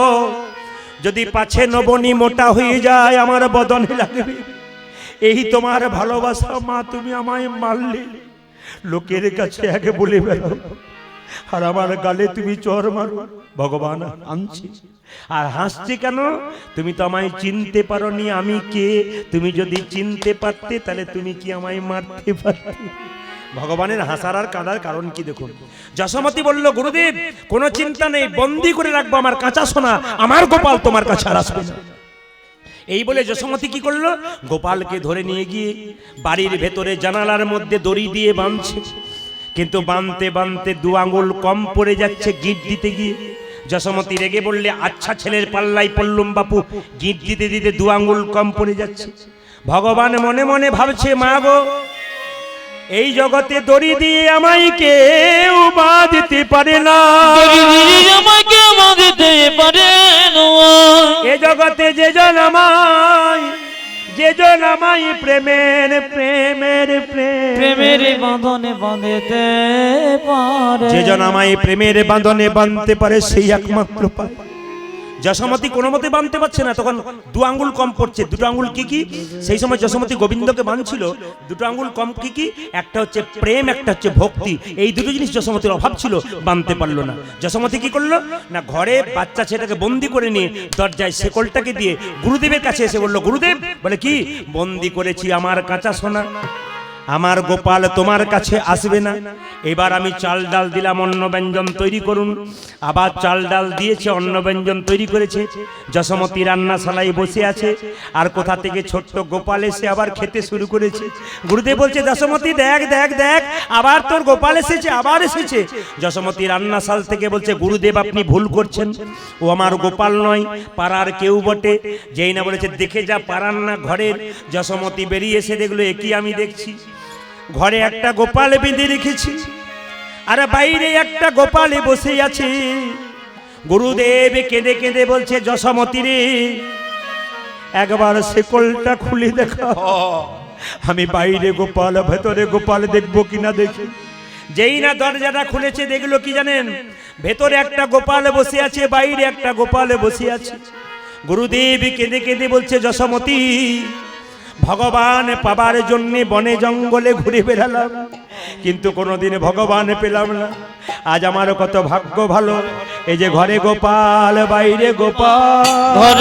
যদি পাছে নবনী মোটা হয়ে যায় আমার বদনে লাগবে। এই তোমার ভালোবাসা মা, তুমি আমায় মারলে, লোকের কাছে আগে বলে বেড়াও, আর আমার গালে তুমি চর মারো। ভগবান আনছি আর হাসছে কেন? তুমি তো আমায় চিনতে পারোনি, আমি কে। তুমি যদি চিনতে পারতে তাহলে তুমি কি আমায় মারতে পারতে? ভগবানের হাসার আর কাঁদার কারণ কি দেখুন। যশোমতি বলল, গুরুদেব কোনো চিন্তা নেই, বন্দি করে রাখবো আমার কাঁচা সোনা, আমার গোপাল তোমার কাছে আর আসবে না। এই বলে যশোমতি কি করলো, গোপালকে ধরে নিয়ে গিয়ে বাড়ির ভেতরে জানালার মধ্যে দড়ি দিয়ে বাঁধছে। কিন্তু বাঁধতে বাঁধতে 2 আঙুল কম পড়ে যাচ্ছে গিট দিতে গিয়ে। যশোমতি রেগে বললে, আচ্ছা ছেলের পাল্লাই পড়লুম বাপু, গিট দিতে দিতে 2 আঙুল কম পড়ে যাচ্ছে। ভগবান মনে মনে ভাবছে, মা গো এই জগতে দড়ি দিয়ে আমায় কেউ বাঁধতে পারে না, আমাকে বাঁধতে পারে না। এ জগতে যে জন আমায় প্রেমের প্রেমের প্রেমের বাঁধনে বাঁধতে পারে, যে জন আমায় প্রেমের বাঁধনে বাঁধতে পারে সেই একমাত্র পায়। যশোমতি কোনো মতে বাঁধতে পারছে না, তখন 2 আঙ্গুল কম পড়ছে। 2 আঙ্গুল কি কি? সেই সময় যশোমতি গোবিন্দকে বাঁধছিল, 2 আঙ্গুল কম কি কি? একটা হচ্ছে প্রেম, একটা হচ্ছে ভক্তি। এই দুটো জিনিস যশোমতির অভাব ছিল, বাঁধতে পারলো না। যশোমতি কি করলো না, ঘরে বাচ্চা ছেলেটাকে বন্দি করে নিয়ে দরজায় শেকলটাকে দিয়ে গুরুদেবের কাছে এসে বললো, গুরুদেব বলে কি, বন্দি করেছি আমার কাঁচা সোনা, আমার গোপাল তোমার কাছে আসবে না। এবার আমি চাল ডাল দিলাম, অন্ন ব্যঞ্জন তৈরি করুন। আবার চাল ডাল দিয়েছে, অন্ন ব্যঞ্জন তৈরি করেছে। যশোমতি রান্নাশালায় বসে আছে, আর কোথা থেকে ছোট্ট গোপাল এসে আবার খেতে শুরু করেছে। গুরুদেব বলছে, যশোমতি দেখ দেখ দেখ, আবার তোর গোপাল এসেছে, আবার এসেছে। যশোমতি রান্নাশাল থেকে বলছে, গুরুদেব আপনি ভুল করছেন, ও আমার গোপাল নয়, পাড়ার কেউ বটে। যেই না বলেছে দেখে যা পাড়ার না ঘরের। যশোমতি বেরিয়ে এসে দেখলো, একই আমি দেখছি, ঘরে একটা গোপাল বেঁধে রেখেছি, আর বাইরে একটা গোপাল বসে আছে। গুরুদেব কেঁদে কেঁদে বলছে, যশোমতি রে একবার শেকলটা খুলে দেখা, আমি বাইরে গোপাল ভেতরে গোপাল দেখবো কিনা দেখি। যেই না দরজাটা খুলেছে দেখলো কি জানেন, ভেতরে একটা গোপাল বসে আছে, বাইরে একটা গোপাল বসে আছে। গুরুদেব কেঁদে কেঁদে বলছে, যশোমতি ভগবান পাবার জন্য বনে জঙ্গলে ঘুরে বেড়ালাম, কিন্তু কোনোদিন ভগবান পেলাম না। আজ আমার কত ভাগ্য ভালো, এই যে ঘরে গোপাল বাইরে গোপাল।